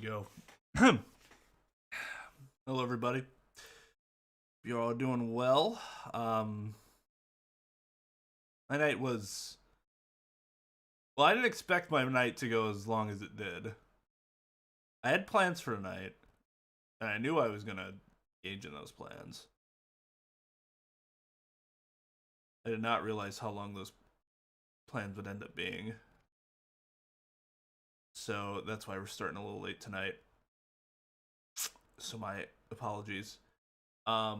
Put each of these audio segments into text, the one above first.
Go. Hello, everybody. You're all doing well. My night was. Well, I didn't expect my night to go as long as it did. I had plans for tonight, and I knew I was going to engage in those plans. I did not realize how long those plans would end up being. So that's why we're starting a little late tonight. So my apologies. I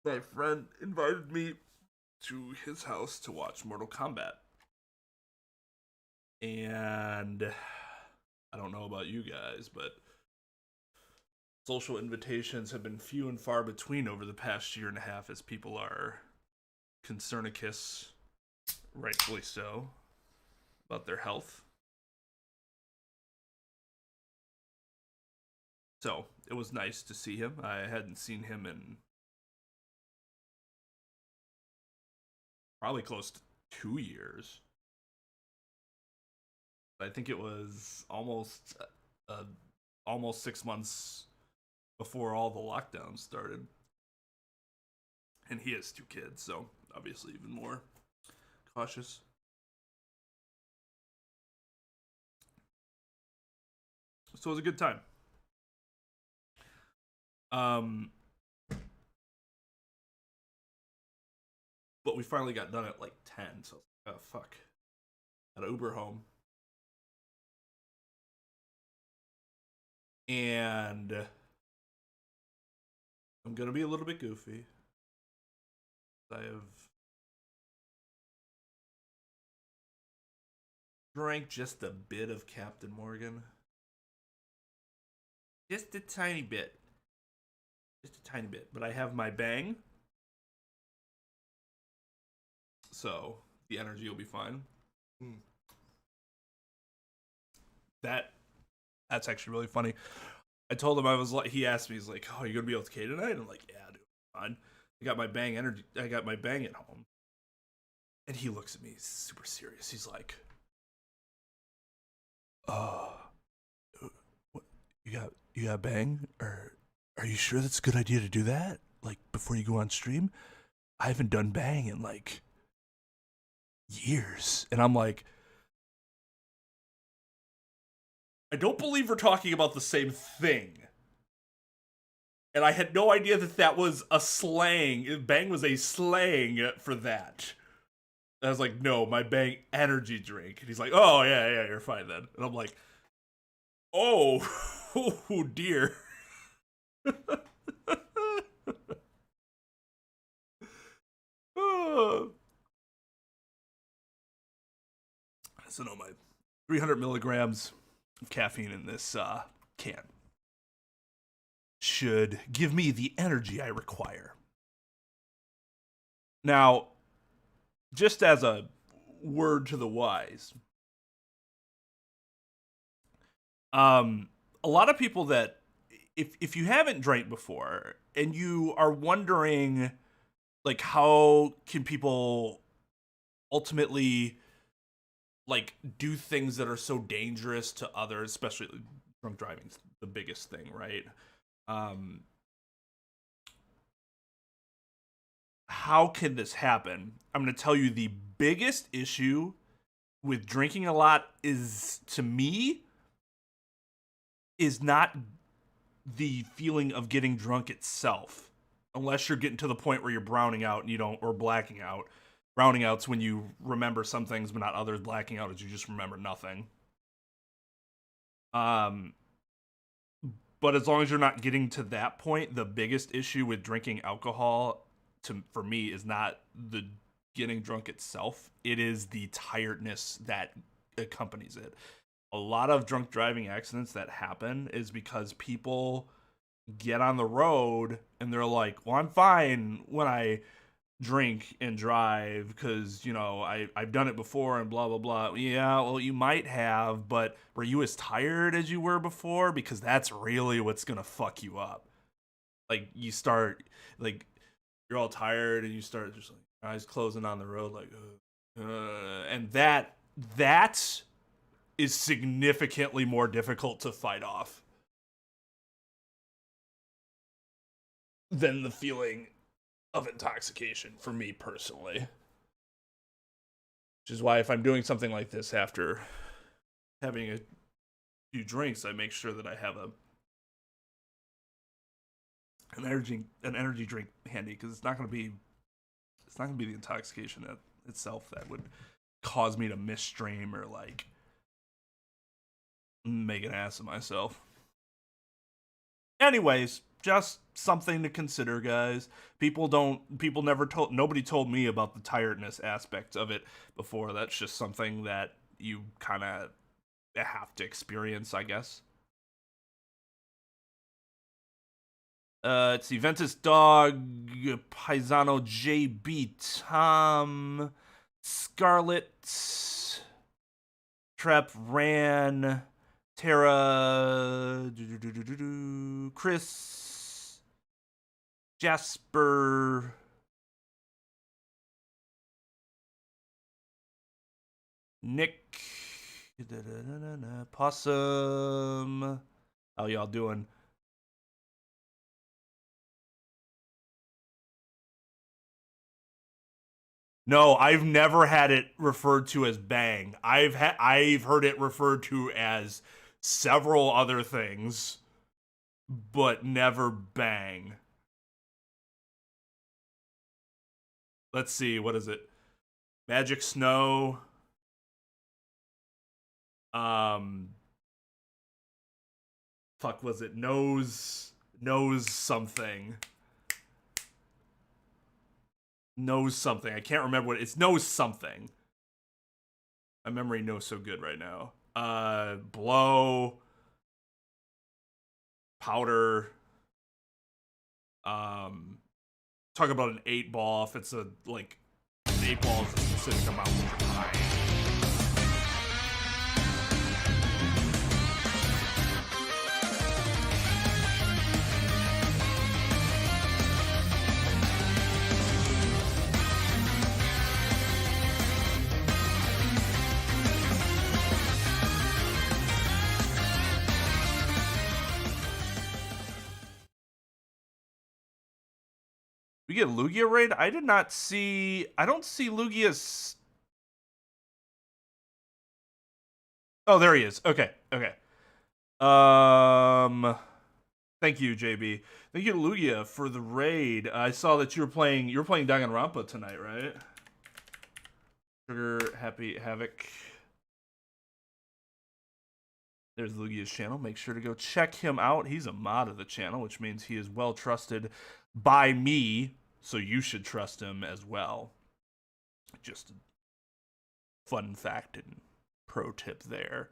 my friend invited me to his house to watch Mortal Kombat. And I don't know about you guys, but social invitations have been few and far between over the past year and a half as people are concernicus, rightfully so, about their health. So it was nice to see him. I hadn't seen him in probably close to 2 years. I think it was almost 6 months before all the lockdowns started. And he has 2 kids, so obviously even more cautious. So it was a good time. But we finally got done at like 10, so oh fuck. Got an Uber home. And I'm gonna be a little bit goofy. I have drank just a bit of Captain Morgan. Just a tiny bit. Just a tiny bit. But I have my bang. So the energy will be fine. That's actually really funny. I told him I was like, he asked me, he's like, "Oh, are you gonna be okay tonight?" I'm like, "Yeah, dude, fine." I got my bang energy. I got my bang at home, and he looks at me super serious. He's like, what, you got bang? Or are you sure that's a good idea to do that? Like before you go on stream? I haven't done bang in like years," and I'm like, I don't believe we're talking about the same thing. And I had no idea that was a slang. Bang was a slang for that. And I was like, "No, my bang energy drink." And he's like, "Oh, yeah, you're fine then." And I'm like, "Oh, oh dear." So no, my 300 milligrams of caffeine in this can should give me the energy I require. Now, just as a word to the wise, a lot of people that if you haven't drank before and you are wondering like how can people ultimately like do things that are so dangerous to others, especially drunk driving's the biggest thing, right? How can this happen? I'm going to tell you the biggest issue with drinking a lot is, to me, is not the feeling of getting drunk itself, unless you're getting to the point where you're browning out and you don't, or blacking out. Browning out's when you remember some things but not others. Blacking out is you just remember nothing. But as long as you're not getting to that point, the biggest issue with drinking alcohol for me is not the getting drunk itself. It is the tiredness that accompanies it. A lot of drunk driving accidents that happen is because people get on the road and they're like, "Well, I'm fine when I drink and drive because, you know, I've done it before and blah, blah, blah." Yeah, well, you might have, but were you as tired as you were before? Because that's really what's going to fuck you up. Like, you start, like, you're all tired and you start just like eyes closing on the road, like, and that that is significantly more difficult to fight off than the feeling of intoxication for me personally. Which is why if I'm doing something like this after having a few drinks, I make sure that I have an energy drink handy, because it's not going to be the intoxication itself that would cause me to miss stream or like make an ass of myself. Anyways, just something to consider, guys. Nobody told me about the tiredness aspect of it before. That's just something that you kind of have to experience, I guess. It's Ventus Dog, Paisano JB, Tom, Scarlet, Trep, Ran, Tara, Chris, Jasper, Nick, Possum. How y'all doing? No, I've never had it referred to as bang. I've heard it referred to as several other things, but never bang. Let's see, what is it? Magic Snow. Fuck, was it knows something? Knows something. I can't remember what it's. Knows something. My memory knows so good right now. Blow. Powder. Talk about an 8-ball. If it's a like an 8-ball is a specific amount of time. We get Lugia raid? I did not see... I don't see Lugia's... Oh, there he is. Okay. Thank you, JB. Thank you to Lugia for the raid. I saw that you were playing Danganronpa tonight, right? Sugar, Happy, Havoc. There's Lugia's channel. Make sure to go check him out. He's a mod of the channel, which means he is well trusted by me, so you should trust him as well. Just a fun fact and pro tip there.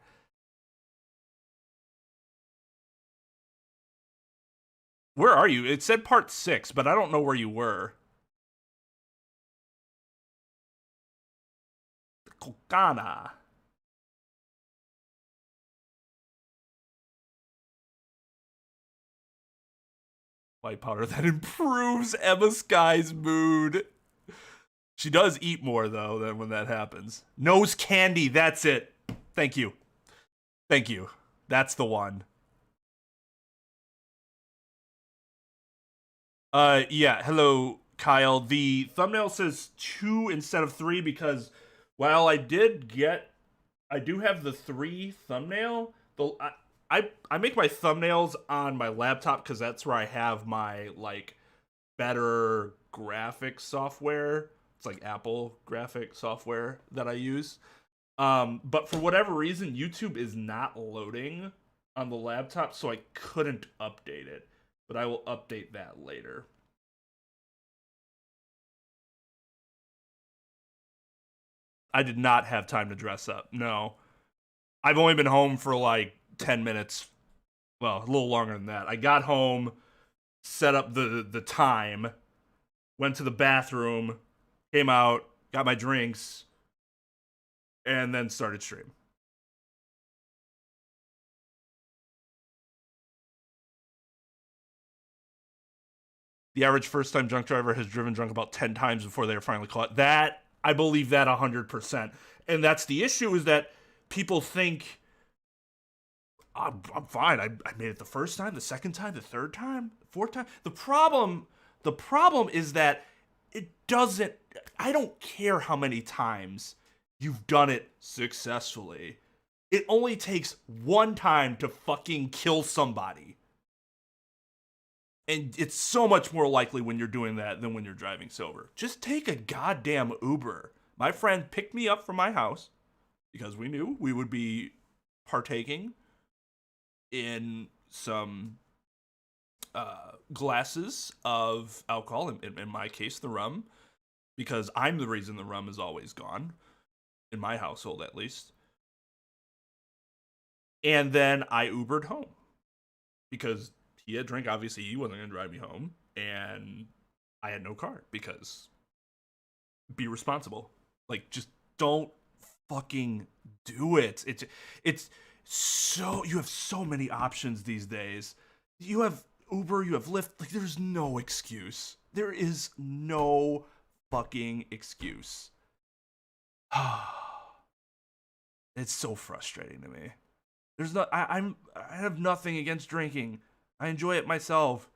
Where are you? It said part 6, but I don't know where you were. Kokana. White powder that improves Emma Sky's mood. She does eat more, though, than when that happens. Nose candy, that's it. Thank you. That's the one. Yeah, hello, Kyle. The thumbnail says 2 instead of 3 because while I do have the 3 thumbnail, I make my thumbnails on my laptop because that's where I have my like better graphic software. It's like Apple graphic software that I use. But for whatever reason, YouTube is not loading on the laptop, so I couldn't update it. But I will update that later. I did not have time to dress up. No. I've only been home for like 10 minutes. Well, a little longer than that. I got home, set up the time, went to the bathroom, came out, got my drinks, and then started stream. The average first-time drunk driver has driven drunk about 10 times before they are finally caught. That I believe that 100%. And that's the issue, is that people think I'm fine. I made it the first time, the second time, the third time, the fourth time. The problem is that it doesn't. I don't care how many times you've done it successfully. It only takes one time to fucking kill somebody. And it's so much more likely when you're doing that than when you're driving sober. Just take a goddamn Uber. My friend picked me up from my house because we knew we would be partaking in some glasses of alcohol, in my case, the rum, because I'm the reason the rum is always gone, in my household at least. And then I Ubered home because he had drank. Obviously, he wasn't going to drive me home, and I had no car because be responsible. Like, just don't fucking do it. It's so, you have so many options these days. You have Uber, you have Lyft. Like, there's no excuse. There is no fucking excuse. It's so frustrating to me. There's not. I have nothing against drinking. I enjoy it myself.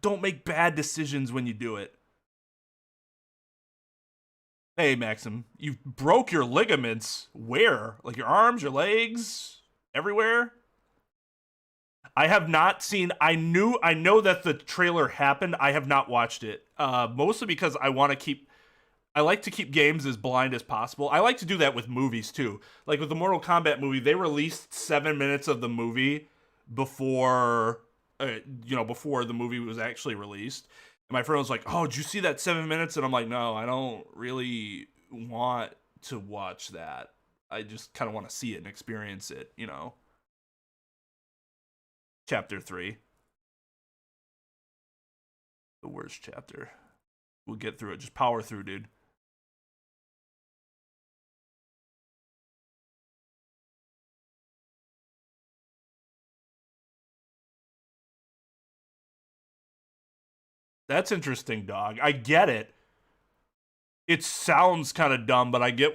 Don't make bad decisions when you do it. Hey, Maxim, you broke your ligaments. Where? Like your arms, your legs, everywhere? I have not seen. I know that the trailer happened. I have not watched it. Mostly because I like to keep games as blind as possible. I like to do that with movies too. Like with the Mortal Kombat movie, they released 7 minutes of the movie before, before the movie was actually released. And my friend was like, "Oh, did you see that 7 minutes?" And I'm like, "No, I don't really want to watch that. I just kind of want to see it and experience it, you know." Chapter 3. The worst chapter. We'll get through it. Just power through, dude. That's interesting, dog. I get it. It sounds kind of dumb, but I get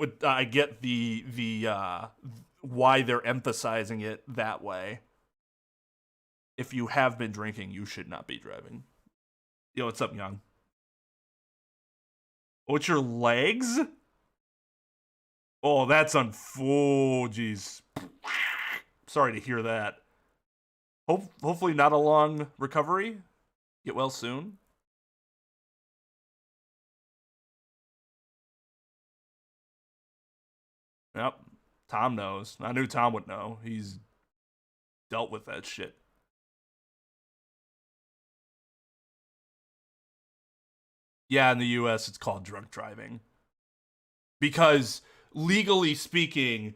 the why they're emphasizing it that way. If you have been drinking, you should not be driving. Yo, what's up, Young? Oh, it's your legs? Oh, that's oh, jeez. Sorry to hear that. Hopefully not a long recovery. Get well soon. Yep. Tom knows. I knew Tom would know. He's dealt with that shit. Yeah, in the US it's called drunk driving. Because legally speaking,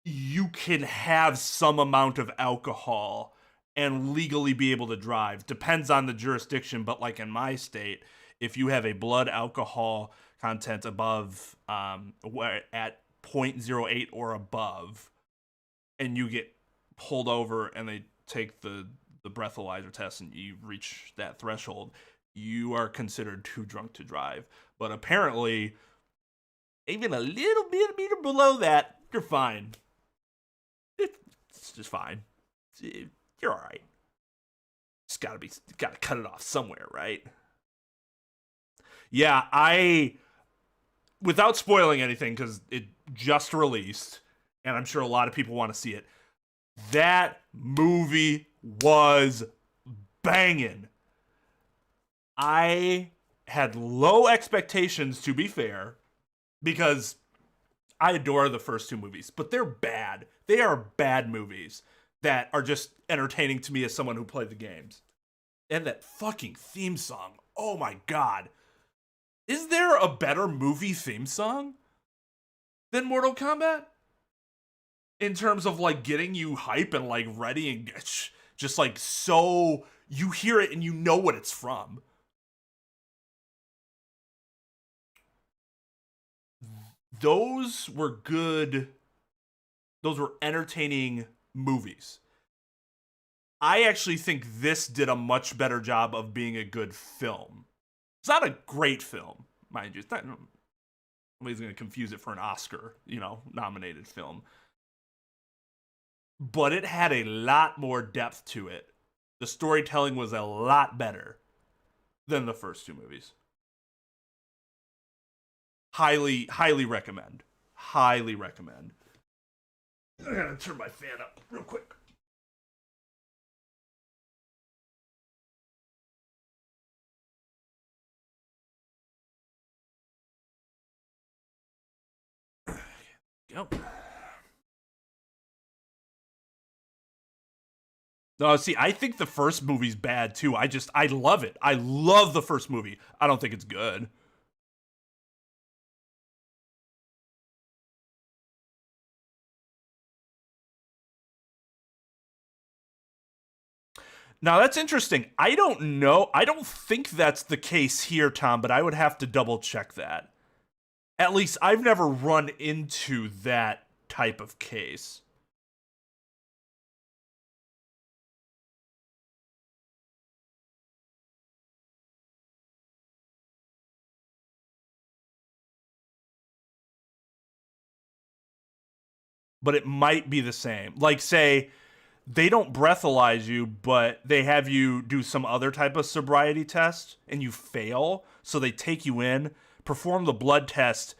you can have some amount of alcohol and legally be able to drive. Depends on the jurisdiction, but like in my state, if you have a blood alcohol content above at 0.08 or above, and you get pulled over and they take the breathalyzer test and you reach that threshold, you are considered too drunk to drive. But apparently, even a little bit meter below that, you're fine. It's just fine. You're all right. Just gotta cut it off somewhere, right? Yeah, without spoiling anything, because it just released, and I'm sure a lot of people want to see it. That movie was banging. I had low expectations, to be fair, because I adore the first two movies, but they're bad. They are bad movies that are just entertaining to me as someone who played the games. And that fucking theme song. Oh my god. Is there a better movie theme song than Mortal Kombat? In terms of like getting you hype and like ready and just like so you hear it and you know what it's from. Those were good. Those were entertaining movies. I actually think this did a much better job of being a good film. It's not a great film, mind you. It's not, Somebody's going to confuse it for an Oscar, nominated film. But it had a lot more depth to it. The storytelling was a lot better than the first two movies. Highly recommend. Highly recommend. I gotta turn my fan up real quick. Go. No, see, I think the first movie's bad too. I love it. I love the first movie. I don't think it's good. Now that's interesting. I don't know. I don't think that's the case here, Tom, but I would have to double check that. At least I've never run into that type of case. But it might be the same. Like, say, they don't breathalyze you, but they have you do some other type of sobriety test and you fail. So they take you in, perform the blood test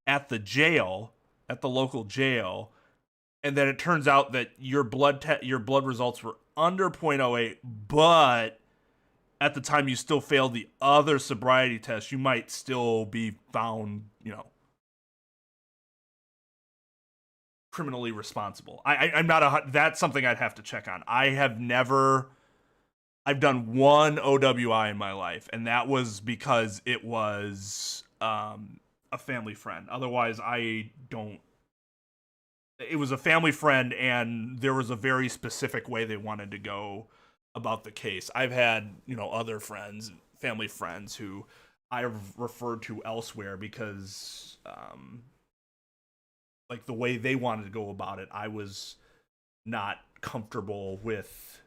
at the jail, at the local jail, and then it turns out that your blood results were under 0.08, but at the time you still failed the other sobriety test, you might still be found, criminally responsible. I'm not that's something I'd have to check on. I've done one OWI in my life, and that was because it was a family friend. Otherwise, I don't. It was a family friend, and there was a very specific way they wanted to go about the case. I've had, other friends, family friends who I've referred to elsewhere because like the way they wanted to go about it, I was not comfortable with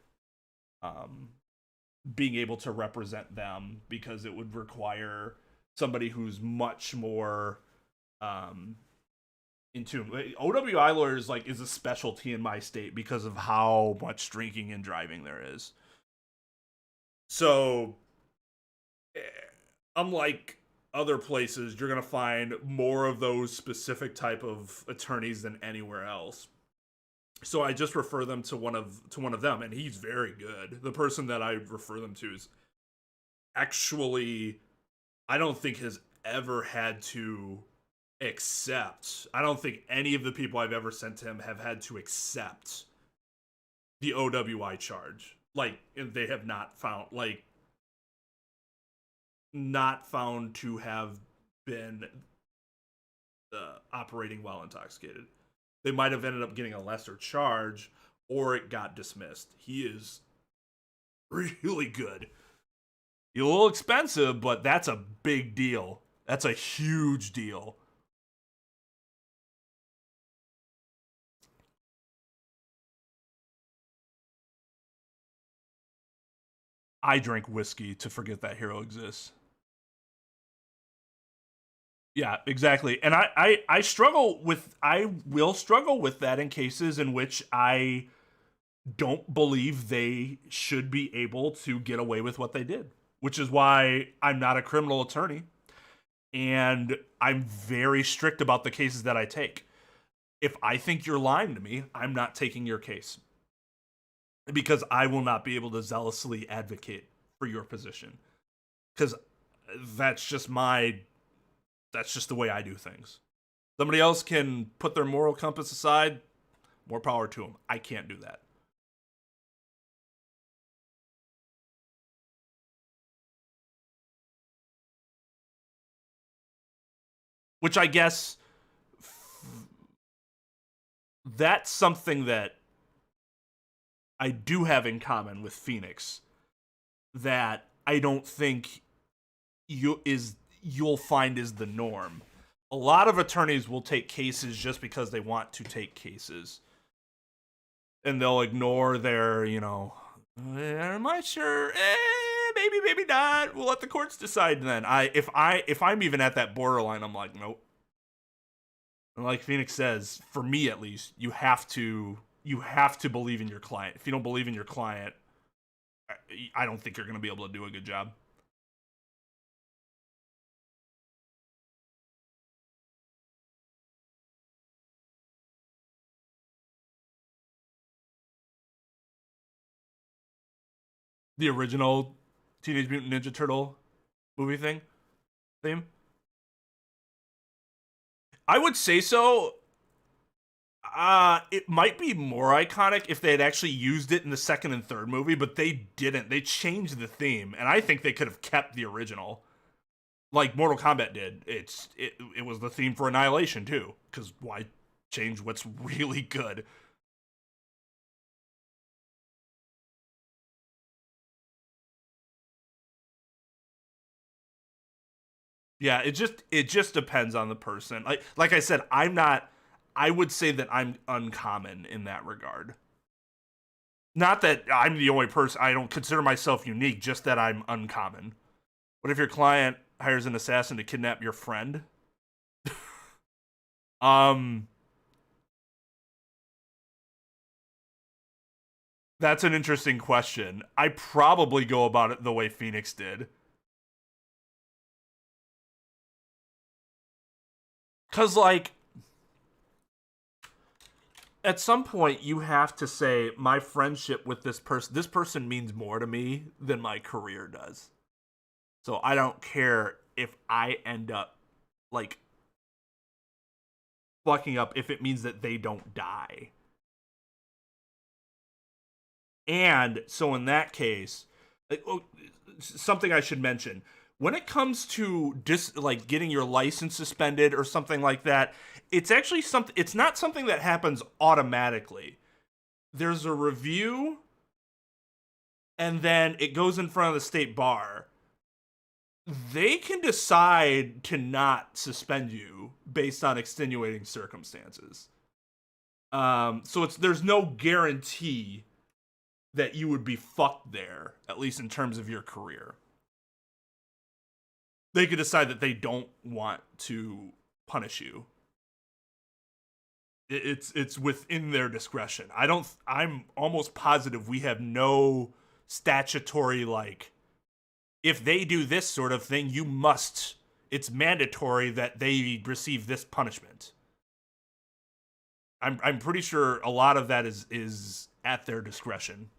being able to represent them because it would require somebody who's much more in tune. OWI lawyers is a specialty in my state because of how much drinking and driving there is. So, unlike other places, you're gonna find more of those specific type of attorneys than anywhere else. So I just refer them to one of them, and he's very good. The person that I refer them to is actually, I don't think has ever had to accept. I don't think any of the people I've ever sent to him have had to accept the OWI charge. They have not found to have been operating while intoxicated. They might have ended up getting a lesser charge, or it got dismissed. He is really good. He's a little expensive, but that's a big deal. That's a huge deal. I drink whiskey to forget that hero exists. Yeah, exactly. And I will struggle with that in cases in which I don't believe they should be able to get away with what they did, which is why I'm not a criminal attorney and I'm very strict about the cases that I take. If I think you're lying to me, I'm not taking your case because I will not be able to zealously advocate for your position because that's just the way I do things. Somebody else can put their moral compass aside, more power to them. I can't do that. Which I guess that's something that I do have in common with Phoenix that I don't think you'll find is the norm. A lot of attorneys will take cases just because they want to take cases. And they'll ignore their, am I sure? Maybe not. We'll let the courts decide then. If I'm even at that borderline, I'm like, nope. And like Phoenix says, for me at least, you have to believe in your client. If you don't believe in your client, I don't think you're going to be able to do a good job. The original Teenage Mutant Ninja Turtle movie theme. I would say so. It might be more iconic if they had actually used it in the second and third movie, but they didn't. They changed the theme, and I think they could have kept the original, like Mortal Kombat did. It was the theme for Annihilation too, because why change what's really good? Yeah, it just depends on the person. Like I said, I'm not. I would say that I'm uncommon in that regard. Not that I'm the only person. I don't consider myself unique. Just that I'm uncommon. What if your client hires an assassin to kidnap your friend? Um, that's an interesting question. I probably go about it the way Phoenix did. Cause like at some point you have to say my friendship with this person means more to me than my career does. So I don't care if I end up like fucking up if it means that they don't die. And so in that case, something I should mention, when it comes to like getting your license suspended or something like that, it's actually something. It's not something that happens automatically. There's a review, and then it goes in front of the state bar. They can decide to not suspend you based on extenuating circumstances. So there's no guarantee that you would be fucked there, at least in terms of your career. They could decide that they don't want to punish you. It's within their discretion. I'm almost positive we have no statutory like if they do this sort of thing, you must. It's mandatory that they receive this punishment. I'm pretty sure a lot of that is at their discretion.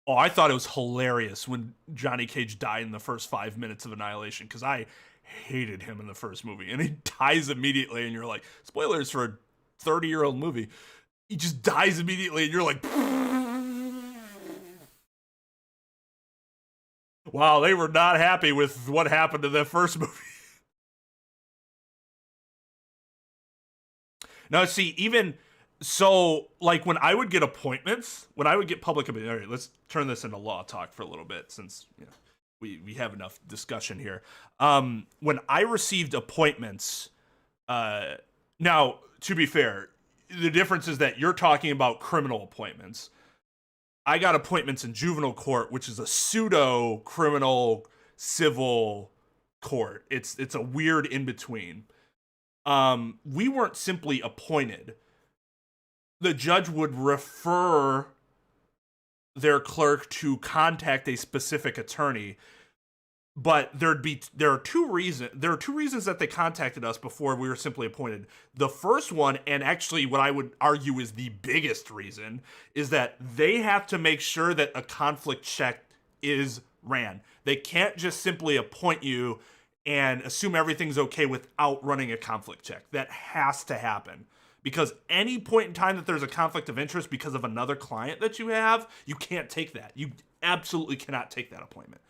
Oh, I thought it was hilarious when Johnny Cage died in the first 5 minutes of Annihilation because I hated him in the first movie, and he dies immediately, and you're like, spoilers for a 30-year-old movie. He just dies immediately, and you're like, wow, they were not happy with what happened in the first movie. Now, see, even so, like when I would get appointments, when I would get public, all right, let's turn this into law talk for a little bit since we have enough discussion here. When I received appointments, now to be fair, the difference is that you're talking about criminal appointments. I got appointments in juvenile court, which is a pseudo criminal civil court. It's a weird in between. We weren't simply appointed. The judge would refer their clerk to contact a specific attorney, but there are two reasons that they contacted us before we were simply appointed. The first one, and actually what I would argue is the biggest reason, is that they have to make sure that a conflict check is ran. They can't just simply appoint you and assume everything's okay without running a conflict check. That has to happen. Because any point in time that there's a conflict of interest because of another client that you have, you can't take that. You absolutely cannot take that appointment.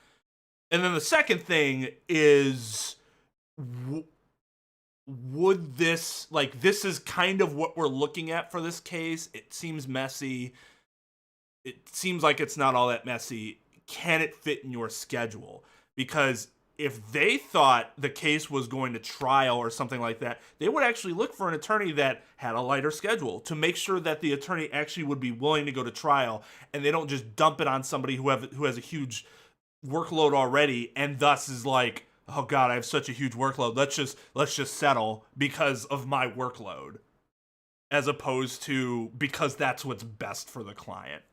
And then the second thing is, would this, like, this is kind of what we're looking at for this case. It seems messy. It seems like it's not all that messy. Can it fit in your schedule? Because if they thought the case was going to trial or something like that, they would actually look for an attorney that had a lighter schedule to make sure that the attorney actually would be willing to go to trial, and they don't just dump it on somebody who has a huge workload already and thus is like, oh god, I have such a huge workload. Let's just settle because of my workload, as opposed to because that's what's best for the client.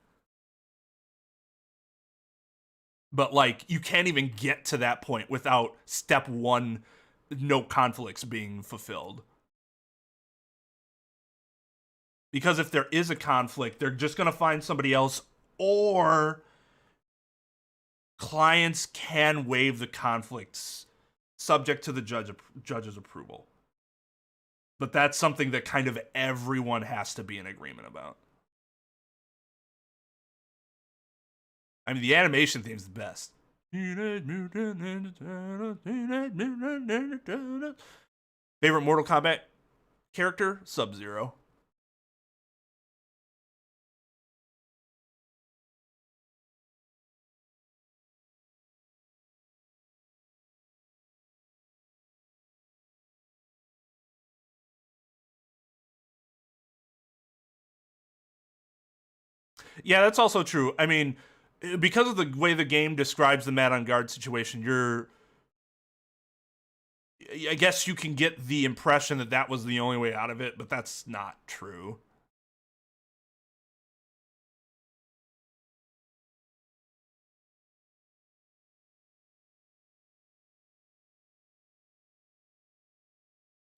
But like, you can't even get to that point without step one, no conflicts being fulfilled. Because if there is a conflict, they're just going to find somebody else, or clients can waive the conflicts subject to the judge's approval. But that's something that kind of everyone has to be in agreement about. I mean, the animation theme is the best. Favorite Mortal Kombat character? Sub-Zero. Yeah, that's also true. I mean, because of the way the game describes the Mad on Guard situation, I guess you can get the impression that that was the only way out of it, but that's not true.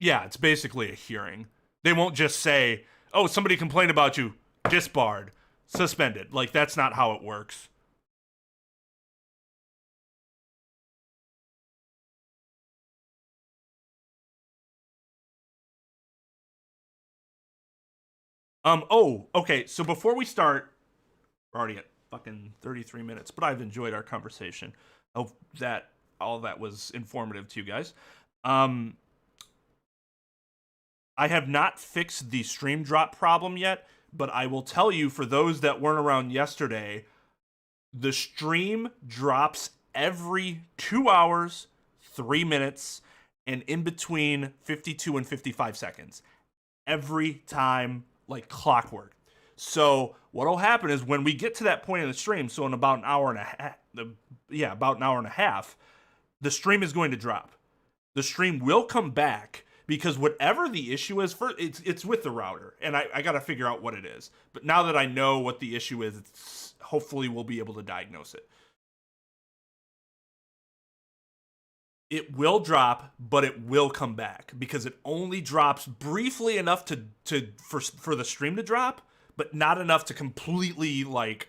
Yeah, it's basically a hearing. They won't just say, "Oh, somebody complained about you, disbarred, suspended." Like, that's not how it works. Oh, okay. So before we start, we're already at fucking 33 minutes, but I've enjoyed our conversation. Hope that all that was informative to you guys. Um, I have not fixed the stream drop problem yet, but I will tell you, for those that weren't around yesterday, the stream drops every 2 hours, 3 minutes, and in between 52 and 55 seconds. Every time, like clockwork. So what'll happen is when we get to that point in the stream, so in about an hour and a half, about an hour and a half, the stream is going to drop. The stream will come back because whatever the issue is, it's with the router, and I got to figure out what it is. But now that I know what the issue is, hopefully we'll be able to diagnose it. It will drop, but it will come back because it only drops briefly enough for the stream to drop, but not enough to completely like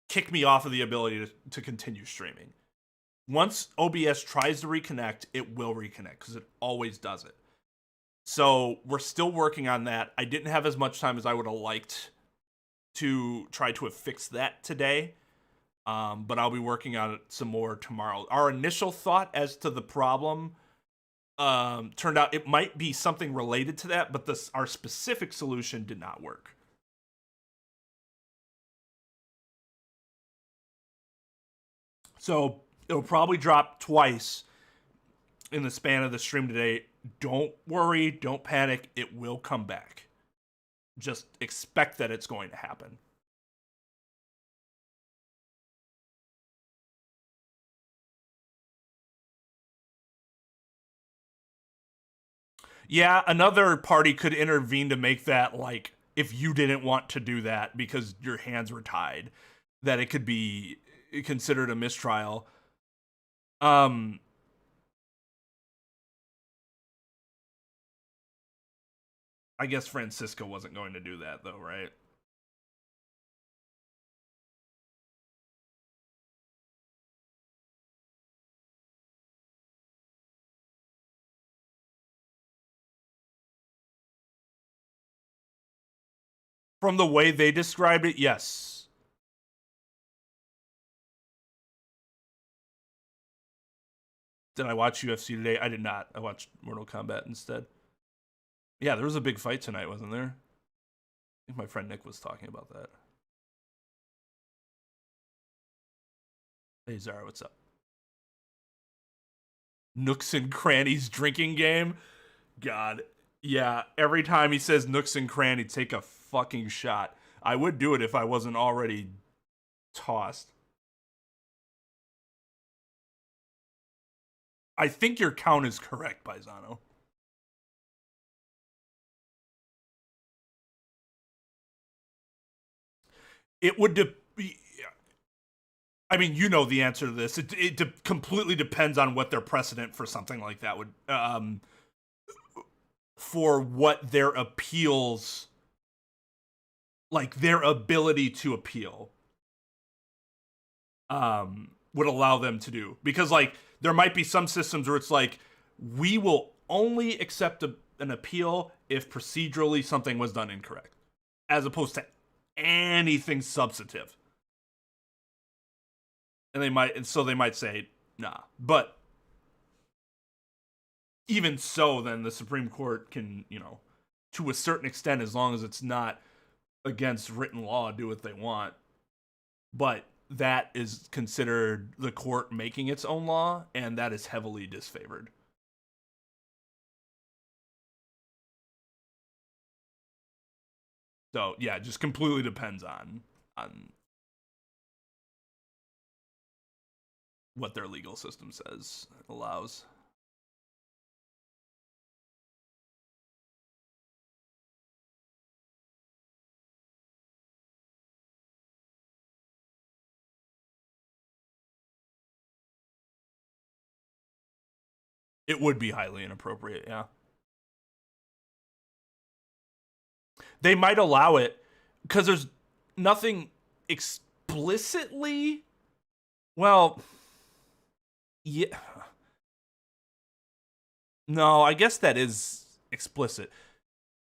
kick me off of the ability to continue streaming. Once OBS tries to reconnect, it will reconnect because it always does it. So we're still working on that. I didn't have as much time as I would have liked to try to have fixed that today. But I'll be working on it some more tomorrow. Our initial thought as to the problem turned out it might be something related to that, but our specific solution did not work. So it'll probably drop twice in the span of the stream today. Don't worry, don't panic. It will come back. Just expect that it's going to happen. Yeah, another party could intervene to make that, like, if you didn't want to do that because your hands were tied, that it could be considered a mistrial. Um I guess Francisco wasn't going to do that though, right? From the way they described it, yes. Did I watch UFC today? I did not. I watched Mortal Kombat instead. Yeah, there was a big fight tonight, wasn't there? I think my friend Nick was talking about that. Hey Zara, what's up? Nooks and Crannies drinking game? God. Yeah, every time he says Nooks and Cranny, take a fucking shot. I would do it if I wasn't already tossed. I think your count is correct, Paisano. It would be. I mean, you know the answer to this. It completely depends on what their precedent for something like that would, for what their appeals, like their ability to appeal, would allow them to do. Because like there might be some systems where it's like we will only accept an appeal if procedurally something was done incorrect, as opposed to anything substantive. And they might say nah. But even so, then the Supreme Court can, to a certain extent, as long as it's not against written law, do what they want. But that is considered the court making its own law, and that is heavily disfavored. So yeah, it just completely depends on what their legal system says allows. It would be highly inappropriate, yeah. They might allow it because there's nothing explicitly. Well, yeah. No, I guess that is explicit.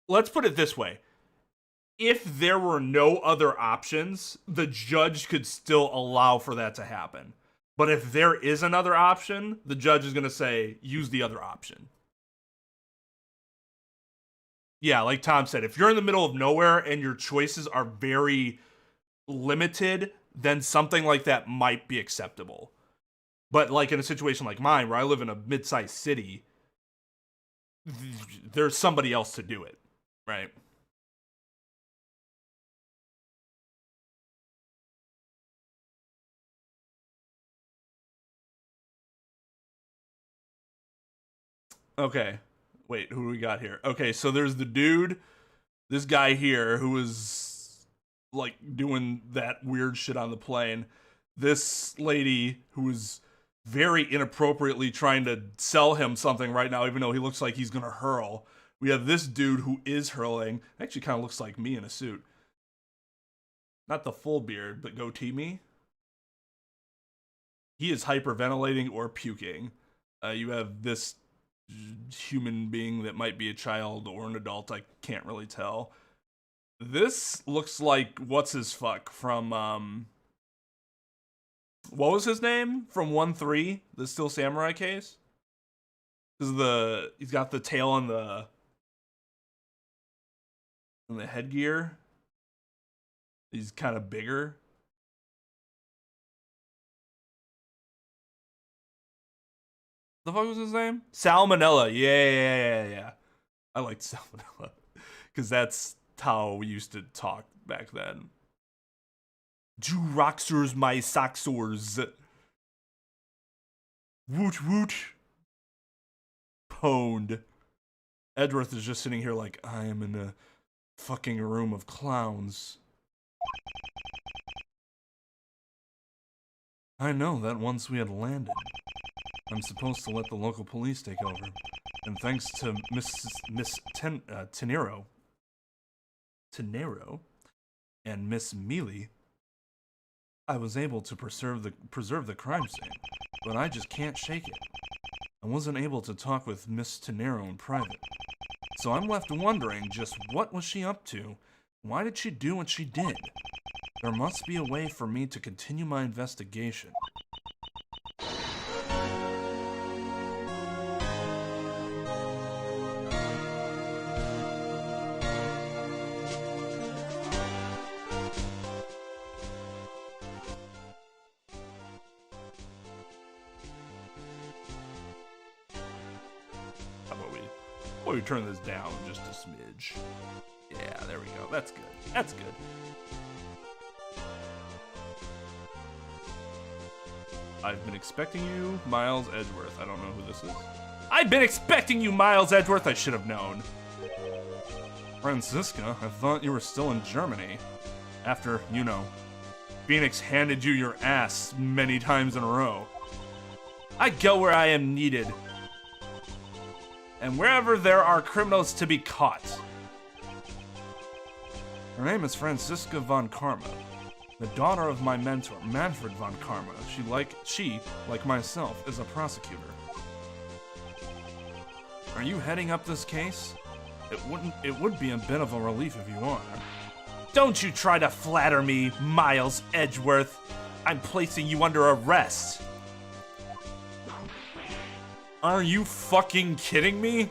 Let's put it this way. If there were no other options, the judge could still allow for that to happen. But if there is another option, the judge is going to say, use the other option. Yeah, like Tom said, if you're in the middle of nowhere and your choices are very limited, then something like that might be acceptable. But like in a situation like mine, where I live in a mid-sized city, there's somebody else to do it, right? Okay. Wait, who do we got here? Okay, so there's the dude, this guy here, who was like doing that weird shit on the plane. This lady who was very inappropriately trying to sell him something right now, even though he looks like he's gonna hurl. We have this dude who is hurling. Actually, kind of looks like me in a suit. Not the full beard, but goatee me. He is hyperventilating or puking. You have this human being that might be a child or an adult. I can't really tell. This looks like what's his fuck from what was his name from 1-3, the Steel Samurai case? Because he's got the tail on the headgear. He's kind of bigger. The fuck was his name? Salmonella. Yeah. I liked Salmonella because that's how we used to talk back then. Du roxers my soxors. Woot woot. Pwned. Edgeworth is just sitting here like, I am in a fucking room of clowns. I know that once we had landed, I'm supposed to let the local police take over. And thanks to Miss Tenero and Miss Mealy, I was able to preserve the crime scene, but I just can't shake it. I wasn't able to talk with Miss Tenero in private, so I'm left wondering just what was she up to? Why did she do what she did? There must be a way for me to continue my investigation. How about we turn this down just a smidge? Yeah, there we go. That's good. That's good. I've been expecting you, Miles Edgeworth. I don't know who this is. I've been expecting you, Miles Edgeworth. I should have known. Franziska, I thought you were still in Germany. After, you know, Phoenix handed you your ass many times in a row. I go where I am needed. And wherever there are criminals to be caught. Her name is Franziska von Karma, the daughter of my mentor, Manfred von Karma. She, like myself, is a prosecutor. Are you heading up this case? It would be a bit of a relief if you are. Don't you try to flatter me, Miles Edgeworth. I'm placing you under arrest. Are you fucking kidding me?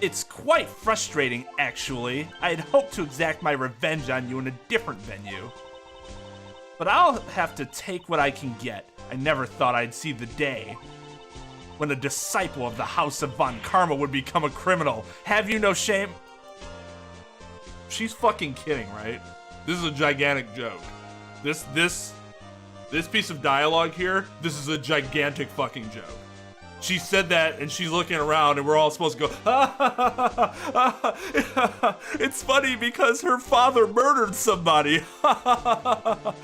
It's quite frustrating, actually. I had hoped to exact my revenge on you in a different venue. But I'll have to take what I can get. I never thought I'd see the day when a disciple of the House of Von Karma would become a criminal. Have you no shame? She's fucking kidding, right? This is a gigantic joke. This piece of dialogue here, this is a gigantic fucking joke. She said that, and she's looking around, and we're all supposed to go, ha ha ha ha ha. It's funny because her father murdered somebody. Ha ha ha ha.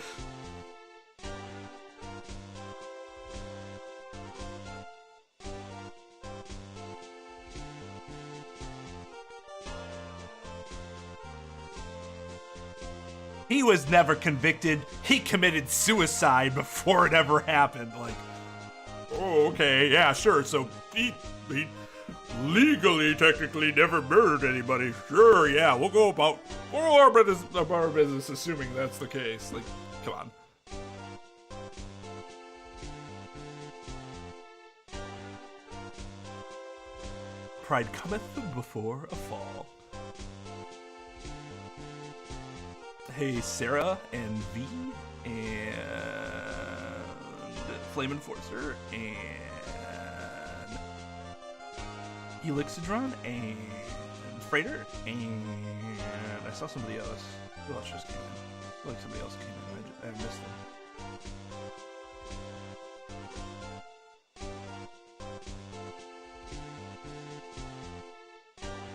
He was never convicted. He committed suicide before it ever happened. Like, oh, okay, yeah, sure. So he legally, technically, never murdered anybody. Sure, yeah, we'll go about our business, assuming that's the case. Like, come on. Pride cometh before a fall. Hey, Sarah and V and Flame Enforcer and Elixidron and Freighter and I saw somebody else. Who else just came in? I feel like somebody else came in. I missed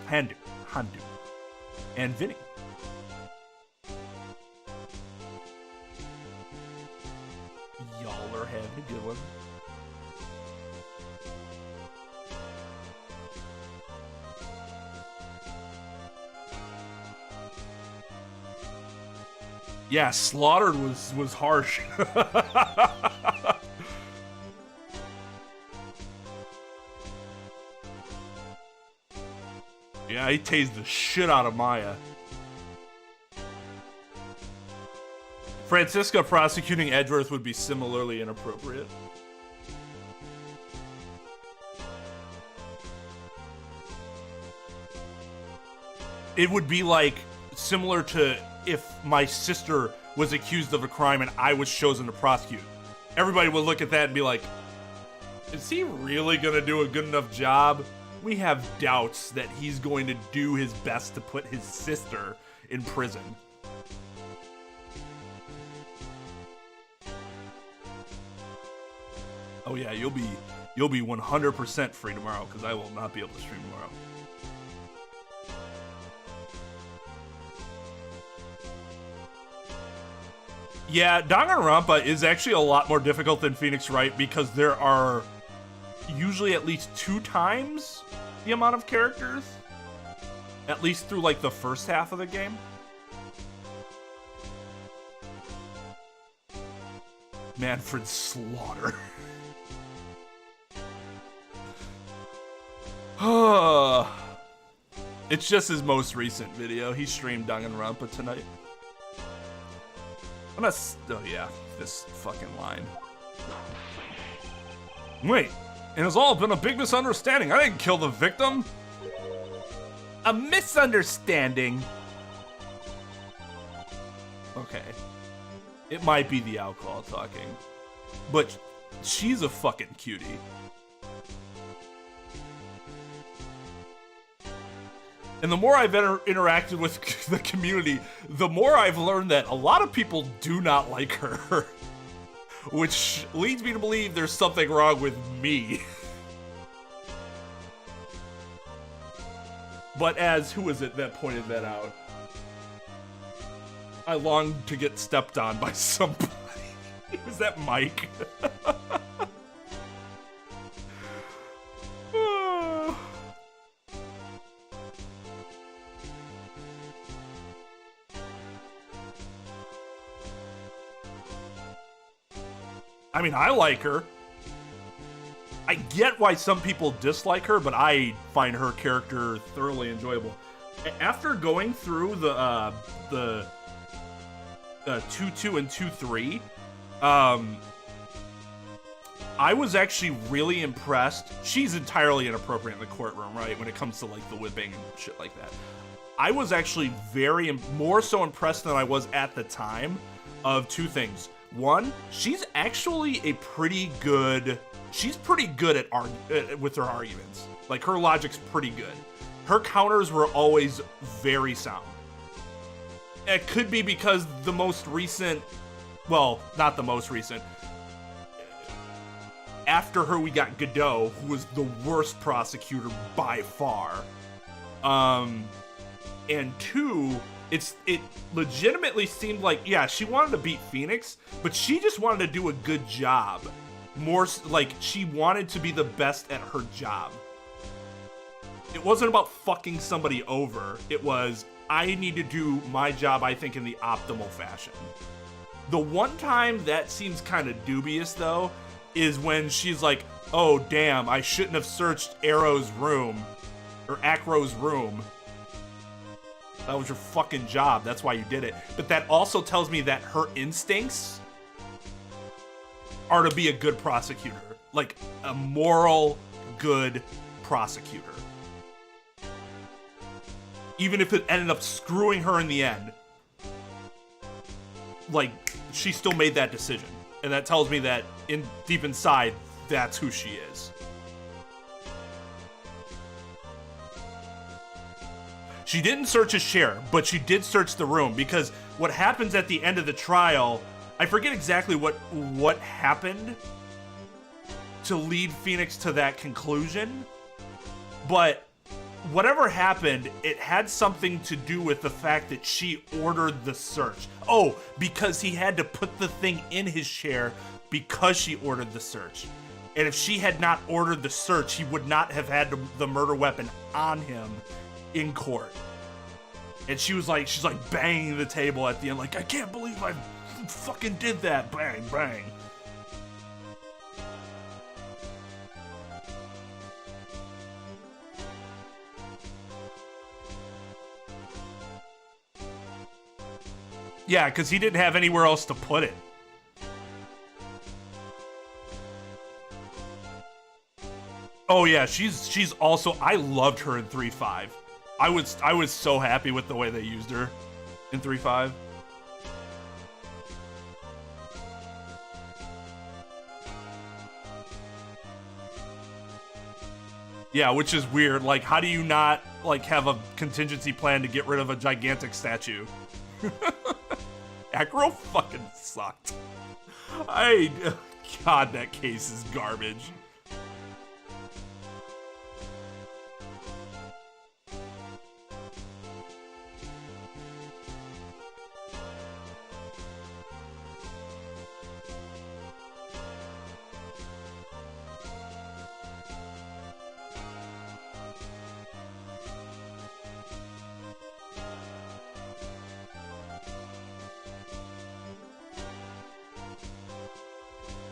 them. Handu, and Vinny. Y'all are having a good one. Yeah, slaughtered was harsh. Yeah, he tased the shit out of Maya. Franziska prosecuting Edgeworth would be similarly inappropriate. It would be like similar to if my sister was accused of a crime and I was chosen to prosecute. Everybody would look at that and be like, is he really gonna do a good enough job? We have doubts that he's going to do his best to put his sister in prison. Oh yeah, you'll be 100% free tomorrow because I will not be able to stream tomorrow. Yeah, Danganronpa is actually a lot more difficult than Phoenix Wright because there are usually at least 2 times the amount of characters, at least through like the first half of the game. Manfred Slaughter. It's just his most recent video. He streamed Danganronpa tonight. Oh yeah, this fucking line. Wait, it has all been a big misunderstanding. I didn't kill the victim. A misunderstanding? Okay. It might be the alcohol talking. But she's a fucking cutie. And the more I've interacted with the community, the more I've learned that a lot of people do not like her. which leads me to believe there's something wrong with me. But as, who was it that pointed that out? I long to get stepped on by somebody. Was that Mike? I mean, I like her. I get why some people dislike her, but I find her character thoroughly enjoyable. After going through the 2-2 and 2-3, I was actually really impressed. She's entirely inappropriate in the courtroom, right? When it comes to like the whipping and shit like that. I was actually more so impressed than I was at the time of two things. One, she's actually pretty good at with her arguments. Like, her logic's pretty good. Her counters were always very sound. It could be because the most recent, well, not the most recent, after her we got Godot, who was the worst prosecutor by far. And two, it legitimately seemed like, yeah, she wanted to beat Phoenix, but she just wanted to do a good job. More like, she wanted to be the best at her job. It wasn't about fucking somebody over. It was, I need to do my job, I think, in the optimal fashion. The one time that seems kind of dubious, though, is when she's like, oh, damn, I shouldn't have searched Arrow's room, or Acro's room. That was your fucking job. That's why you did it. But that also tells me that her instincts are to be a good prosecutor. Like, a moral, good prosecutor. Even if it ended up screwing her in the end, like, she still made that decision. And that tells me that deep inside, that's who she is. She didn't search his chair, but she did search the room, because what happens at the end of the trial, I forget exactly what happened to lead Phoenix to that conclusion, but whatever happened, it had something to do with the fact that she ordered the search. Oh, because he had to put the thing in his chair because she ordered the search. And if she had not ordered the search, he would not have had the murder weapon on him in court. And she's like banging the table at the end, like, I can't believe I fucking did that. Bang, bang. Yeah, because he didn't have anywhere else to put it. Oh yeah, she's also, I loved her in 3-5. I was so happy with the way they used her in 3-5. Yeah, which is weird. Like, how do you not, like, have a contingency plan to get rid of a gigantic statue? Acro fucking sucked. God, that case is garbage.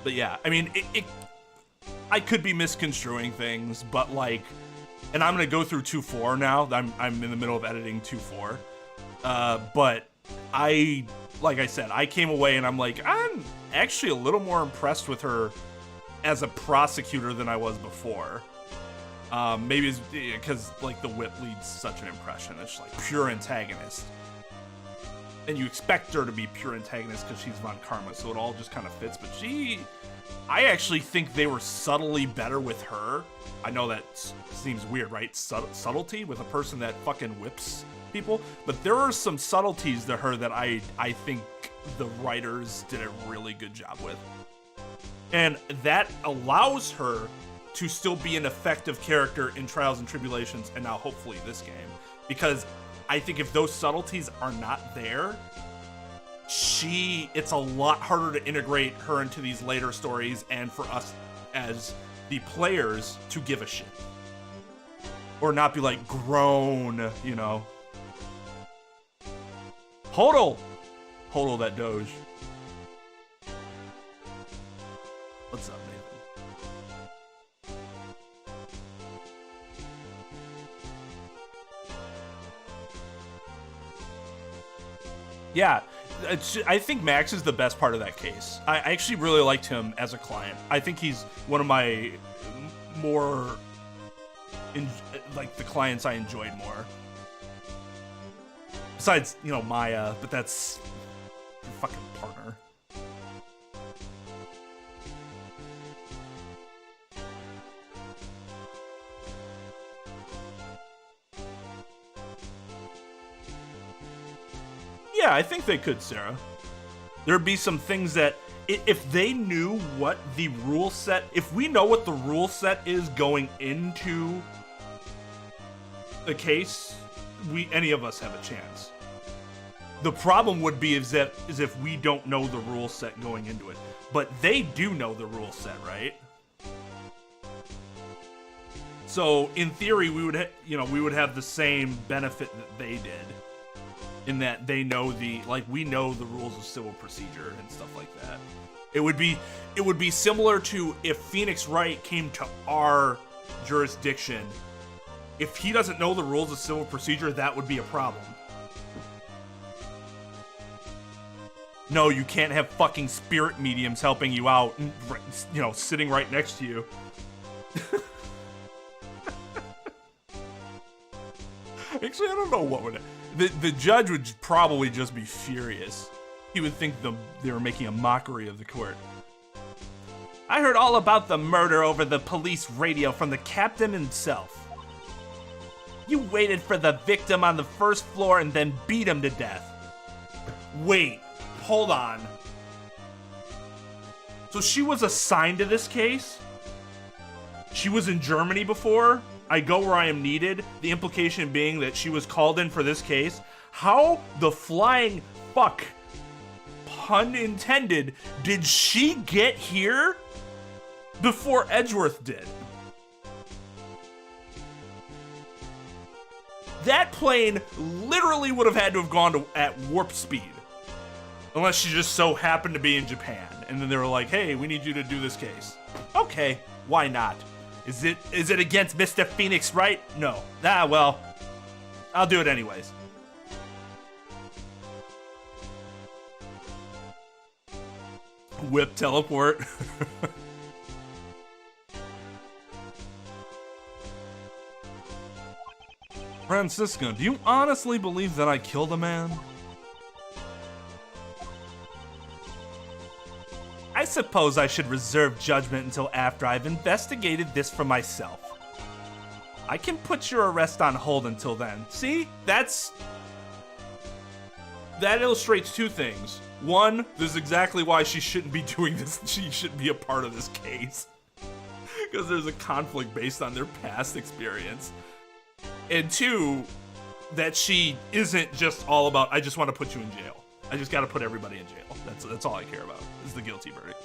But yeah, I mean, I could be misconstruing things, but like, and I'm gonna go through 2-4 now. I'm in the middle of editing 2-4. But like I said, I came away and I'm like, I'm actually a little more impressed with her as a prosecutor than I was before. Maybe it's because like the whip leads such an impression. It's like pure antagonist. And you expect her to be pure antagonist because she's Von Karma, so it all just kind of fits. But I actually think they were subtly better with her. I know that seems weird, right? Subtlety with a person that fucking whips people. But there are some subtleties to her that I think the writers did a really good job with. And that allows her to still be an effective character in Trials and Tribulations, and now hopefully this game. Because I think if those subtleties are not there, it's a lot harder to integrate her into these later stories and for us as the players to give a shit. Or not be like grown, you know. Hodl that Doge. What's up, Nathan? Yeah, I think Max is the best part of that case. I actually really liked him as a client. I think he's one of my more, like, the clients I enjoyed more. Besides, you know, Maya, but that's your fucking partner. Yeah, I think they could, Sarah. There'd be some things that, if they knew what the rule set, if we know what the rule set is going into the case, any of us have a chance. The problem would be is if we don't know the rule set going into it. But they do know the rule set, right? So in theory, we would have the same benefit that they did. In that they know we know the rules of civil procedure and stuff like that. It would be similar to if Phoenix Wright came to our jurisdiction. If he doesn't know the rules of civil procedure, that would be a problem. No, you can't have fucking spirit mediums helping you out, you know, sitting right next to you. Actually, I don't know what would. The judge would probably just be furious. He would think they were making a mockery of the court. I heard all about the murder over the police radio from the captain himself. You waited for the victim on the first floor and then beat him to death. Wait, hold on. So she was assigned to this case? She was in Germany before? I go where I am needed, the implication being that she was called in for this case. How the flying fuck, pun intended, did she get here before Edgeworth did? That plane literally would have had to have gone at warp speed. Unless she just so happened to be in Japan. And then they were like, hey, we need you to do this case. Okay, why not? Is it against Mr. Phoenix Wright? No. Ah, well, I'll do it anyways. Whip teleport. Francisco, do you honestly believe that I killed a man? I suppose I should reserve judgment until after I've investigated this for myself. I can put your arrest on hold until then. See? That illustrates two things. One, this is exactly why she shouldn't be doing this. She shouldn't be a part of this case. Because there's a conflict based on their past experience. And two, that she isn't just all about, I just want to put you in jail. I just got to put everybody in jail. That's all I care about, is the guilty verdict.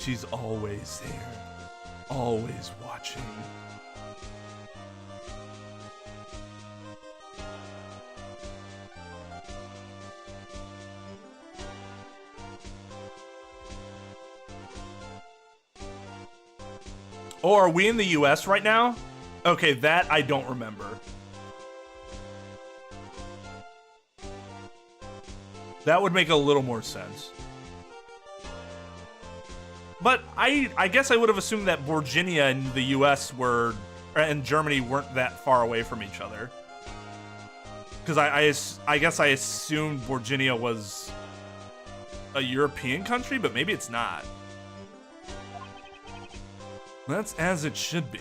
She's always there. Always watching. Oh, are we in the US right now? Okay, that I don't remember. That would make a little more sense. But I guess I would have assumed that Virginia and the US and Germany weren't that far away from each other. Because I guess I assumed Virginia was a European country, but maybe it's not. That's as it should be.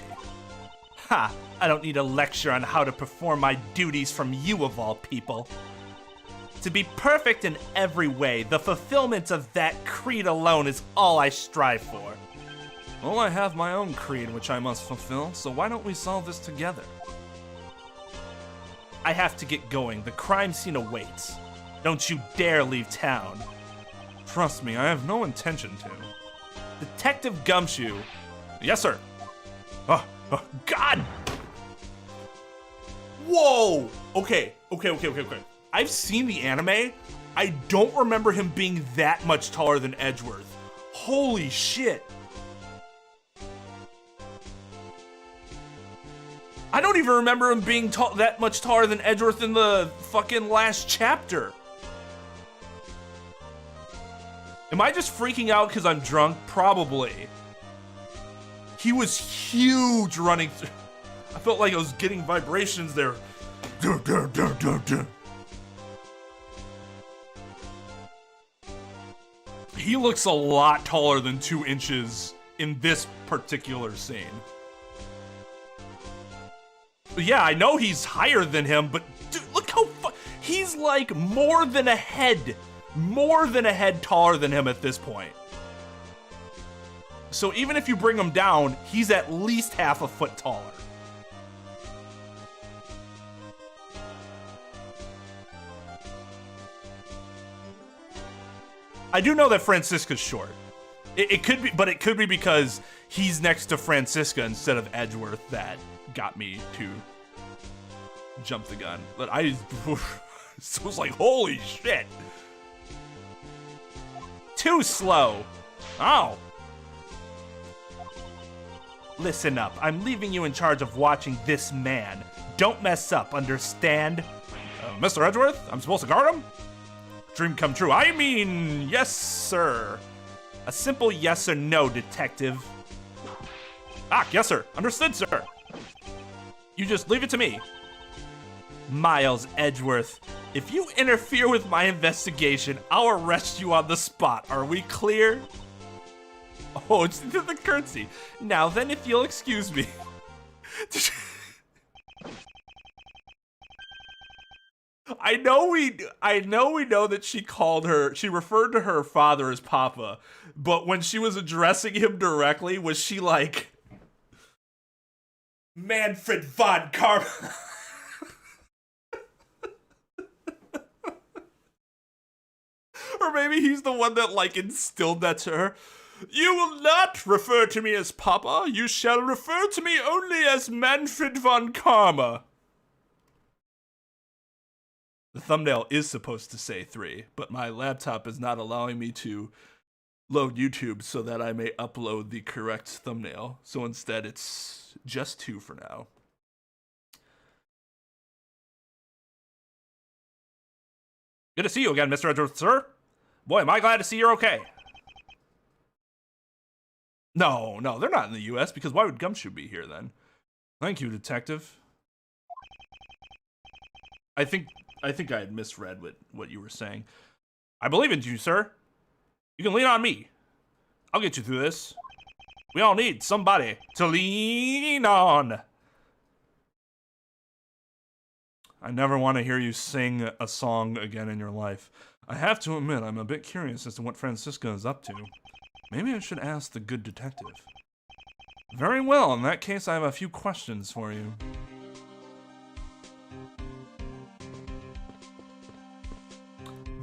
Ha! I don't need a lecture on how to perform my duties from you of all people. To be perfect in every way, the fulfillment of that creed alone is all I strive for. Well, I have my own creed which I must fulfill, so why don't we solve this together? I have to get going. The crime scene awaits. Don't you dare leave town. Trust me, I have no intention to. Detective Gumshoe. Yes, sir. Oh, God! Whoa! Okay. I've seen the anime. I don't remember him being that much taller than Edgeworth. Holy shit. I don't even remember him being that much taller than Edgeworth in the fucking last chapter. Am I just freaking out because I'm drunk? Probably. He was huge running through. I felt like I was getting vibrations there. He looks a lot taller than 2 inches in this particular scene. Yeah, I know he's higher than him, but dude, look how he's like more than a head taller than him at this point. So even if you bring him down, he's at least half a foot taller. I do know that Francisca's short. It could be, but it could be because he's next to Francisca instead of Edgeworth that got me to jump the gun. But I was like, holy shit. Too slow. Oh. Listen up. I'm leaving you in charge of watching this man. Don't mess up, understand? Mr. Edgeworth, I'm supposed to guard him? Dream come true. I mean, yes, sir. A simple yes or no, detective. Ah, yes, sir. Understood, sir. You just leave it to me. Miles Edgeworth, if you interfere with my investigation, I'll arrest you on the spot. Are we clear? Oh, it's the curtsy. Now then, if you'll excuse me. I know we know that she referred to her father as Papa, but when she was addressing him directly, was she like, Manfred von Karma? Or maybe he's the one that like instilled that to her. You will not refer to me as Papa. You shall refer to me only as Manfred von Karma. The thumbnail is supposed to say 3, but my laptop is not allowing me to load YouTube so that I may upload the correct thumbnail. So instead, it's just 2 for now. Good to see you again, Mr. Edgeworth, sir. Boy, am I glad to see you're okay. No, they're not in the U.S. because why would Gumshoe be here then? Thank you, detective. I think I had misread what you were saying. I believe in you, sir. You can lean on me. I'll get you through this. We all need somebody to lean on. I never want to hear you sing a song again in your life. I have to admit, I'm a bit curious as to what Francisca is up to. Maybe I should ask the good detective. Very well, in that case, I have a few questions for you.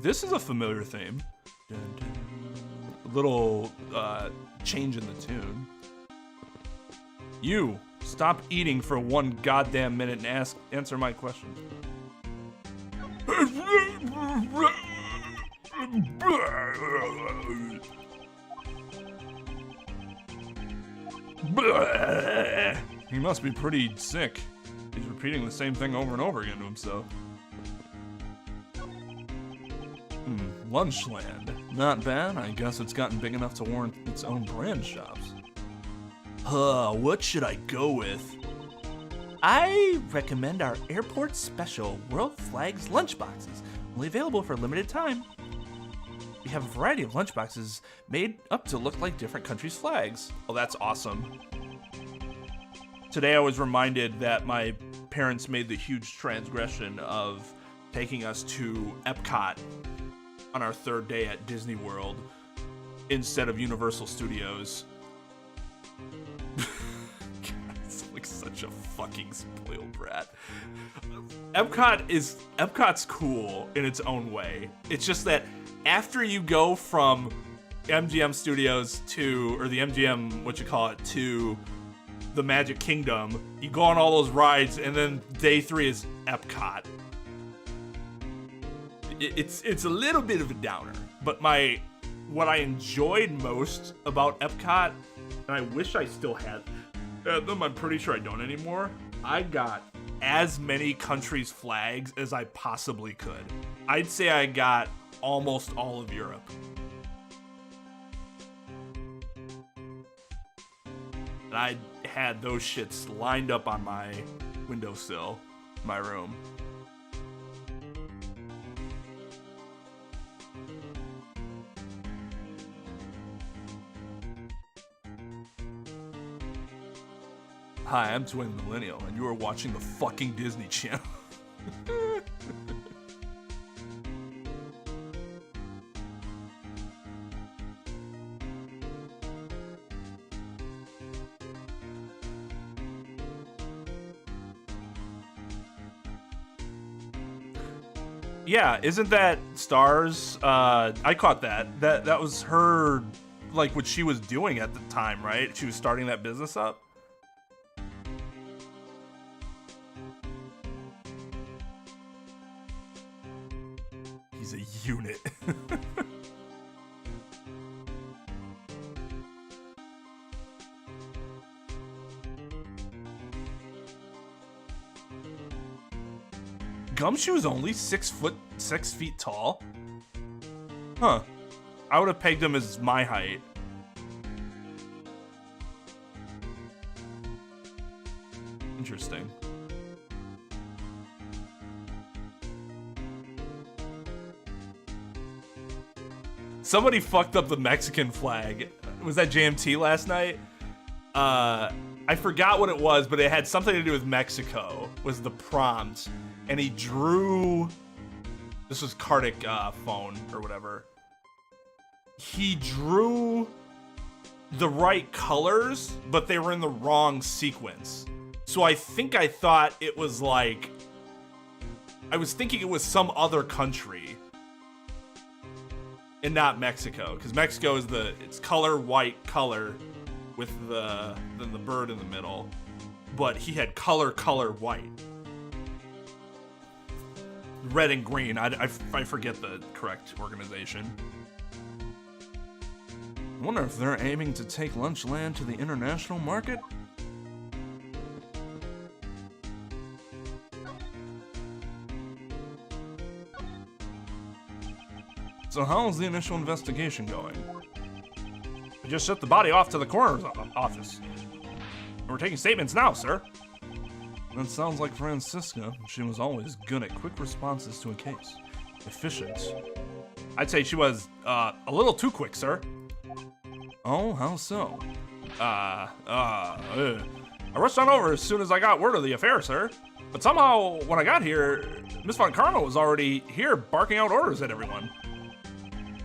This is a familiar theme. A little change in the tune. You, stop eating for 1 goddamn minute and answer my question. He must be pretty sick. He's repeating the same thing over and over again to himself. Lunchland. Not bad. I guess it's gotten big enough to warrant its own brand shops. What should I go with? I recommend our airport special World Flags lunchboxes. Only available for a limited time. We have a variety of lunchboxes made up to look like different countries' flags. Oh, that's awesome. Today I was reminded that my parents made the huge transgression of taking us to Epcot on our third day at Disney World instead of Universal Studios. God, it's like such a fucking spoiled brat. Epcot's cool in its own way. It's just that after you go from MGM Studios to, or the MGM, to the Magic Kingdom, you go on all those rides, and then day 3 is Epcot. It's a little bit of a downer, but what I enjoyed most about Epcot, and I wish I still had them, I'm pretty sure I don't anymore, I got as many countries' flags as I possibly could. I'd say I got almost all of Europe. And I had those shits lined up on my windowsill, my room. Hi, I'm Twain Millennial, and you are watching the fucking Disney Channel. Yeah, isn't that Stars? I caught that. That was her, like, what she was doing at the time, right? She was starting that business up. He's a unit. Gumshoe's only 6 feet tall? Huh. I would have pegged him as my height. Interesting. Somebody fucked up the Mexican flag. Was that JMT last night? I forgot what it was, but it had something to do with Mexico, was the prompt. And he drew, this was Kartik phone or whatever. He drew the right colors, but they were in the wrong sequence. So I think I thought it was like, I was thinking it was some other country and not Mexico, because Mexico is it's color, white, color with then the bird in the middle, but he had color, white. Red and green. I forget the correct organization. I wonder if they're aiming to take Lunchland to the international market? So how's the initial investigation going? We just shipped the body off to the coroner's office. We're taking statements now, sir. That sounds like Francisca. She was always good at quick responses to a case. Efficient. I'd say she was a little too quick, sir. Oh, how so? I rushed on over as soon as I got word of the affair, sir. But somehow, when I got here, Miss Von Carmel was already here barking out orders at everyone.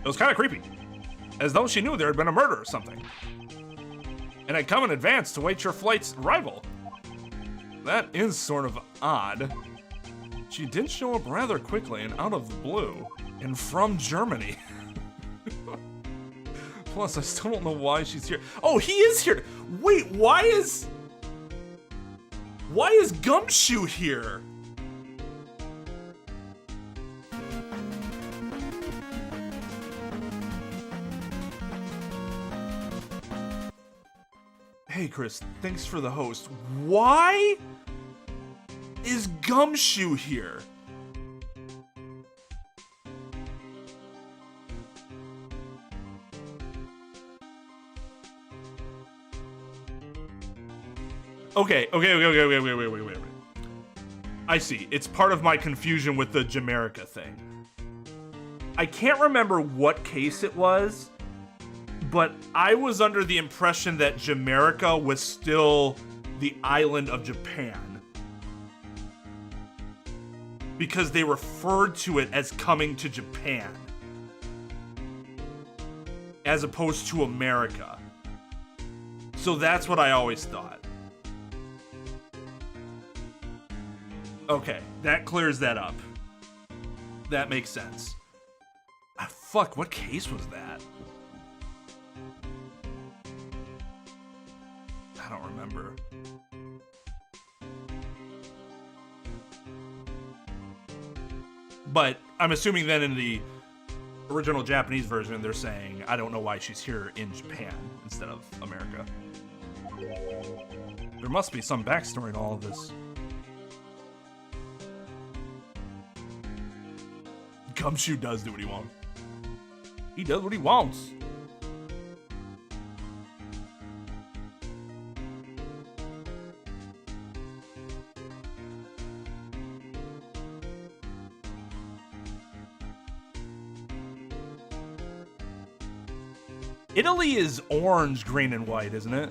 It was kind of creepy. As though she knew there had been a murder or something. And I'd come in advance to wait your flight's arrival. That is sort of odd. She did show up rather quickly and out of the blue. And from Germany. Plus, I still don't know why she's here. Oh, he is here! Wait, why is Gumshoe here? Hey Chris, thanks for the host. Why is Gumshoe here? Okay, wait. I see. It's part of my confusion with the Jamaica thing. I can't remember what case it was, but I was under the impression that Jamaica was still the island of Japan. because they referred to it as coming to Japan as opposed to America. So that's what I always thought. Okay, that clears that up. That makes sense. Ah, fuck, what case was that? I don't remember. But I'm assuming then in the original Japanese version, they're saying, I don't know why she's here in Japan instead of America. There must be some backstory to all of this. Gumshoe does do what he wants. He does what he wants. Italy is orange, green, and white, isn't it?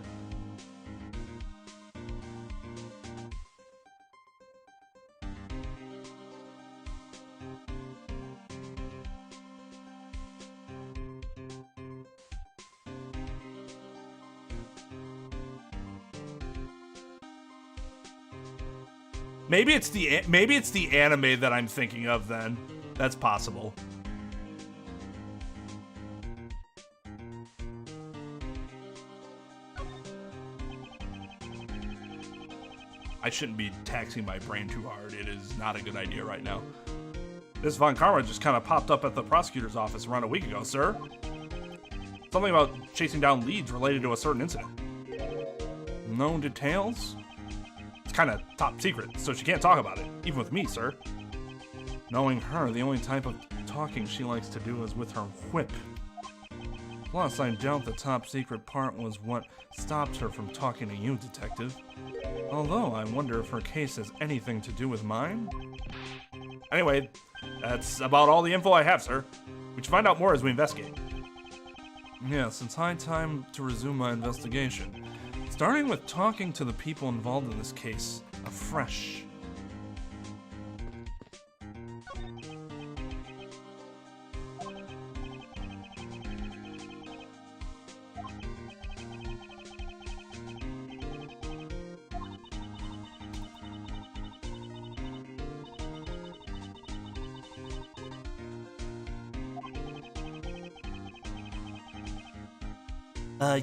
Maybe it's the anime that I'm thinking of then. That's possible. I shouldn't be taxing my brain too hard. It is not a good idea right now. This Von Karma just kind of popped up at the prosecutor's office around a week ago, sir. Something about chasing down leads related to a certain incident. No details? It's kind of top secret, so she can't talk about it, even with me, sir. Knowing her, the only type of talking she likes to do is with her whip. Plus, I doubt the top secret part was what stopped her from talking to you, detective. Although, I wonder if her case has anything to do with mine? Anyway, that's about all the info I have, sir. We should find out more as we investigate. Yes, it's high time to resume my investigation. Starting with talking to the people involved in this case afresh.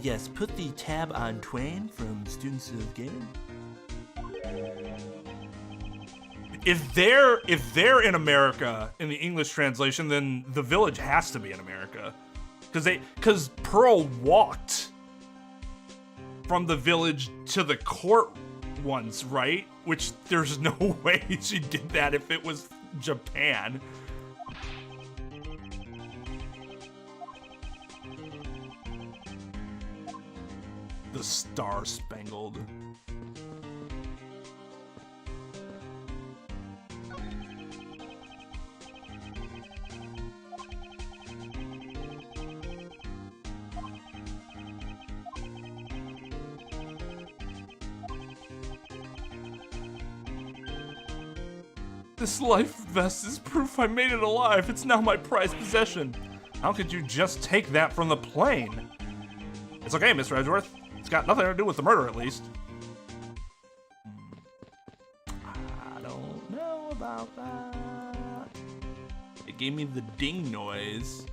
Yes, put the tab on Twain from Students of Gaming. If they're in America in the English translation, then the village has to be in America. Because Pearl walked from the village to the court once, right? Which there's no way she did that if it was Japan. The Star Spangled. This life vest is proof I made it alive. It's now my prized possession. How could you just take that from the plane? It's okay, Mr. Edgeworth. It's got nothing to do with the murder, at least. I don't know about that. It gave me the ding noise.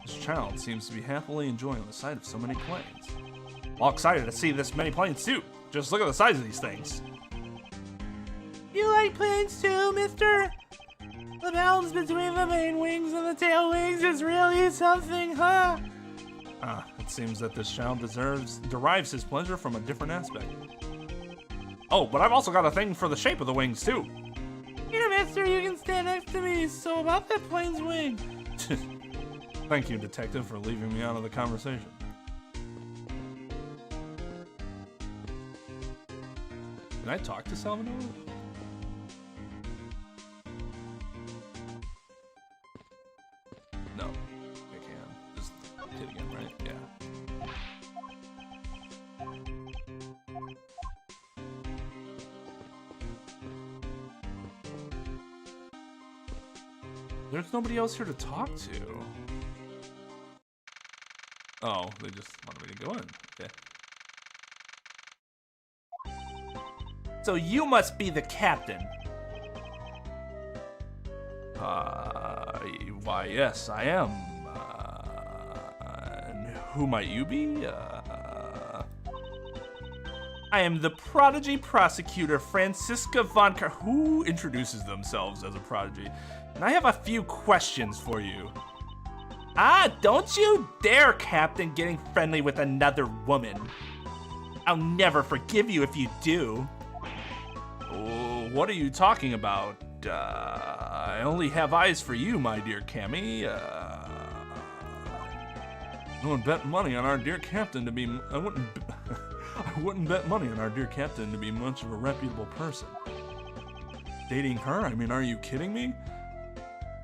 This child seems to be happily enjoying the sight of so many planes. All excited to see this many planes, too. Just look at the size of these things. You like planes, too, mister? The balance between the main wings and the tail wings is really something, huh? It seems that this child derives his pleasure from a different aspect. Oh, but I've also got a thing for the shape of the wings, too. Here, mister, you can stand next to me, so about that plane's wing. Thank you, detective, for leaving me out of the conversation. Can I talk to Salvador? No, I can. Just hit again, right? Yeah. There's nobody else here to talk to. Oh, they just wanted me to go in. Okay. So you must be the captain. Why, yes, I am. And who might you be? I am the prodigy prosecutor, Franziska von Car- Who introduces themselves as a prodigy? And I have a few questions for you. Don't you dare, Captain, getting friendly with another woman. I'll never forgive you if you do. Oh, what are you talking about? I only have eyes for you, my dear Cammy. I wouldn't bet money on our dear captain to be. I wouldn't bet money on our dear captain to be much of a reputable person. Dating her? I mean, are you kidding me?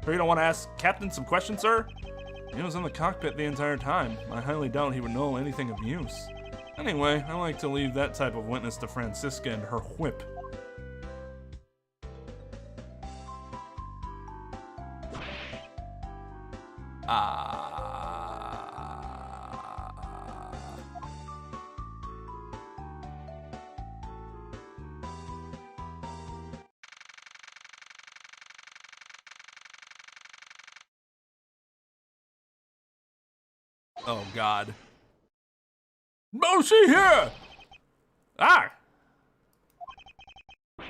Sure you don't want to ask Captain some questions, sir? He was in the cockpit the entire time. I highly doubt he would know anything of use. Anyway, I like to leave that type of witness to Franziska and her whip. Oh, God. Moshi here!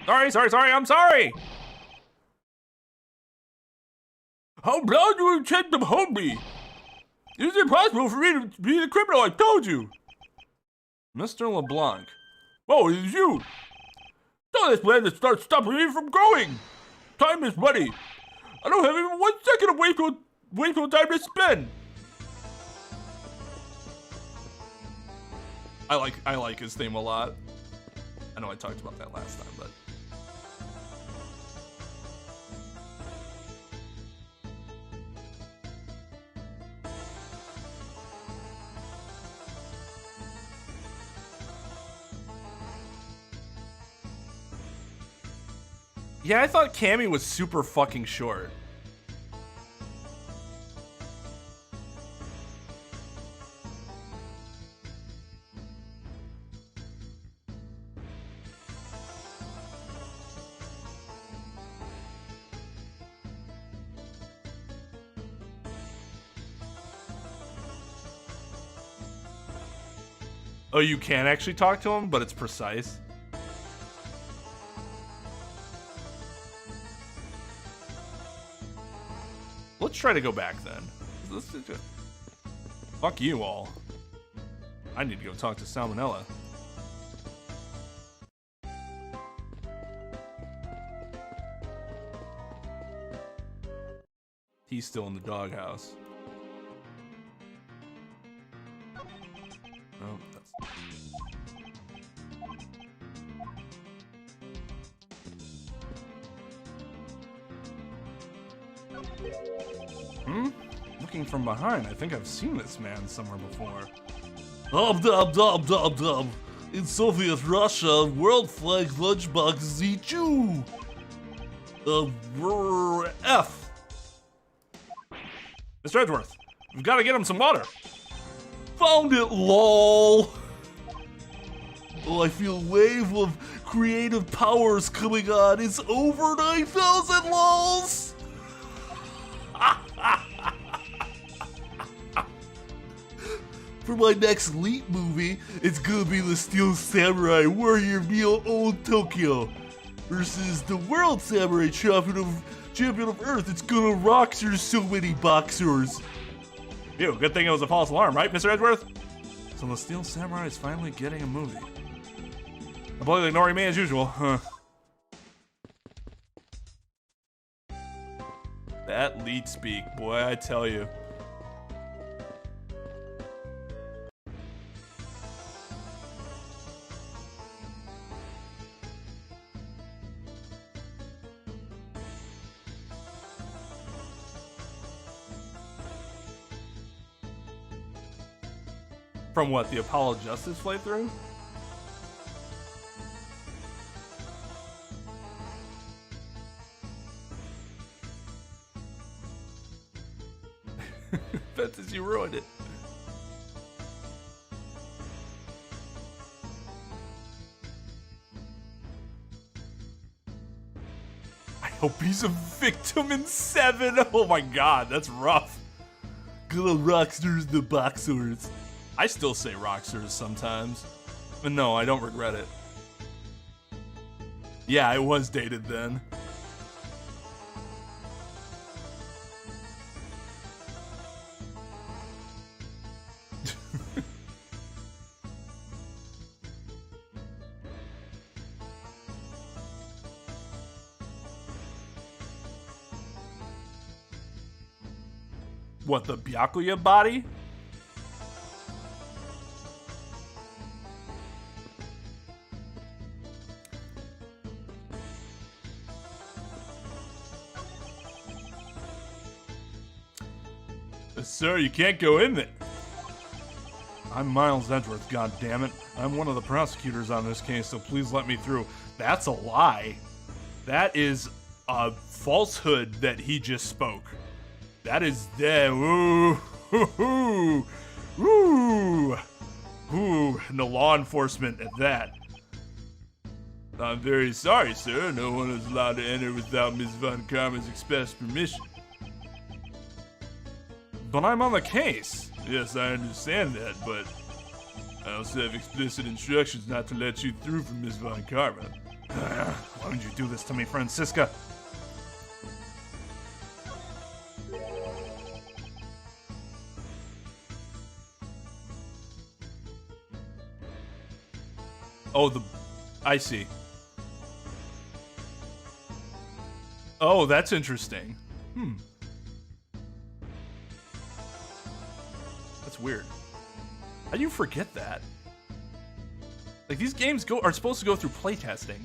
Sorry, I'm sorry! How glad you intend to hold me! It is impossible for me to be the criminal I told you! Mr. LeBlanc. Oh, it is you! Don't this plan to start stopping me from growing! Time is money! I don't have even 1 second of wasteful time to spend! I like his theme a lot. I know I talked about that last time, but yeah, I thought Cammy was super fucking short. Oh, you can actually talk to him, but it's precise. Let's try to go back then. Let's do it. Fuck you all. I need to go talk to Salmonella. He's still in the doghouse. Oh, that's... Looking from behind, I think I've seen this man somewhere before. Dub. In Soviet Russia, world flag lunchbox Z2. F. Mr. Edgeworth, we've got to get him some water. Found it, lol. Oh, I feel a wave of creative powers coming on. It's over 9,000 lols. For my next Leap movie, it's gonna be the Steel Samurai Warrior Neo Old Tokyo versus the World Samurai Champion of Earth. It's gonna rock through so many boxers. Ew, good thing it was a false alarm, right, Mr. Edgeworth? So the Steel Samurai is finally getting a movie. Completely ignoring me as usual, huh? That lead speak, boy, I tell you. From what, the Apollo Justice playthrough? Fences, you ruined it. I hope he's a victim in 7. Oh my god, that's rough. Good old rocksters, the boxers. I still say rocksters sometimes. But no, I don't regret it. Yeah, I was dated then. What, the Byakuya body? Sir, you can't go in there. I'm Miles Edgeworth, goddammit. I'm one of the prosecutors on this case, so please let me through. That's a lie. That is a falsehood that he just spoke. That is there. Ooh, ooh, ooh, ooh. No law enforcement at that. I'm very sorry, sir. No one is allowed to enter without Ms. Von Karma's express permission. But I'm on the case. Yes, I understand that, but I also have explicit instructions not to let you through from Ms. Von Karma. Why would you do this to me, Francisca? Oh, I see. Oh, that's interesting. That's weird. How do you forget that? Like, these games are supposed to go through playtesting.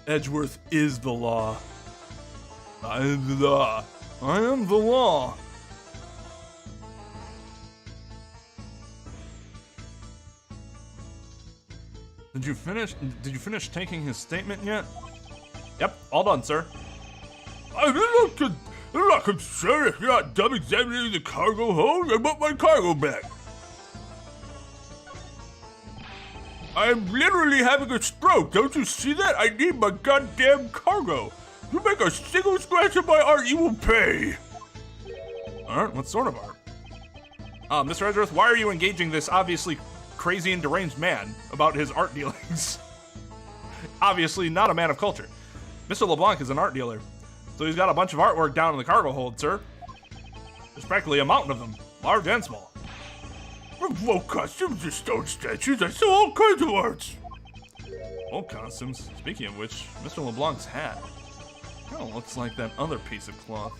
Edgeworth is the law. I am the law. I am the law. Did you finish taking his statement yet? Yep, all done, sir. I'm not concerned if you're not done examining the cargo hold. I want my cargo back. I'm literally having a stroke. Don't you see that? I need my goddamn cargo. You make a single scratch of my art, you will pay. Art? What sort of art? Mr. Edgeworth, why are you engaging this obviously crazy and deranged man about his art dealings? Obviously not a man of culture. Mr. LeBlanc is an art dealer, so he's got a bunch of artwork down in the cargo hold, sir. There's practically a mountain of them, large and small. Whoa, costumes and stone statues, I saw all kinds of arts. Old costumes. Speaking of which, Mr. LeBlanc's hat kind of looks like that other piece of cloth.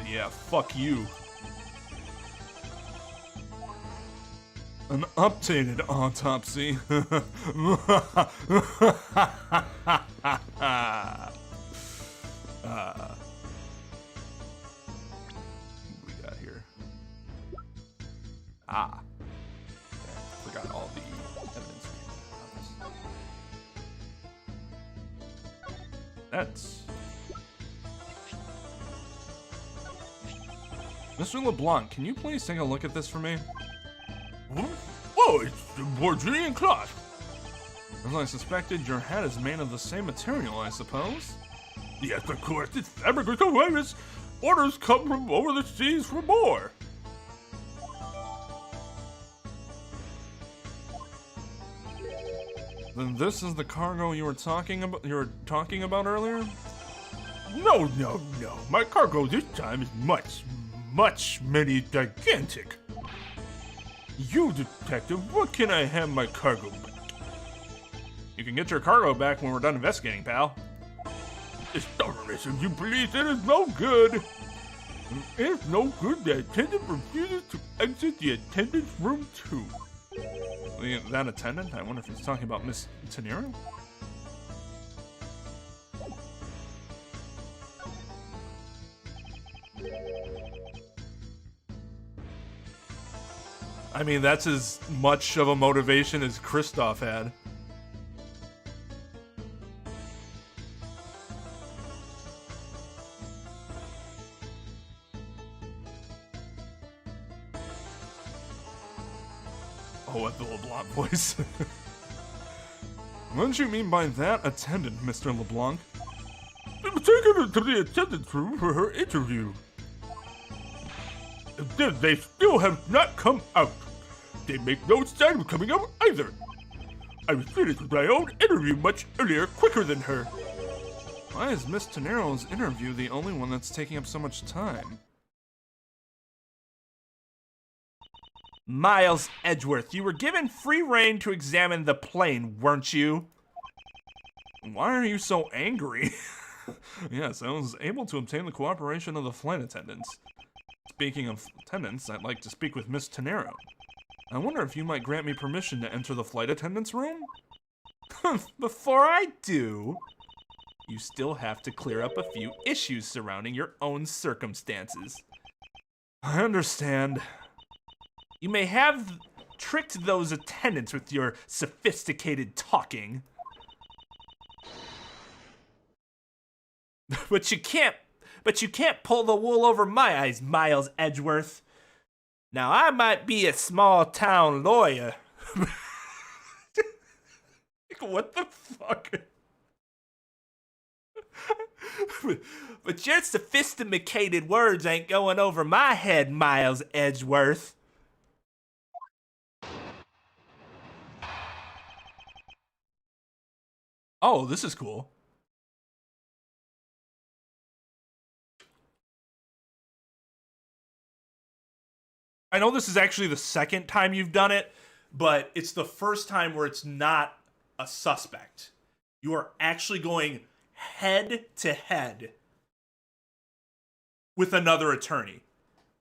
Yeah, fuck you. An updated autopsy. What we got here? Ah. Okay, forgot all the evidence we had on this. That's... Mr. LeBlanc, can you please take a look at this for me? Oh, it's the Borgian cloth. As I suspected, your hat is made of the same material, I suppose? Yes, of course, this fabric is hilarious. Orders come from over the seas for more. Then this is the cargo you were talking about earlier? No. My cargo this time is much gigantic. You, detective, what can I have my cargo back? You can get your cargo back when we're done investigating, pal. Stubbornness, you police, it is no good. It's no good. The attendant refuses to exit the attendant's room too. That attendant? I wonder if he's talking about Miss Tenero? I mean, that's as much of a motivation as Kristoff had. Oh, what the LeBlanc voice. What do you mean by that, attendant, Mr. LeBlanc? I'm taking her to the attendance room for her interview. They still have not come out. They make no sign of coming out either. I was finished with my own interview much earlier, quicker than her. Why is Miss Tenero's interview the only one that's taking up so much time? Miles Edgeworth, you were given free rein to examine the plane, weren't you? Why are you so angry? Yes, I was able to obtain the cooperation of the flight attendants. Speaking of attendants, I'd like to speak with Miss Tenero. I wonder if you might grant me permission to enter the flight attendant's room? Before I do, you still have to clear up a few issues surrounding your own circumstances. I understand. You may have tricked those attendants with your sophisticated talking. But you can't pull the wool over my eyes, Miles Edgeworth. Now, I might be a small-town lawyer. What the fuck? But your sophisticated words ain't going over my head, Miles Edgeworth. Oh, this is cool. I know this is actually the second time you've done it, but it's the first time where it's not a suspect. You are actually going head to head with another attorney,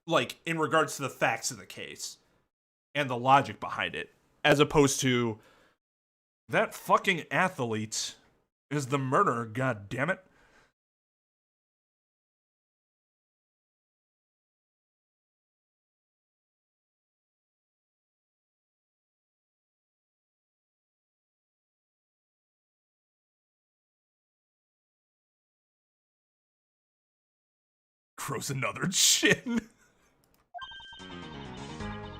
like in regards to the facts of the case and the logic behind it, as opposed to that fucking athlete is the murderer, god damn it. Grows another chin.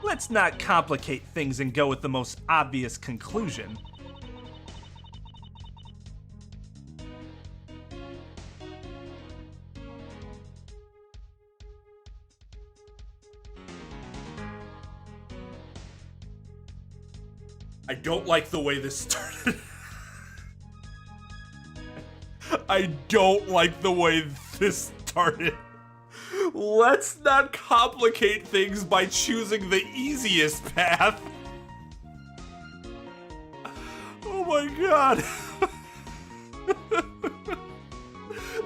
Let's not complicate things and go with the most obvious conclusion. I don't like the way this started. I don't like the way this started. Let's not complicate things by choosing the easiest path. Oh my god.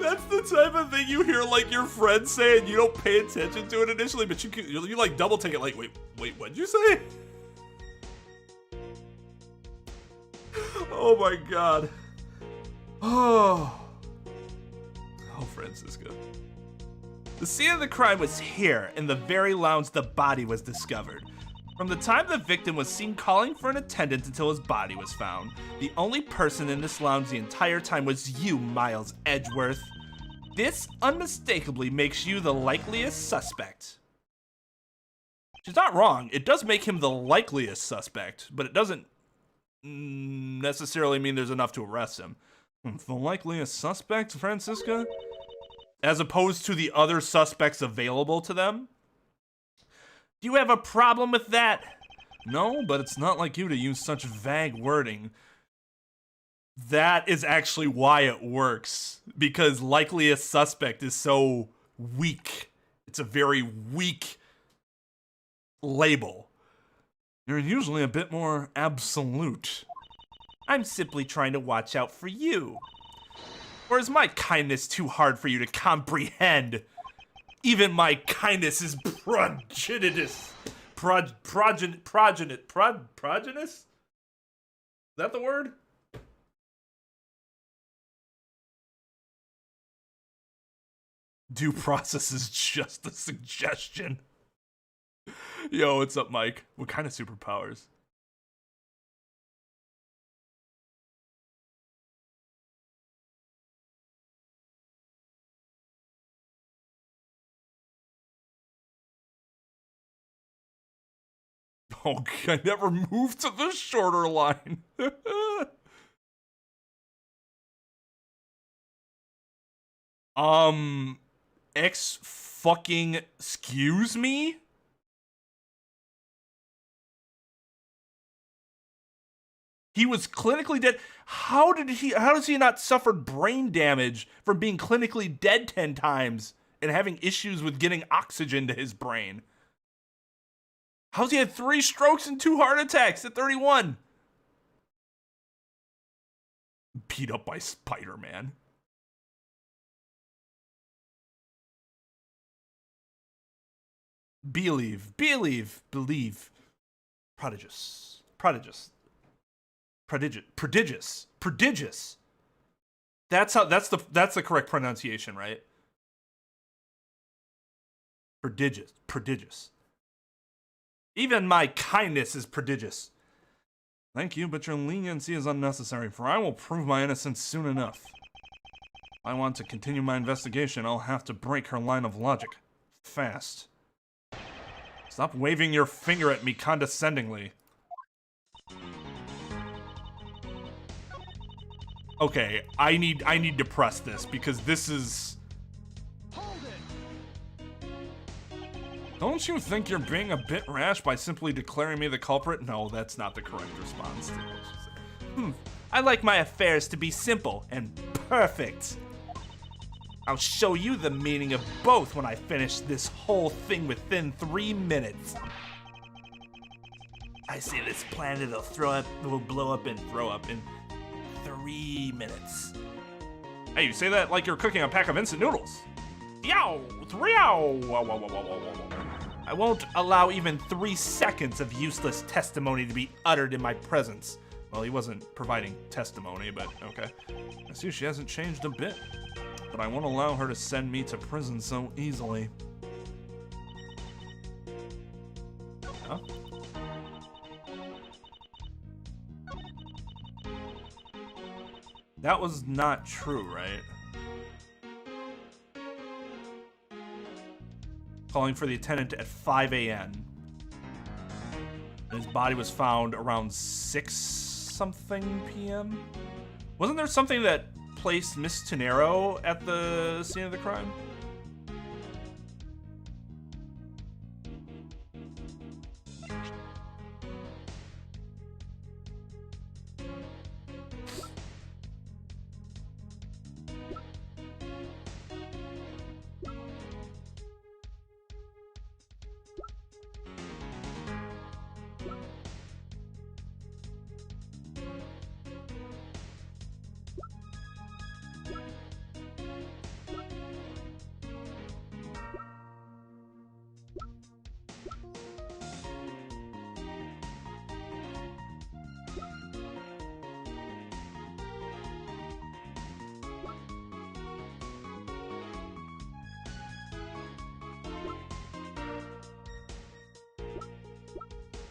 That's the type of thing you hear like your friends say and you don't pay attention to it initially, but you like double take it like, wait, what'd you say? Oh my god. Oh, Francisca. The scene of the crime was here, in the very lounge the body was discovered. From the time the victim was seen calling for an attendant until his body was found, the only person in this lounge the entire time was you, Miles Edgeworth. This unmistakably makes you the likeliest suspect. She's not wrong, it does make him the likeliest suspect, but it doesn't necessarily mean there's enough to arrest him. The likeliest suspect, Francisca? As opposed to the other suspects available to them? Do you have a problem with that? No, but it's not like you to use such vague wording. That is actually why it works. Because likeliest suspect is so weak. It's a very weak label. You're usually a bit more absolute. I'm simply trying to watch out for you. Or is my kindness too hard for you to comprehend? Even my kindness is progenitus. Progenous? Is that the word? Due process is just a suggestion. Yo, what's up, Mike? What kind of superpowers? Oh, I never moved to the shorter line. Fucking excuse me? He was clinically dead. How does he not suffered brain damage from being clinically dead 10 times and having issues with getting oxygen to his brain? How's he had 3 strokes and 2 heart attacks at 31? Beat up by Spider-Man. Believe. Prodigious. That's the correct pronunciation, right? Prodigious. Even my kindness is prodigious. Thank you, but your leniency is unnecessary, for I will prove my innocence soon enough. If I want to continue my investigation, I'll have to break her line of logic. Fast. Stop waving your finger at me condescendingly. Okay, I need to press this because this is... Don't you think you're being a bit rash by simply declaring me the culprit? No, that's not the correct response. I like my affairs to be simple and perfect. I'll show you the meaning of both when I finish this whole thing within 3 minutes. I see this planet will blow up and throw up in 3 minutes. Hey, you say that like you're cooking a pack of instant noodles. Yow! I won't allow even 3 seconds of useless testimony to be uttered in my presence. Well, he wasn't providing testimony, but okay. I see she hasn't changed a bit. But I won't allow her to send me to prison so easily. Huh? That was not true, right? Calling for the attendant at 5 a.m. His body was found around 6-something p.m. Wasn't there something that placed Miss Tenero at the scene of the crime?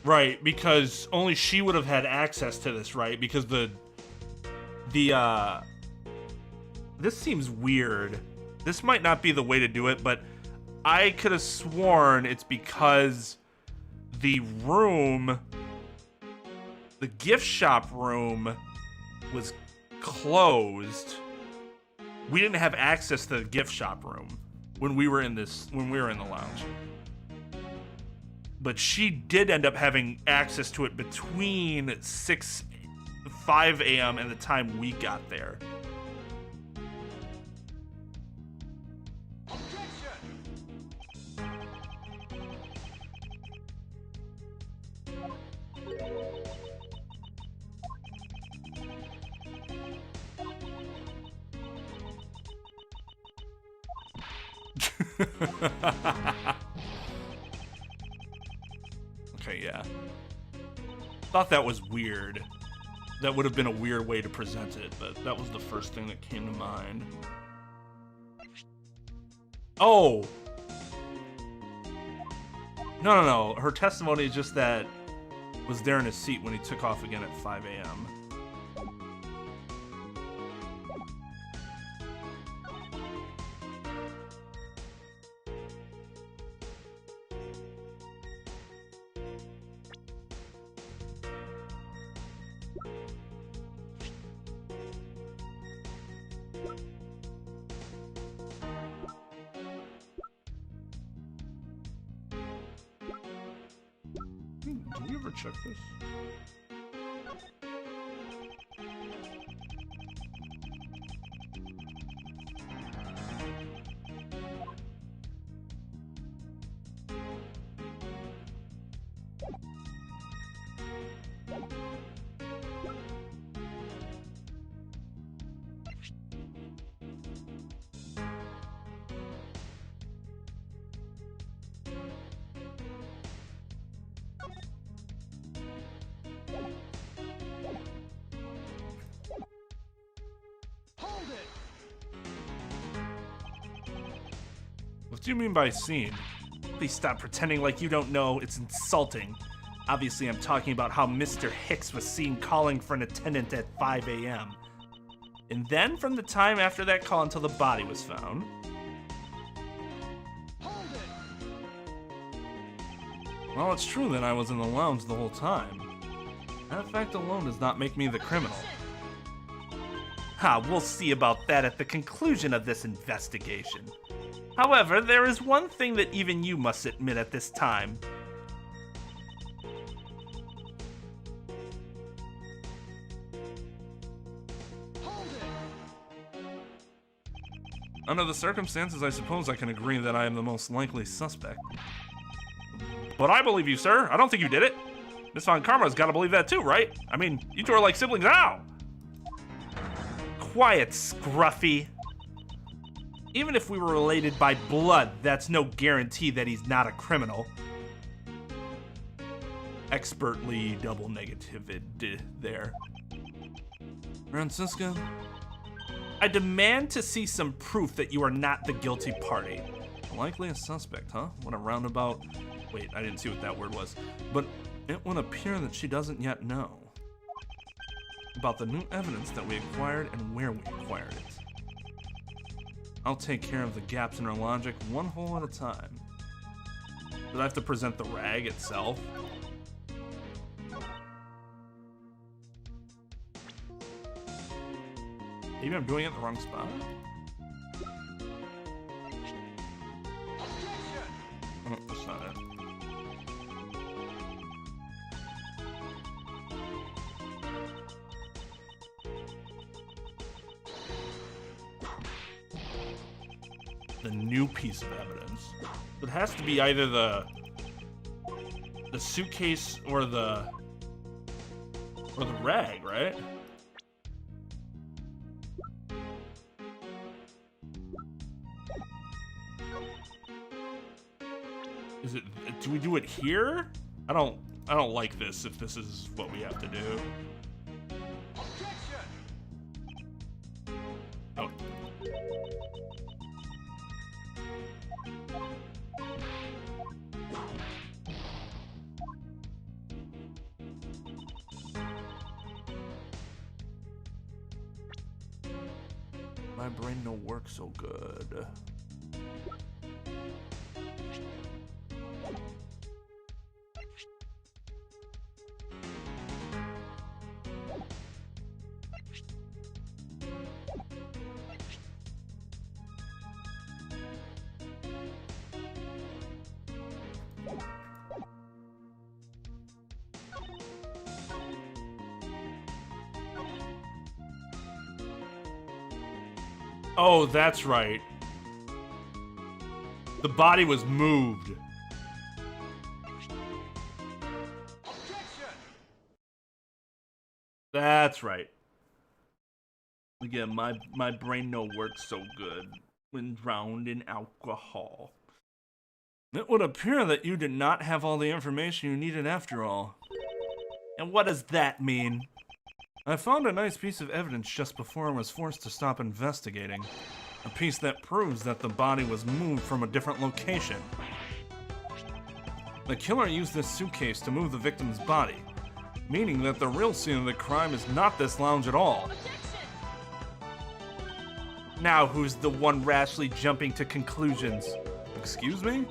Right, because only she would have had access to this, right? Because this seems weird. This might not be the way to do it, but I could have sworn it's because the room, the gift shop room, was closed. We didn't have access to the gift shop room when we were in the lounge. But she did end up having access to it between 5 a.m. and the time we got there. Okay, yeah. Thought that was weird. That would have been a weird way to present it, but that was the first thing that came to mind. Oh! No. Her testimony is just that was there in his seat when he took off again at 5 a.m. Did you ever check this? What do you mean by seen? Please stop pretending like you don't know. It's insulting. Obviously, I'm talking about how Mr. Hicks was seen calling for an attendant at 5 a.m. And then from the time after that call until the body was found. Well, it's true that I was in the lounge the whole time. That fact alone does not make me the criminal. Ha, we'll see about that at the conclusion of this investigation. However, there is one thing that even you must admit at this time. Under the circumstances, I suppose I can agree that I am the most likely suspect. But I believe you, sir. I don't think you did it. Miss Von Karma's gotta believe that too, right? I mean, you two are like siblings now. Quiet, Scruffy. Even if we were related by blood, that's no guarantee that he's not a criminal. Expertly double negatived there. Francisca, I demand to see some proof that you are not the guilty party. Likely a suspect, huh? What a roundabout. Wait, I didn't see what that word was. But it would appear that she doesn't yet know about the new evidence that we acquired and where we acquired it. I'll take care of the gaps in her logic one hole at a time. Did I have to present the rag itself? Maybe I'm doing it in the wrong spot? Oh, that's not it. The new piece of evidence. It has to be either the suitcase or the rag, right? Is it? Do we do it here? I don't like this if this is what we have to do. Oh. My brain don't work so good. Oh, that's right. The body was moved. That's right. Again, my brain no works so good when drowned in alcohol. It would appear that you did not have all the information you needed after all. And what does that mean? I found a nice piece of evidence just before I was forced to stop investigating. A piece that proves that the body was moved from a different location. The killer used this suitcase to move the victim's body, meaning that the real scene of the crime is not this lounge at all. Now who's the one rashly jumping to conclusions? Excuse me?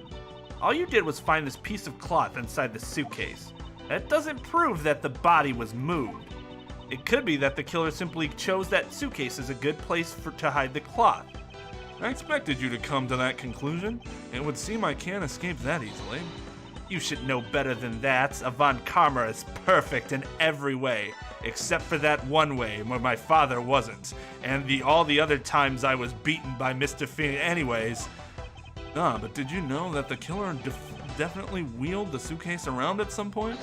All you did was find this piece of cloth inside the suitcase. That doesn't prove that the body was moved. It could be that the killer simply chose that suitcase as a good place to hide the cloth. I expected you to come to that conclusion. It would seem I can't escape that easily. You should know better than that. Avant Karma is perfect in every way, except for that one way where my father wasn't, and all the other times I was beaten by Mr. Phoenix. Anyways, but did you know that the killer definitely wheeled the suitcase around at some point?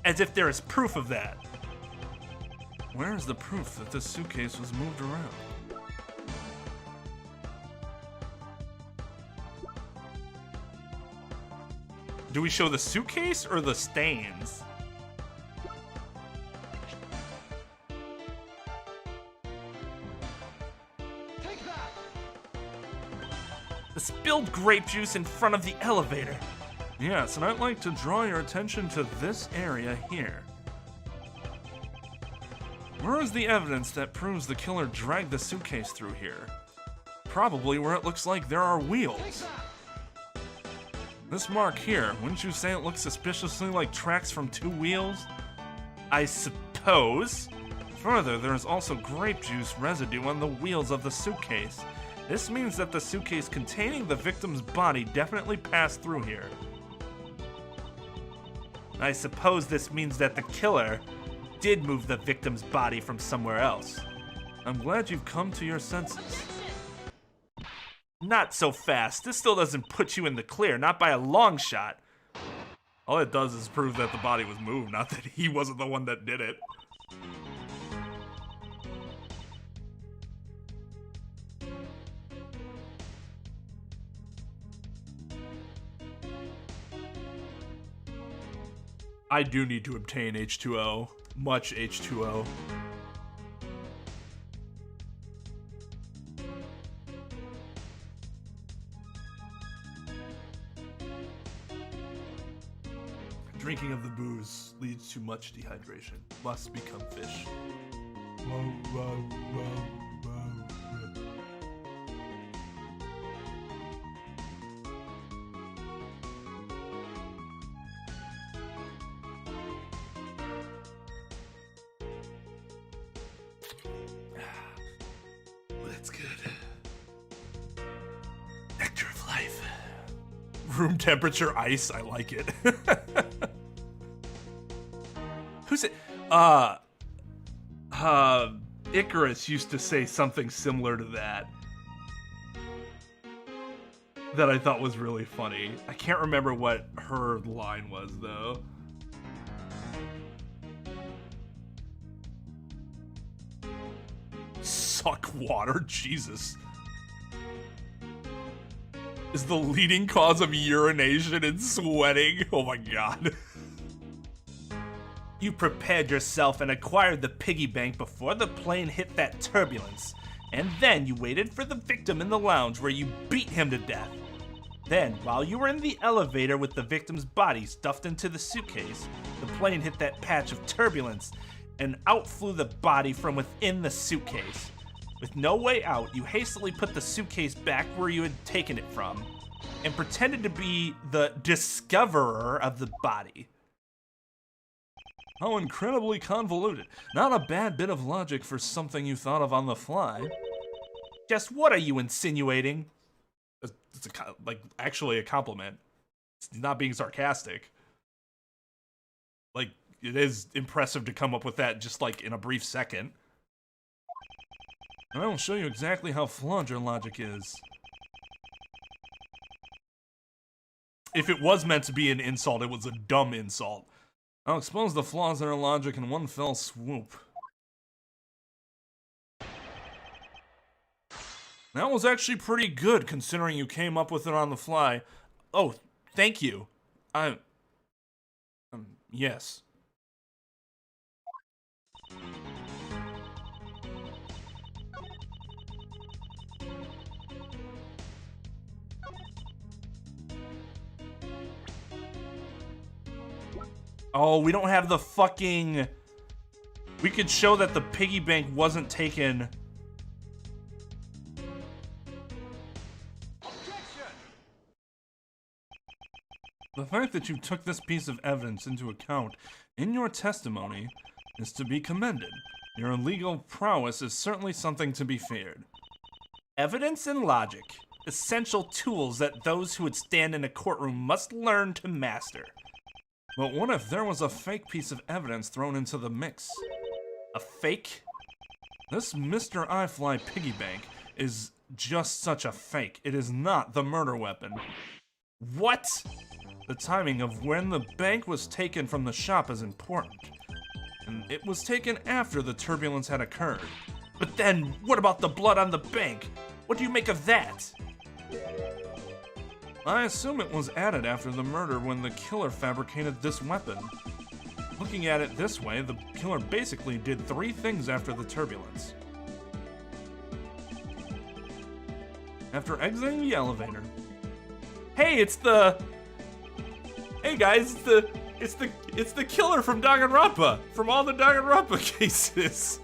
As if there is proof of that. Where is the proof that this suitcase was moved around? Do we show the suitcase or the stains? Take that. The spilled grape juice in front of the elevator. Yes, and I'd like to draw your attention to this area here. Where is the evidence that proves the killer dragged the suitcase through here? Probably where it looks like there are wheels. This mark here, wouldn't you say it looks suspiciously like tracks from two wheels? I suppose. Further, there is also grape juice residue on the wheels of the suitcase. This means that the suitcase containing the victim's body definitely passed through here. I suppose this means that the killer did move the victim's body from somewhere else. I'm glad you've come to your senses. Not so fast. This still doesn't put you in the clear, not by a long shot. All it does is prove that the body was moved, not that he wasn't the one that did it. I do need to obtain H2O. Much H2O. Drinking of the booze leads to much dehydration. Must become fish. That's good. Nectar of life. Room temperature ice, I like it. Who's it? Icarus used to say something similar to that I thought was really funny. I can't remember what her line was, though. Suck water? Jesus. Is the leading cause of urination and sweating? Oh my god. You prepared yourself and acquired the piggy bank before the plane hit that turbulence. And then you waited for the victim in the lounge where you beat him to death. Then, while you were in the elevator with the victim's body stuffed into the suitcase, the plane hit that patch of turbulence and out flew the body from within the suitcase. With no way out, you hastily put the suitcase back where you had taken it from and pretended to be the discoverer of the body. How incredibly convoluted. Not a bad bit of logic for something you thought of on the fly. Just what are you insinuating? It's actually a compliment. It's not being sarcastic. Like, it is impressive to come up with that just like in a brief second. And I will show you exactly how flawed your logic is. If it was meant to be an insult, it was a dumb insult. I'll expose the flaws in her logic in one fell swoop. That was actually pretty good, considering you came up with it on the fly. Oh, thank you. Yes. Oh, we don't have the fucking... We could show that the piggy bank wasn't taken... The fact that you took this piece of evidence into account in your testimony is to be commended. Your legal prowess is certainly something to be feared. Evidence and logic, essential tools that those who would stand in a courtroom must learn to master. But what if there was a fake piece of evidence thrown into the mix? A fake? This Mr. iFly piggy bank is just such a fake. It is not the murder weapon. What? The timing of when the bank was taken from the shop is important. And it was taken after the turbulence had occurred. But then, what about the blood on the bank? What do you make of that? I assume it was added after the murder when the killer fabricated this weapon. Looking at it this way, the killer basically did 3 things after the turbulence. After exiting the elevator. Hey, it's the... Hey guys, it's the killer from Danganronpa, from all the Danganronpa cases.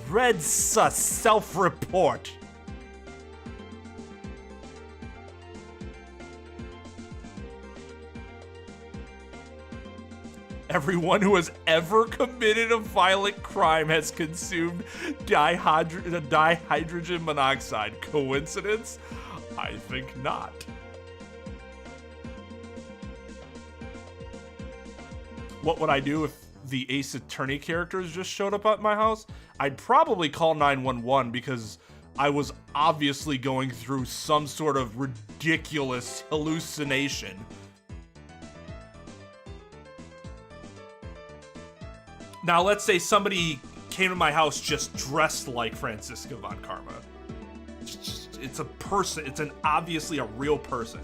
Red Sus self-report. Everyone who has ever committed a violent crime has consumed dihydrogen monoxide. Coincidence? I think not. What would I do if the Ace Attorney characters just showed up at my house? I'd probably call 911 because I was obviously going through some sort of ridiculous hallucination. Now, let's say somebody came to my house just dressed like Franziska von Karma. It's a person. It's obviously a real person.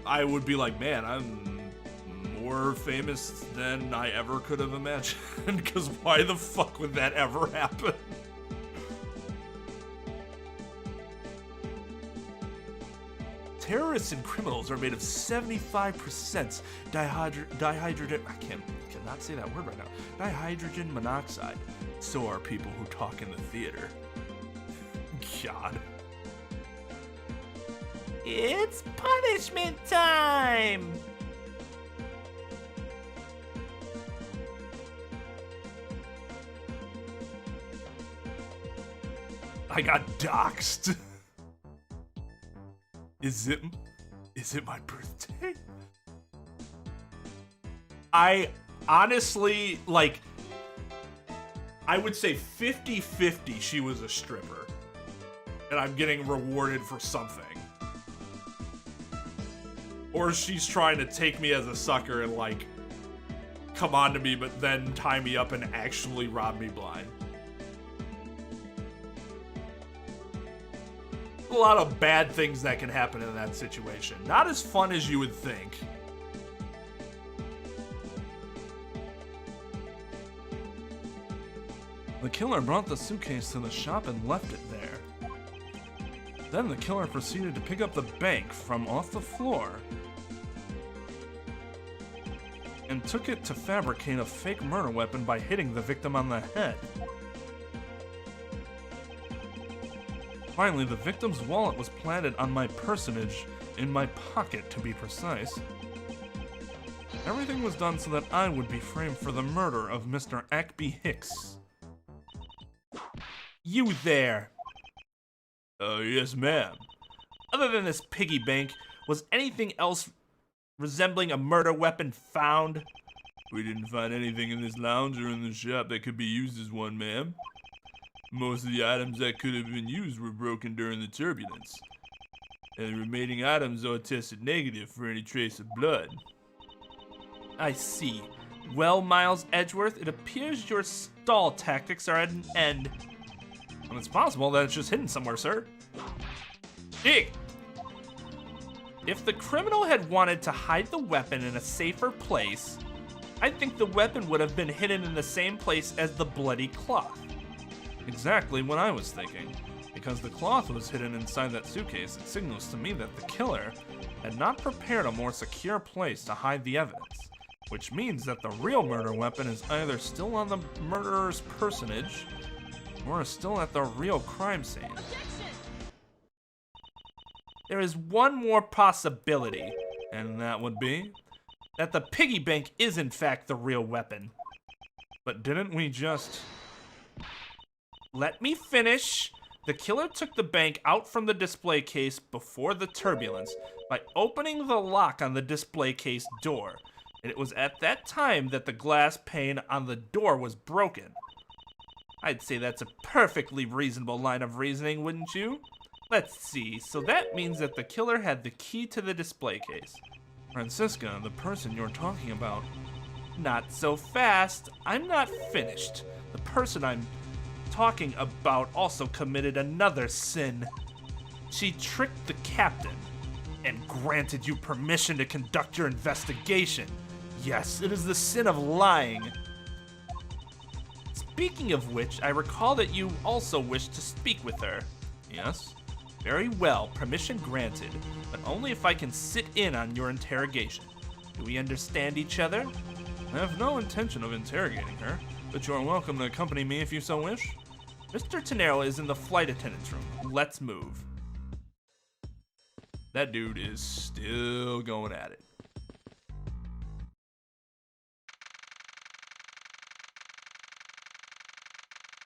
I would be like, man, I'm more famous than I ever could have imagined. Because why the fuck would that ever happen? Terrorists and criminals are made of 75% dihydrogen. I cannot say that word right now. Dihydrogen monoxide. So are people who talk in the theater. God. It's punishment time! I got doxxed. Is it my birthday? I honestly, like, I would say 50-50 she was a stripper. And I'm getting rewarded for something. Or she's trying to take me as a sucker and, like, come on to me, but then tie me up and actually rob me blind. A lot of bad things that can happen in that situation. Not as fun as you would think. The killer brought the suitcase to the shop and left it there. Then the killer proceeded to pick up the bank from off the floor and took it to fabricate a fake murder weapon by hitting the victim on the head. Finally, the victim's wallet was planted on my personage, in my pocket to be precise. Everything was done so that I would be framed for the murder of Mr. Ackby Hicks. You there! Yes, ma'am. Other than this piggy bank, was anything else resembling a murder weapon found? We didn't find anything in this lounge or in the shop that could be used as one, ma'am. Most of the items that could have been used were broken during the turbulence. And the remaining items are tested negative for any trace of blood. I see. Well, Miles Edgeworth, it appears your stall tactics are at an end. And it's possible that it's just hidden somewhere, sir. Dig! If the criminal had wanted to hide the weapon in a safer place, I think the weapon would have been hidden in the same place as the bloody cloth. Exactly what I was thinking. Because the cloth was hidden inside that suitcase, it signals to me that the killer had not prepared a more secure place to hide the evidence, which means that the real murder weapon is either still on the murderer's personage or is still at the real crime scene. There is one more possibility, and that would be that the piggy bank is in fact the real weapon. But didn't we just... Let me finish. The killer took the bank out from the display case before the turbulence by opening the lock on the display case door. And it was at that time that the glass pane on the door was broken. I'd say that's a perfectly reasonable line of reasoning, wouldn't you? Let's see, so that means that the killer had the key to the display case. Francisca, the person you're talking about. Not so fast. I'm not finished. The person I'm talking about also committed another sin. She tricked the captain and granted you permission to conduct your investigation. Yes, it is the sin of lying. Speaking of which, I recall that you also wished to speak with her. Yes? Very well, permission granted, but only if I can sit in on your interrogation. Do we understand each other? I have no intention of interrogating her, but you are welcome to accompany me if you so wish. Mr. Tenero is in the flight attendant's room. Let's move. That dude is still going at it.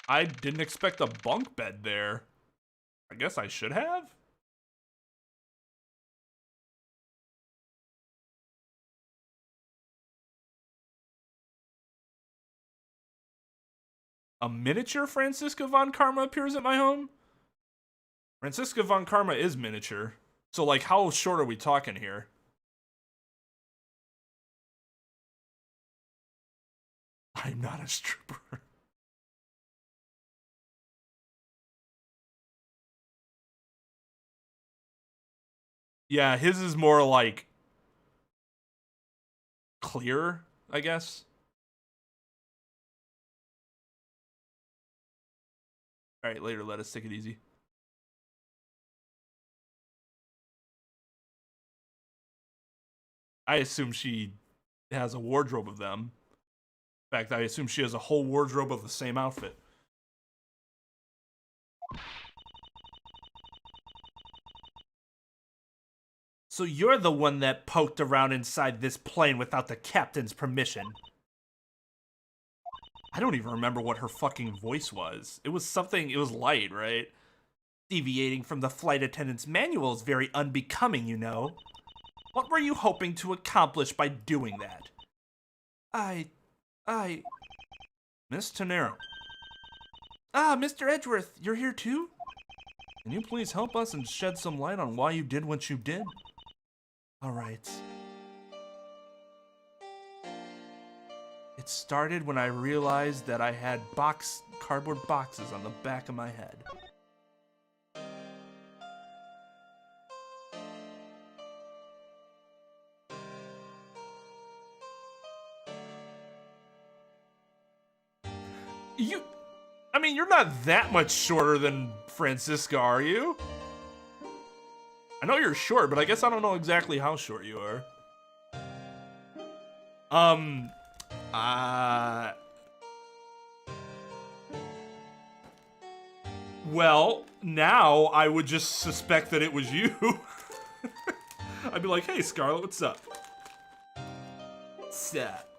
I didn't expect a bunk bed there. I guess I should have. A miniature Francisca von Karma appears at my home? Francisca von Karma is miniature. So, like, how short are we talking here? I'm not a stripper. Yeah, his is more like clear, I guess. All right, later, let us take it easy. I assume she has a wardrobe of them. In fact, I assume she has a whole wardrobe of the same outfit. So you're the one that poked around inside this plane without the captain's permission. I don't even remember what her fucking voice was. It was something, it was light, right? Deviating from the flight attendant's manual is very unbecoming, you know. What were you hoping to accomplish by doing that? Miss Tenero. Ah, Mr. Edgeworth, you're here too? Can you please help us and shed some light on why you did what you did? All right. It started when I realized that I had cardboard boxes on the back of my head. I mean, you're not that much shorter than Francisca, are you? I know you're short, but I guess I don't know exactly how short you are. Well, now I would just suspect that it was you. I'd be like, hey, Scarlett, what's up? What's up?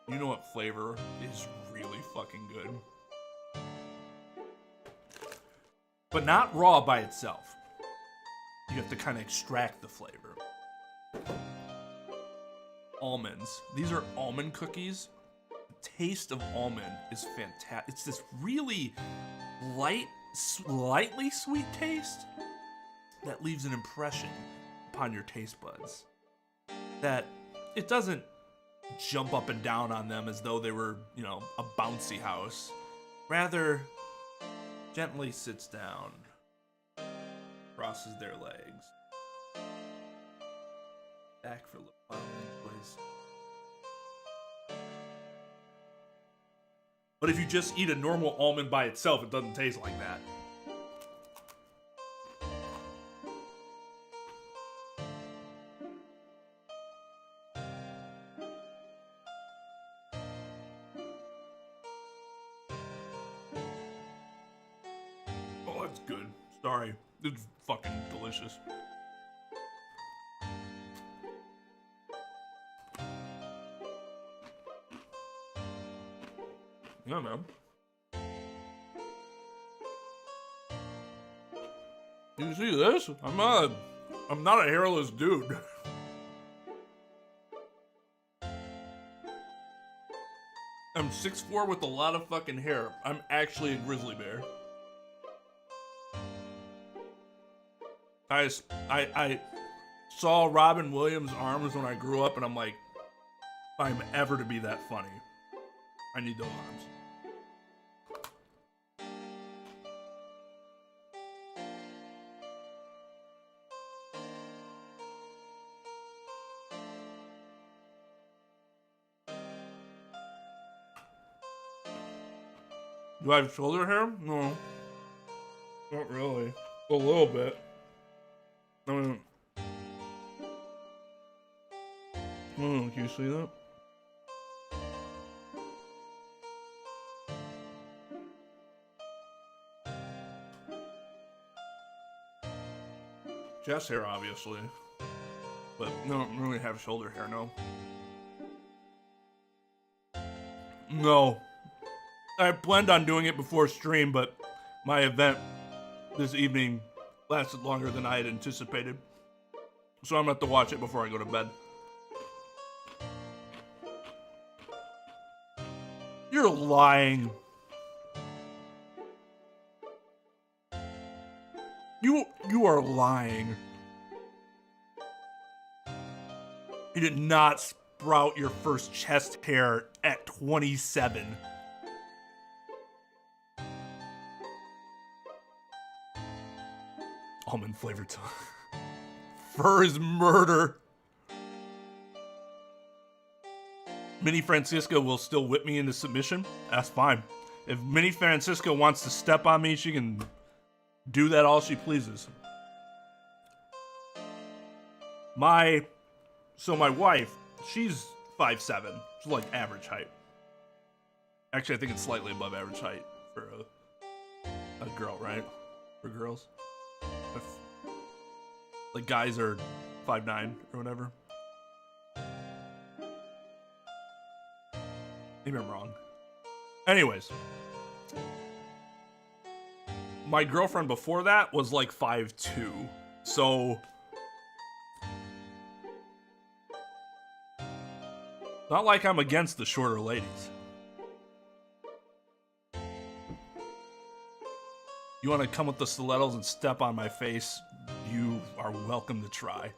You know what flavor is really fucking good? But not raw by itself. You have to kind of extract the flavor. Almonds. These are almond cookies. The taste of almond is fantastic. It's this really lightly sweet taste that leaves an impression upon your taste buds. That it doesn't jump up and down on them as though they were, you know, a bouncy house. Rather, gently sits down, crosses their legs. Back for a little while, please. But if you just eat a normal almond by itself, it doesn't taste like that. Oh, that's good. Sorry. It's fucking delicious. Yeah, man. You see this? I'm not a hairless dude. I'm 6'4" with a lot of fucking hair. I'm actually a grizzly bear. I saw Robin Williams' arms when I grew up, and I'm like, if I'm ever to be that funny, I need those arms. Do I have shoulder hair? No. Not really. A little bit. I mean, can you see that? Chest hair, obviously. But no, I don't really have shoulder hair, no. No. I planned on doing it before stream, but my event this evening lasted longer than I had anticipated. So I'm gonna have to watch it before I go to bed. You're lying. You are lying. You did not sprout your first chest hair at 27. Almond flavored tongue. Fur is murder. Mini Francisca will still whip me into submission. That's fine. If Mini Francisca wants to step on me, she can do that all she pleases. My wife, she's 5'7". She's like average height. Actually, I think it's slightly above average height for a girl, right? For girls. Like guys are 5'9" or whatever. Maybe I'm wrong. Anyways. My girlfriend before that was like 5'2". So not like I'm against the shorter ladies. You want to come with the stilettos and step on my face? You are welcome to try.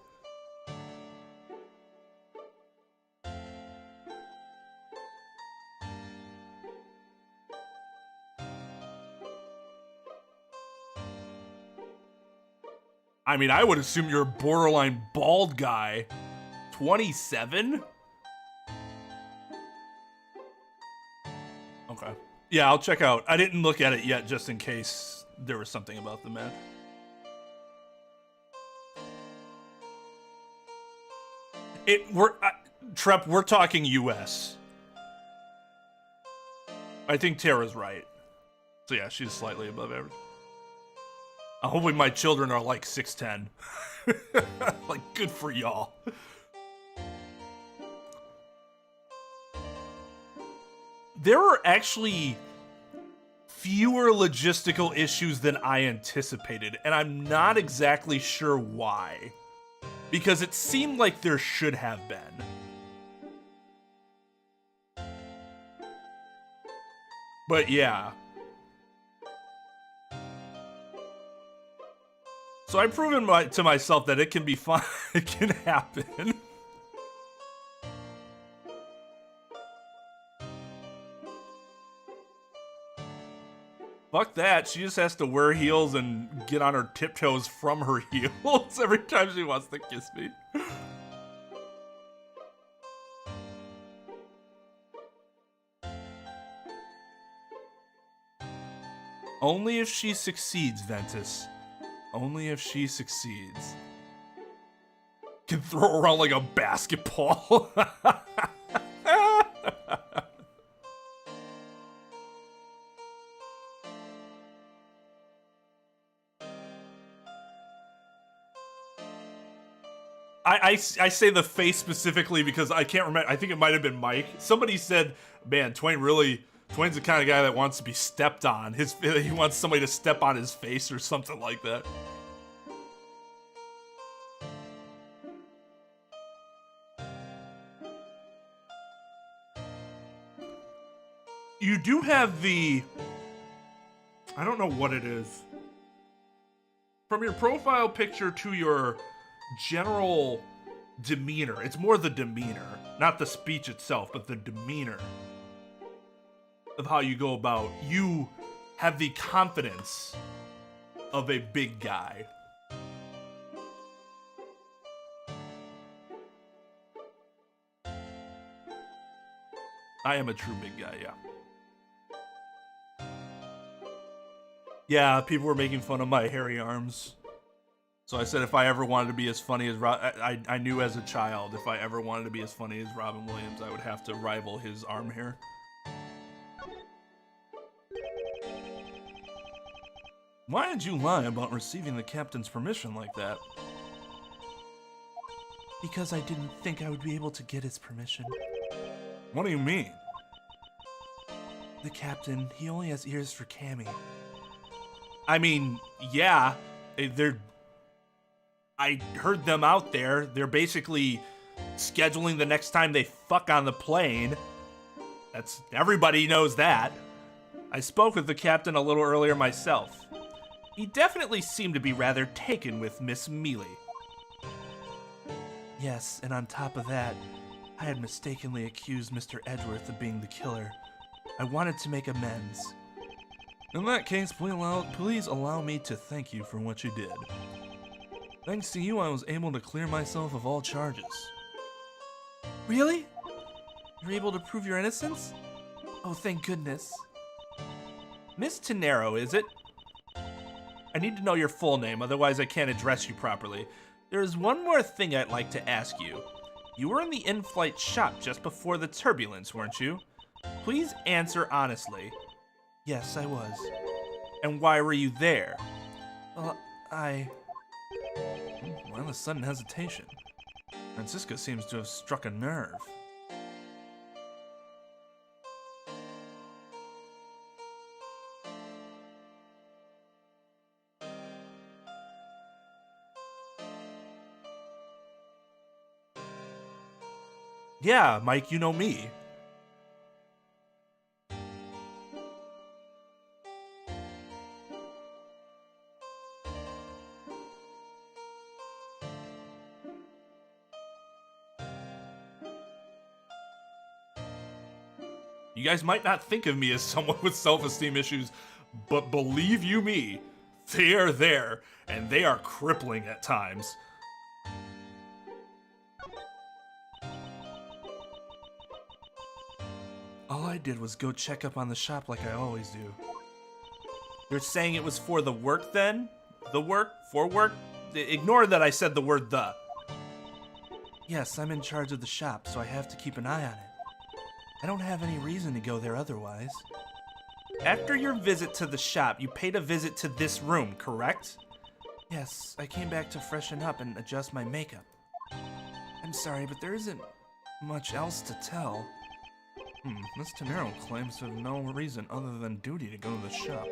I mean, I would assume you're a borderline bald guy. 27? Okay. Yeah, I'll check out. I didn't look at it yet just in case there was something about the match. Trep, we're talking US. I think Tara's right. So yeah, she's slightly above average. I'm hoping my children are like 6'10". Like, good for y'all. There are actually fewer logistical issues than I anticipated, and I'm not exactly sure why. Because it seemed like there should have been. But yeah. So I've proven to myself that it can be fun. It can happen. Fuck that. She just has to wear heels and get on her tiptoes from her heels every time she wants to kiss me. Only if she succeeds, Ventus. Only if she succeeds. Can throw around like a basketball. I say the face specifically because I can't remember. I think it might have been Mike. Somebody said, man, Twain's the kind of guy that wants to be stepped on. He wants somebody to step on his face or something like that. You do have the... I don't know what it is. From your profile picture to your general demeanor. It's more the demeanor. Not the speech itself, but the demeanor of how you go about. You have the confidence of a big guy. I am a true big guy, yeah. Yeah, people were making fun of my hairy arms. So I said if I ever wanted to be as funny as I knew as a child, if I ever wanted to be as funny as Robin Williams, I would have to rival his arm hair. Why did you lie about receiving the captain's permission like that? Because I didn't think I would be able to get his permission. What do you mean? The captain, he only has ears for Cammy. I mean, yeah, I heard them out there. They're basically scheduling the next time they fuck on the plane. Everybody knows that. I spoke with the captain a little earlier myself. He definitely seemed to be rather taken with Miss Mealy. Yes, and on top of that, I had mistakenly accused Mr. Edgeworth of being the killer. I wanted to make amends. In that case, please allow me to thank you for what you did. Thanks to you, I was able to clear myself of all charges. Really? You're able to prove your innocence? Oh, thank goodness. Miss Tenero, is it? I need to know your full name, otherwise I can't address you properly. There is one more thing I'd like to ask you. You were in the in-flight shop just before the turbulence, weren't you? Please answer honestly. Yes, I was. And why were you there? Well, why the sudden hesitation? Francisca seems to have struck a nerve. Yeah, Mike, you know me. You guys might not think of me as someone with self-esteem issues, but believe you me, they are there, and they are crippling at times. All I did was go check up on the shop like I always do. You're saying it was for the work then? The work? For work? Ignore that I said the word the. Yes, I'm in charge of the shop, so I have to keep an eye on it. I don't have any reason to go there otherwise. After your visit to the shop, you paid a visit to this room, correct? Yes, I came back to freshen up and adjust my makeup. I'm sorry, but there isn't much else to tell. Miss Tenero claims to have no reason other than duty to go to the shop.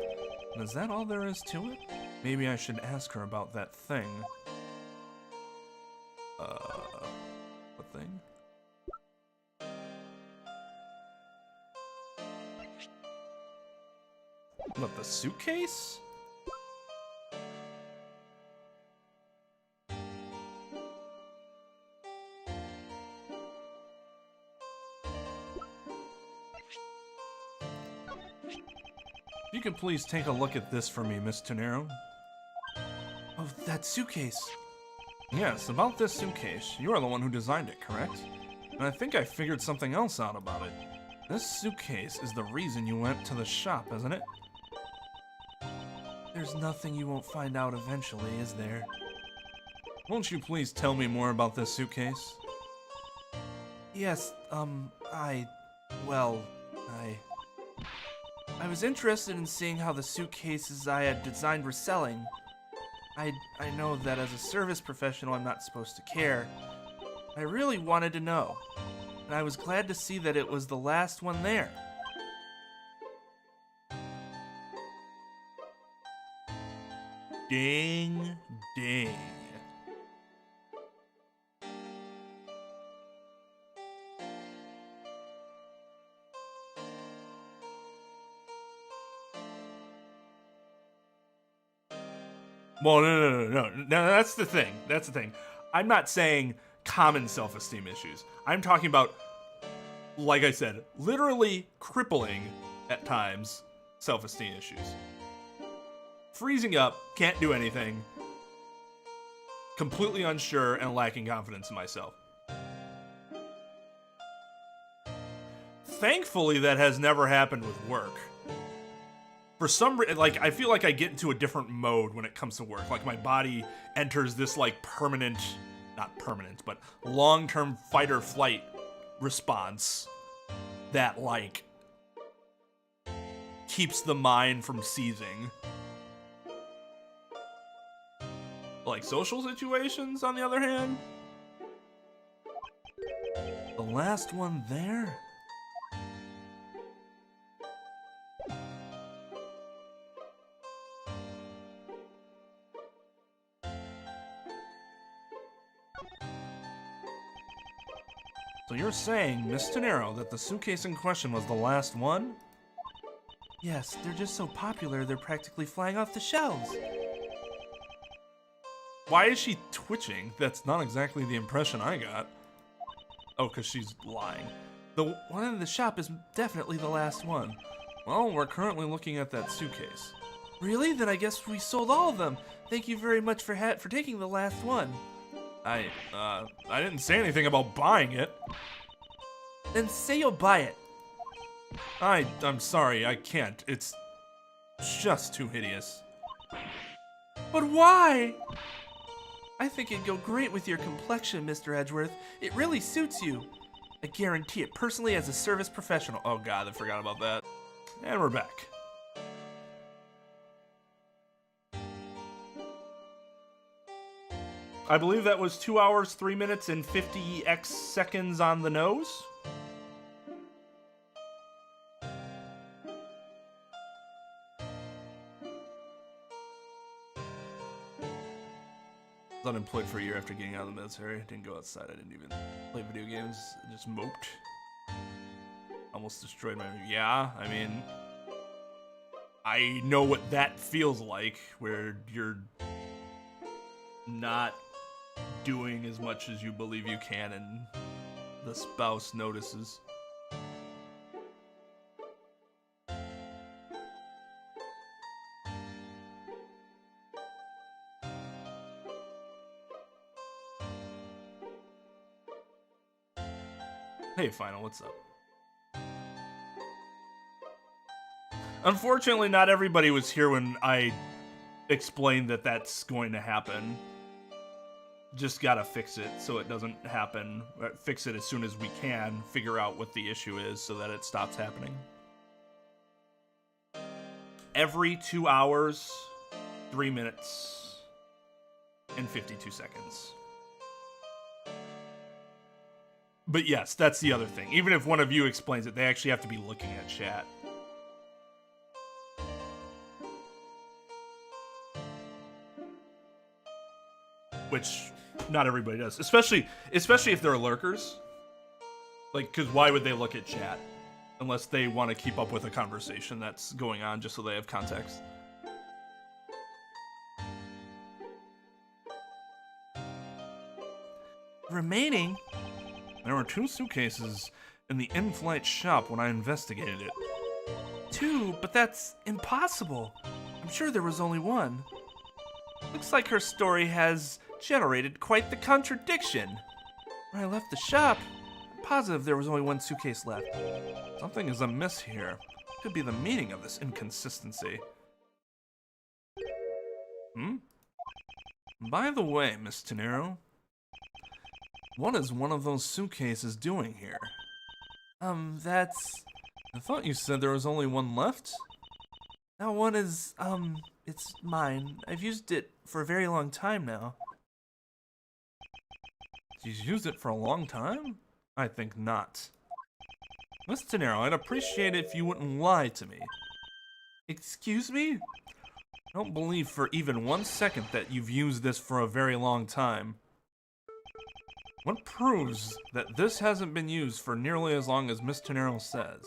And is that all there is to it? Maybe I should ask her about that thing. What thing? What, the suitcase? You can please take a look at this for me, Miss Tenero. Oh, that suitcase. Yes, about this suitcase. You are the one who designed it, correct? And I think I figured something else out about it. This suitcase is the reason you went to the shop, isn't it? There's nothing you won't find out eventually, is there? Won't you please tell me more about this suitcase? Yes, I was interested in seeing how the suitcases I had designed were selling. I know that as a service professional I'm not supposed to care. I really wanted to know, and I was glad to see that it was the last one there. Ding, ding. Well, no. That's the thing. That's the thing. I'm not saying common self-esteem issues. I'm talking about, like I said, literally crippling, at times, self-esteem issues. Freezing up, can't do anything, completely unsure and lacking confidence in myself. Thankfully, that has never happened with work. For some reason, like, I feel like I get into a different mode when it comes to work. Like, my body enters this, like, permanent, not permanent, but long-term fight or flight response that, like, keeps the mind from seizing. Like, social situations, on the other hand? The last one there? So you're saying, Miss Tenero, that the suitcase in question was the last one? Yes, they're just so popular they're practically flying off the shelves. Why is she twitching? That's not exactly the impression I got. Oh, because she's lying. The one in the shop is definitely the last one. Well, we're currently looking at that suitcase. Really? Then I guess we sold all of them. Thank you very much for taking the last one. I didn't say anything about buying it. Then say you'll buy it. I'm sorry, I can't. It's just too hideous. But why? I think it'd go great with your complexion, Mr. Edgeworth. It really suits you. I guarantee it personally as a service professional. Oh god, I forgot about that. And we're back. I believe that was 2 hours, 3 minutes, and 50x seconds on the nose. I was unemployed for a year after getting out of the military. Didn't go outside. I didn't even play video games. I just moped. Almost destroyed my... Yeah, I mean... I know what that feels like, where you're not doing as much as you believe you can and the spouse notices. Hey, Final, what's up? Unfortunately, not everybody was here when I explained that that's going to happen. Just gotta fix it so it doesn't happen. Fix it as soon as we can. Figure out what the issue is so that it stops happening. Every 2 hours, 3 minutes, and 52 seconds. But yes, that's the other thing. Even if one of you explains it, they actually have to be looking at chat. Which not everybody does, especially if they're lurkers. Like, because why would they look at chat unless they want to keep up with a conversation that's going on, just so they have context? Remaining? There were 2 suitcases in the in-flight shop when I investigated it. 2? But that's impossible. I'm sure there was only 1. Looks like her story has generated quite the contradiction. When I left the shop, I'm positive there was only 1 suitcase left. Something is amiss here. Could be the meaning of this inconsistency. Hmm? By the way, Miss Tenero, what is one of those suitcases doing here? That's... I thought you said there was only one left? That one is, it's mine. I've used it for a very long time now. You've used it for a long time? I think not. Miss Tenero, I'd appreciate it if you wouldn't lie to me. Excuse me? I don't believe for even 1 second that you've used this for a very long time. What proves that this hasn't been used for nearly as long as Miss Tenero says?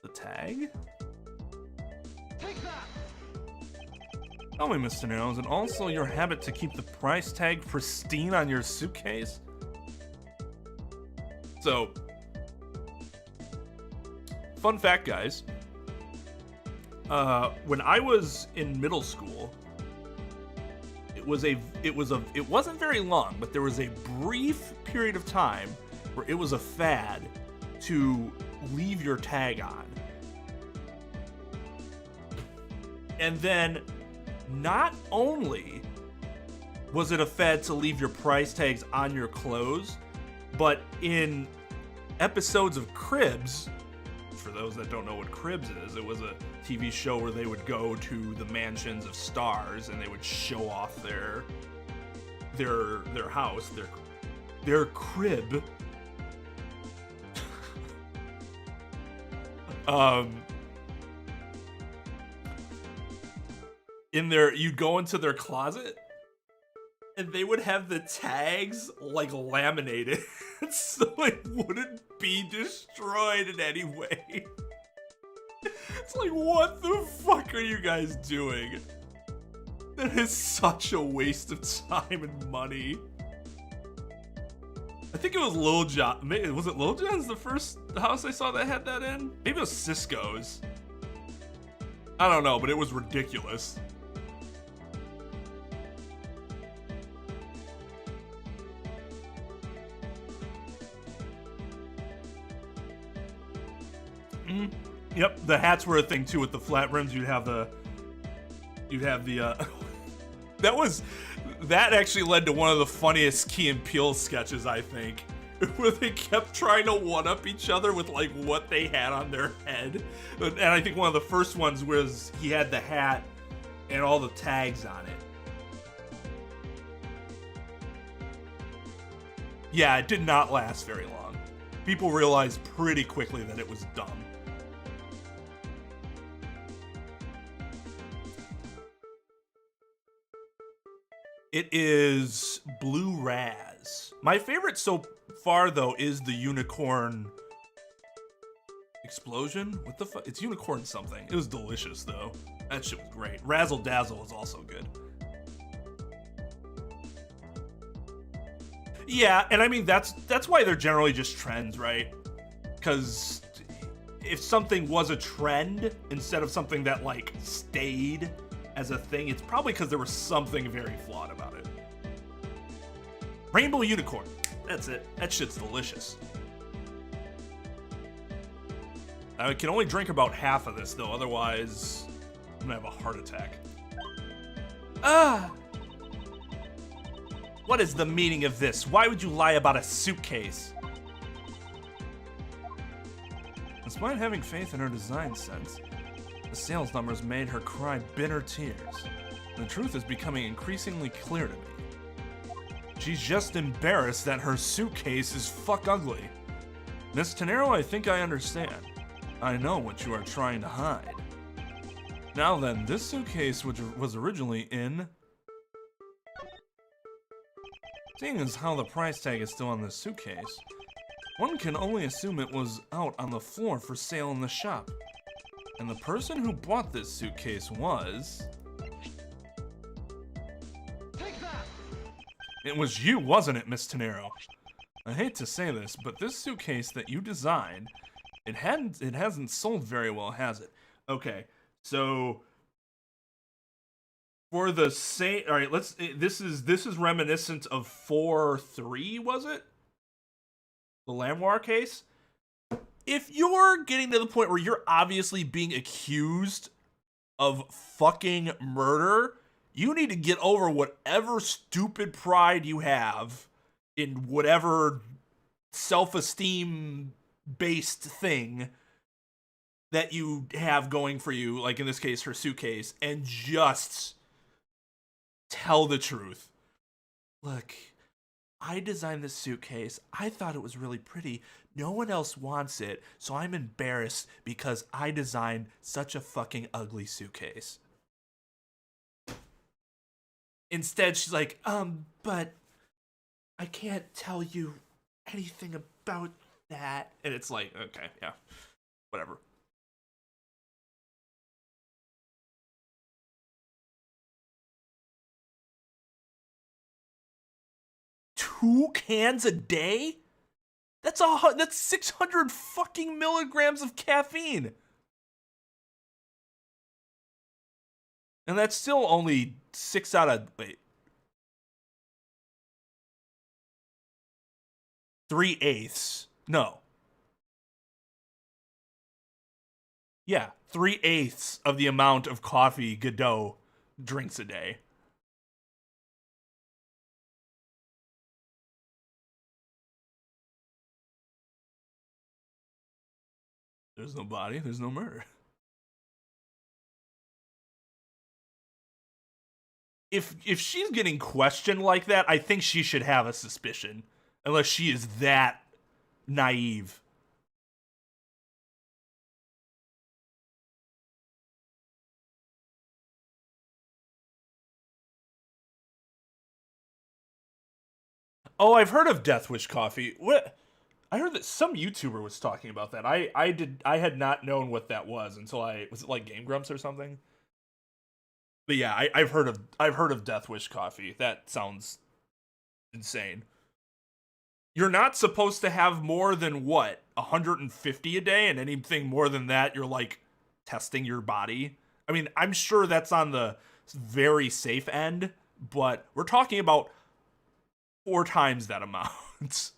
The tag? Take that! Tell me, Miss Tenero, is it also your habit to keep the price tag pristine on your suitcase? So, fun fact, guys. When I was in middle school, it wasn't very long, but there was a brief period of time where it was a fad to leave your tag on. And then not only was it a fad to leave your price tags on your clothes, but in episodes of Cribs, for those that don't know what Cribs is, it was a TV show where they would go to the mansions of stars and they would show off their house, their crib. You'd go into their closet and they would have the tags like laminated so it wouldn't be destroyed in any way. It's like, what the fuck are you guys doing? That is such a waste of time and money. I think it was Lil Jon. Was it Lil Jon's the first house I saw that had that in? Maybe it was Cisco's. I don't know, but it was ridiculous. Yep, the hats were a thing too with the flat rims. You'd have the that actually led to one of the funniest Key and Peele sketches, I think, where they kept trying to one-up each other with like what they had on their head. And I think one of the first ones was he had the hat and all the tags on it. Yeah, it did not last very long. People realized pretty quickly that it was dumb. It is Blue Raz. My favorite so far, though, is the unicorn explosion. What the fuck? It's unicorn something. It was delicious, though. That shit was great. Razzle Dazzle was also good. Yeah, and I mean, that's why they're generally just trends, right? Because if something was a trend instead of something that, like, stayed as a thing, it's probably because there was something very flawed about it. Rainbow Unicorn. That's it. That shit's delicious. I can only drink about half of this, though. Otherwise, I'm gonna have a heart attack. What is the meaning of this? Why would you lie about a suitcase? Despite having faith in her design sense, the sales numbers made her cry bitter tears. The truth is becoming increasingly clear to me. She's just embarrassed that her suitcase is fuck ugly. Miss Tenero, I think I understand. I know what you are trying to hide. Now then, this suitcase, which was originally in... Seeing as how the price tag is still on this suitcase, one can only assume it was out on the floor for sale in the shop. And the person who bought this suitcase was... Take that! It was you, wasn't it, Miss Tenero? I hate to say this, but this suitcase that you designed, it hasn't sold very well, has it? Okay, so for the same, all right, this is reminiscent of 4-3, was it? The Lamoire case? if you're getting to the point where you're obviously being accused of fucking murder, you need to get over whatever stupid pride you have in whatever self-esteem based thing that you have going for you, like in this case her suitcase, and just tell the truth. Look, I designed this suitcase. I thought it was really pretty. No one else wants it, so I'm embarrassed because I designed such a fucking ugly suitcase. Instead, she's like, but I can't tell you anything about that. And it's like, okay, yeah, whatever. Two cans a day? That's 600 fucking milligrams of caffeine. And that's still only 6 out of, wait. 3/8. No. Yeah, 3/8 of the amount of coffee Godot drinks a day. There's no body, there's no murder. If she's getting questioned like that, I think she should have a suspicion. Unless she is that naive. Oh, I've heard of Death Wish coffee. What? I heard that some YouTuber was talking about that. I had not known what that was until was it like Game Grumps or something? But yeah, I've heard of Death Wish coffee. That sounds insane. You're not supposed to have more than what, 150 a day, and anything more than that, you're like testing your body. I mean, I'm sure that's on the very safe end, but we're talking about 4 times that amount.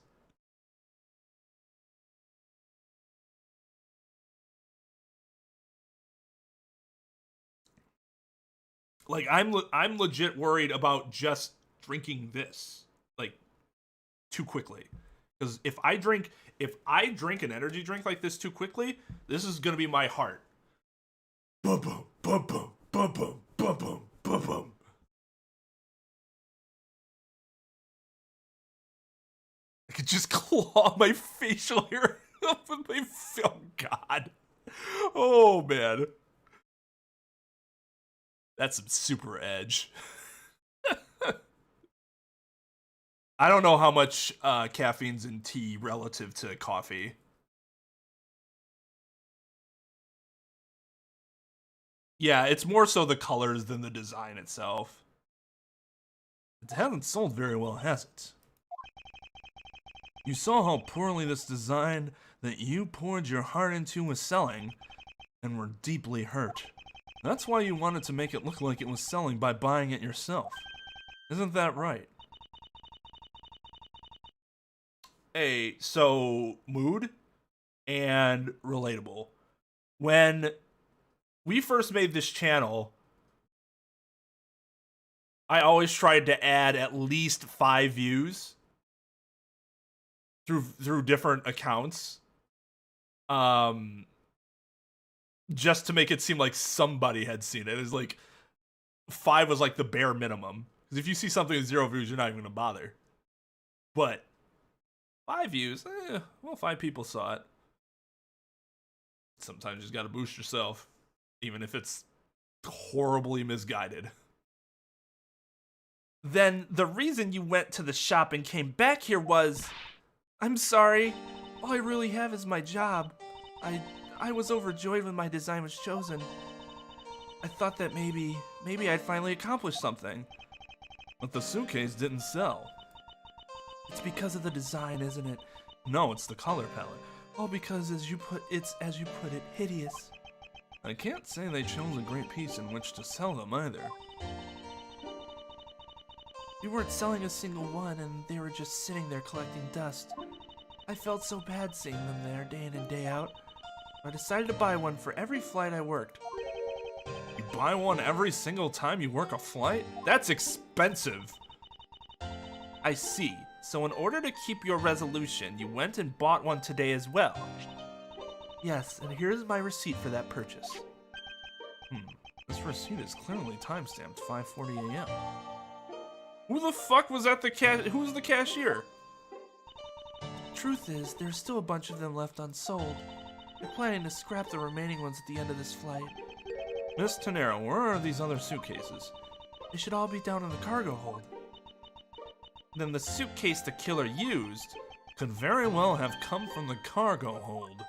Like I'm legit worried about just drinking this like too quickly. Cuz if I drink an energy drink like this too quickly, this is going to be my heart. Boom boom boom boom boom boom boom boom boom boom. I could just claw my facial hair up with my oh god. Oh man. That's some super edge. I don't know how much caffeine's in tea relative to coffee. Yeah, it's more so the colors than the design itself. It hasn't sold very well, has it? You saw how poorly this design that you poured your heart into was selling, and were deeply hurt. That's why you wanted to make it look like it was selling by buying it yourself. Isn't that right? Hey, so mood and relatable. When we first made this channel, I always tried to add at least 5 views through different accounts. Just to make it seem like somebody had seen it. It's like 5 was like the bare minimum. Because if you see something with 0 views, you're not even gonna bother. But 5 views, well, 5 people saw it. Sometimes you just gotta boost yourself, even if it's horribly misguided. Then the reason you went to the shop and came back here was, I'm sorry, all I really have is my job. I was overjoyed when my design was chosen. I thought that maybe I'd finally accomplished something. But the suitcase didn't sell. It's because of the design, isn't it? No, it's the color palette. All because, as you put it, hideous. I can't say they chose a great piece in which to sell them either. You weren't selling a single one, and they were just sitting there collecting dust. I felt so bad seeing them there day in and day out. I decided to buy one for every flight I worked. You buy one every single time you work a flight? That's expensive. I see. So in order to keep your resolution, you went and bought one today as well. Yes, and here's my receipt for that purchase. This receipt is clearly timestamped 5:40 a.m. Who the fuck was at the who's the cashier? Truth is, there's still a bunch of them left unsold. We're planning to scrap the remaining ones at the end of this flight. Miss Tenero, where are these other suitcases? They should all be down in the cargo hold. Then the suitcase the killer used could very well have come from the cargo hold.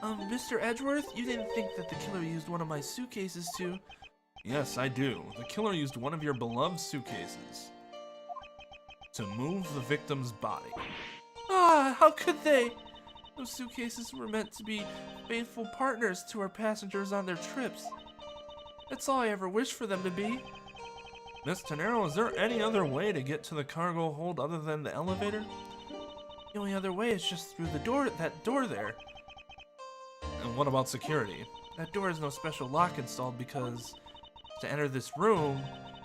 Mr. Edgeworth, you didn't think that the killer used one of my suitcases to... Yes, I do. The killer used one of your beloved suitcases to move the victim's body. Ah, how could they? Those suitcases were meant to be faithful partners to our passengers on their trips. That's all I ever wished for them to be. Miss Tenero, is there any other way to get to the cargo hold other than the elevator? The only other way is just through the door, that door there. And what about security? That door has no special lock installed because to enter this room,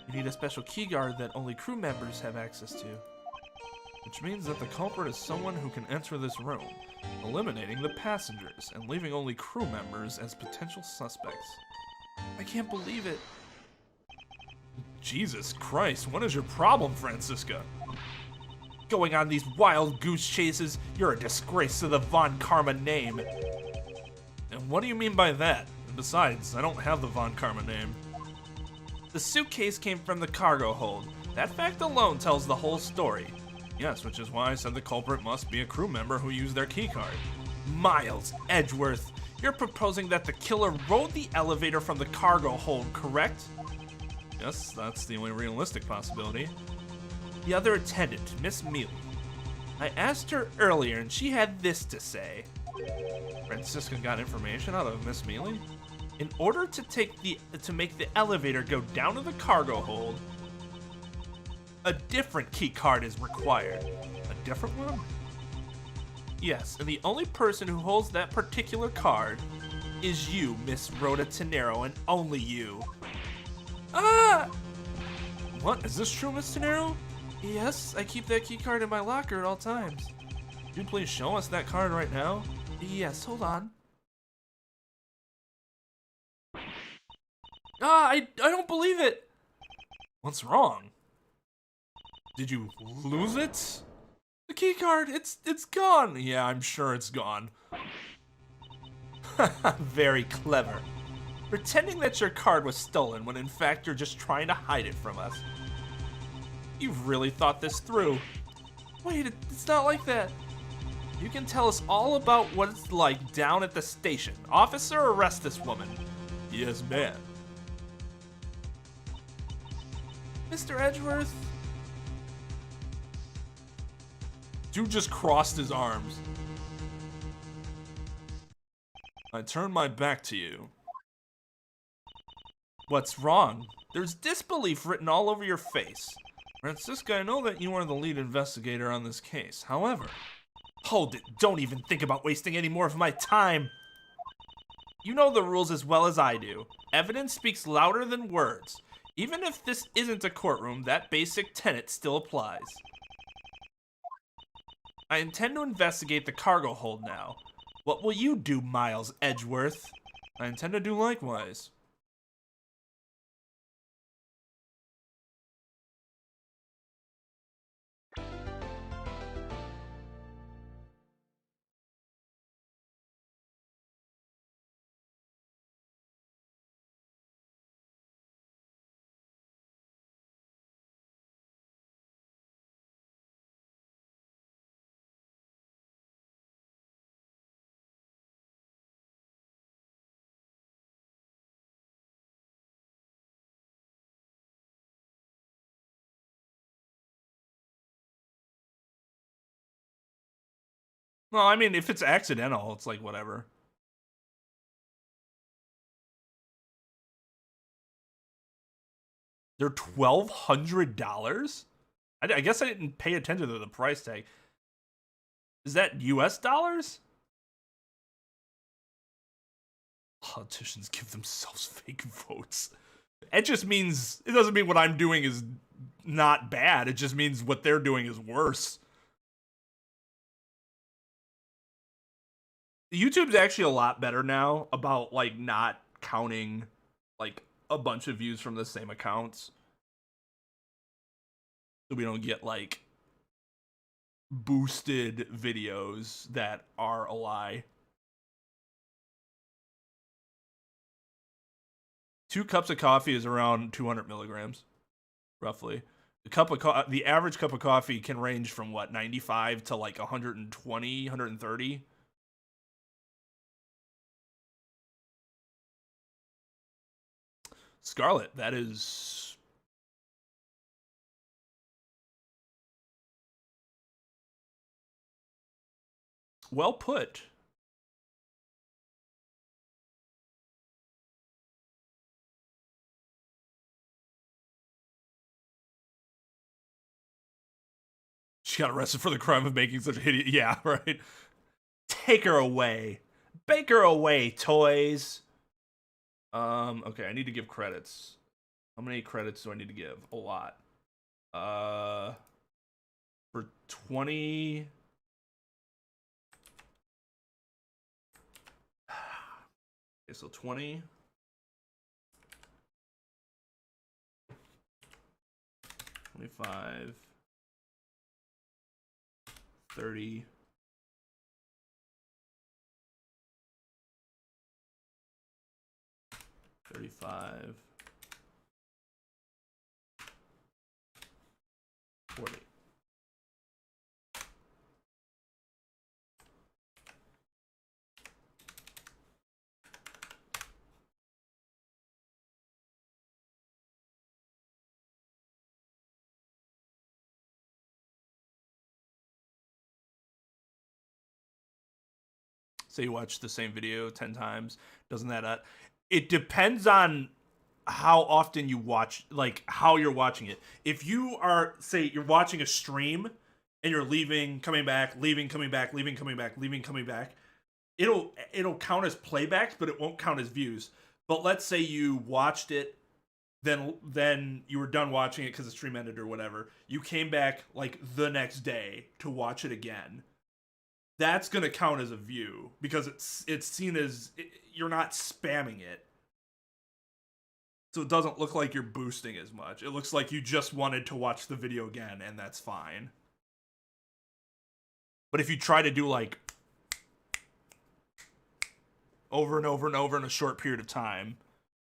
you need a special key guard that only crew members have access to. Which means that the culprit is someone who can enter this room, eliminating the passengers and leaving only crew members as potential suspects. I can't believe it. Jesus Christ, what is your problem, Francisca? Going on these wild goose chases, you're a disgrace to the Von Karma name. And what do you mean by that? And besides, I don't have the Von Karma name. The suitcase came from the cargo hold. That fact alone tells the whole story. Yes, which is why I said the culprit must be a crew member who used their keycard. Miles Edgeworth, you're proposing that the killer rode the elevator from the cargo hold, correct? Yes, that's the only realistic possibility. The other attendant, Miss Mealy. I asked her earlier and she had this to say. Francisca got information out of Miss Mealy. In order to make the elevator go down to the cargo hold, a different key card is required. A different one? Yes, and the only person who holds that particular card is you, Miss Rhoda Tenero, and only you. Ah! What? Is this true, Miss Tenero? Yes, I keep that key card in my locker at all times. Could you please show us that card right now? Yes, hold on. Ah, I don't believe it! What's wrong? Did you lose it? The key card, it's gone. Yeah, I'm sure it's gone. Very clever. Pretending that your card was stolen when in fact you're just trying to hide it from us. You've really thought this through. Wait, it's not like that. You can tell us all about what it's like down at the station. Officer, arrest this woman. Yes, ma'am. Mr. Edgeworth? Dude just crossed his arms. I turn my back to you. What's wrong? There's disbelief written all over your face. Francisca, I know that you are the lead investigator on this case. However, hold it. Don't even think about wasting any more of my time. You know the rules as well as I do. Evidence speaks louder than words. Even if this isn't a courtroom, that basic tenet still applies. I intend to investigate the cargo hold now. What will you do, Miles Edgeworth? I intend to do likewise. Well, I mean, if it's accidental, it's like whatever. They're $1,200? I guess I didn't pay attention to the price tag. Is that US dollars? Politicians give themselves fake votes. It just means, it doesn't mean what I'm doing is not bad. It just means what they're doing is worse. YouTube's actually a lot better now about like not counting like a bunch of views from the same accounts. So we don't get like boosted videos that are a lie. 2 cups of coffee is around 200 milligrams, roughly. The average cup of coffee can range from what, 95 to like 120, 130. Scarlet, that is well put. She got arrested for the crime of making such a hideous. Yeah, right. Take her away. Bake her away, toys. Okay, I need to give credits. How many credits do I need to give? A lot. For 20. Okay, so 20. 25. 30. 35. 40. Say you watch the same video 10 times. Doesn't that it depends on how often you watch, like how you're watching it. If you are, say you're watching a stream and you're leaving, coming back, leaving, coming back, leaving, coming back, leaving, coming back, it'll count as playbacks, but it won't count as views. But let's say you watched it, then you were done watching it because the stream ended or whatever. You came back like the next day to watch it again. That's gonna count as a view because it's seen as you're not spamming it. So it doesn't look like you're boosting as much. It looks like you just wanted to watch the video again, and that's fine. But if you try to do like over and over and over in a short period of time,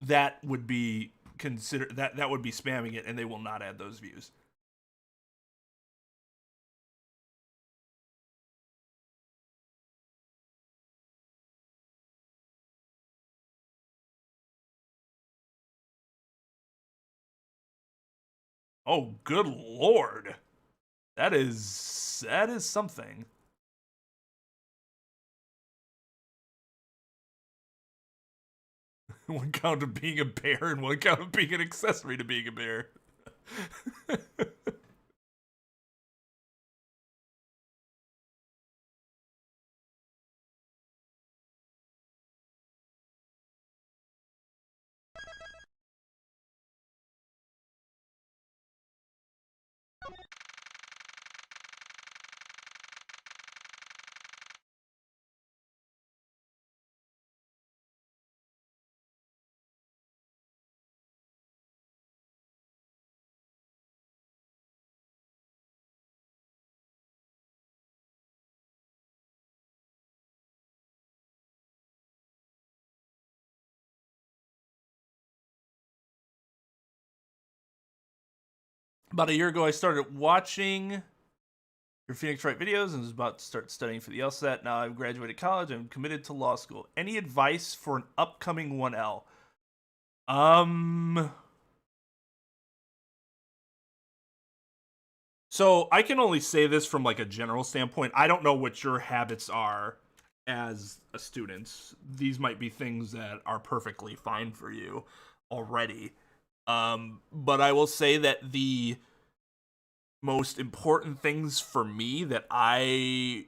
that would be considered that would be spamming it, and they will not add those views. Oh, good lord. That is something. One count of being a bear and one count of being an accessory to being a bear. About a year ago, I started watching your Phoenix Wright videos and was about to start studying for the LSAT. Now I've graduated college. I'm committed to law school. Any advice for an upcoming 1L? So I can only say this from like a general standpoint. I don't know what your habits are as a student. These might be things that are perfectly fine for you already. But I will say that the most important things for me that I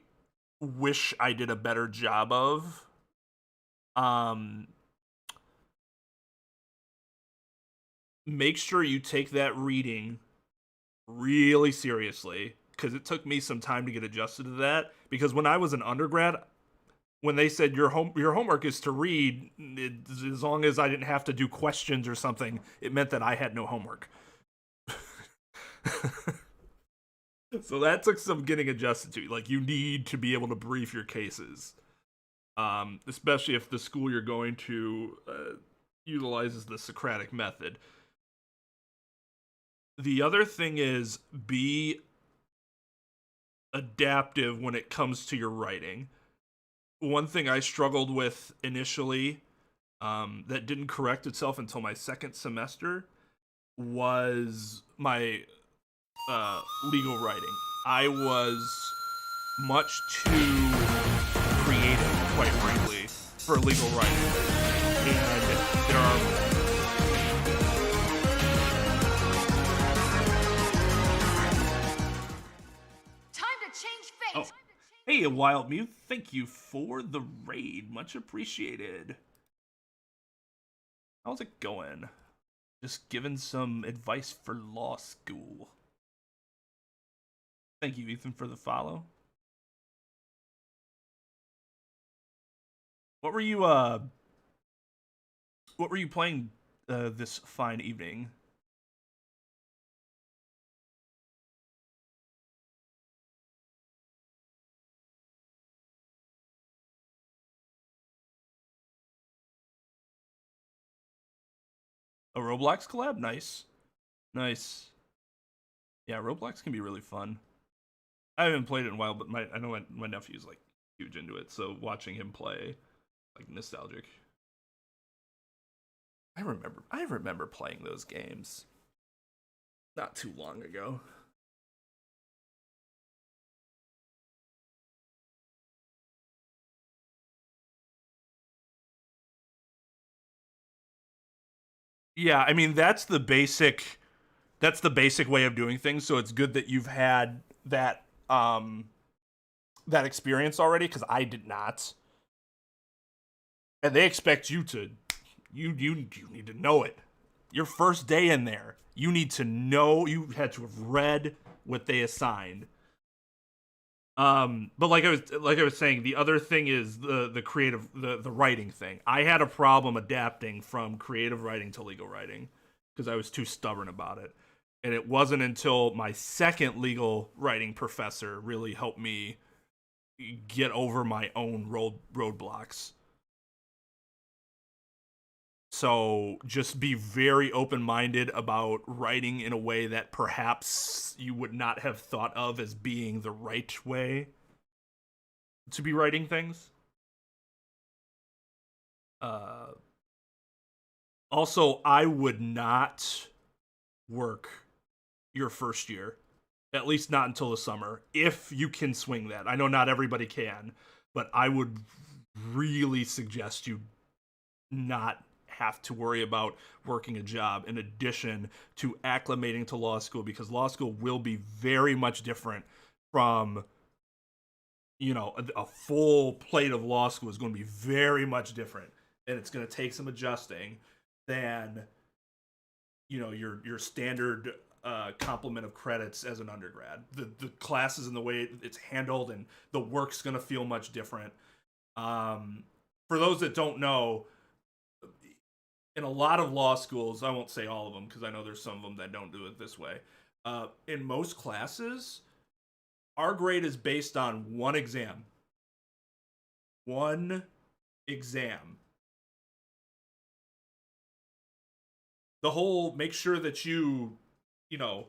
wish I did a better job of. Um, make sure you take that reading really seriously, because it took me some time to get adjusted to that. Because when I was an undergrad, when they said your homework is to read, as long as I didn't have to do questions or something, it meant that I had no homework. So that took some getting adjusted to. Like, you need to be able to brief your cases, especially if the school you're going to utilizes the Socratic method. The other thing is, be adaptive when it comes to your writing. One thing I struggled with initially, that didn't correct itself until my second semester, was my legal writing. I was much too creative, quite frankly, for legal writing. And there are Oh, hey, Wild Mute, thank you for the raid. Much appreciated. How's it going? Just giving some advice for law school. Thank you, Ethan, for the follow. What were you playing this fine evening? A Roblox collab? Nice. Nice. Yeah, Roblox can be really fun. I haven't played it in a while, but I know my nephew's like huge into it, so watching him play, like, nostalgic. I remember playing those games not too long ago. Yeah, I mean, that's the basic way of doing things, so it's good that you've had that experience already, because I did not. And they expect you to you need to know it. Your first day in there, you need to know, you had to have read what they assigned. But like I was saying, the other thing is the creative, the writing thing. I had a problem adapting from creative writing to legal writing because I was too stubborn about it. And it wasn't until my second legal writing professor really helped me get over my own roadblocks. So just be very open minded about writing in a way that perhaps you would not have thought of as being the right way to be writing things. Uh, Also, I would not work your first year, at least not until the summer, if you can swing that. I know not everybody can, but I would really suggest you not have to worry about working a job in addition to acclimating to law school, because law school will be very much different from, a full plate of law school is going to be very much different, and it's going to take some adjusting than your standard complement of credits as an undergrad. The classes and the way it's handled and the work's going to feel much different. For those that don't know, in a lot of law schools, I won't say all of them because I know there's some of them that don't do it this way. In most classes, our grade is based on one exam. One exam. The whole make sure that you know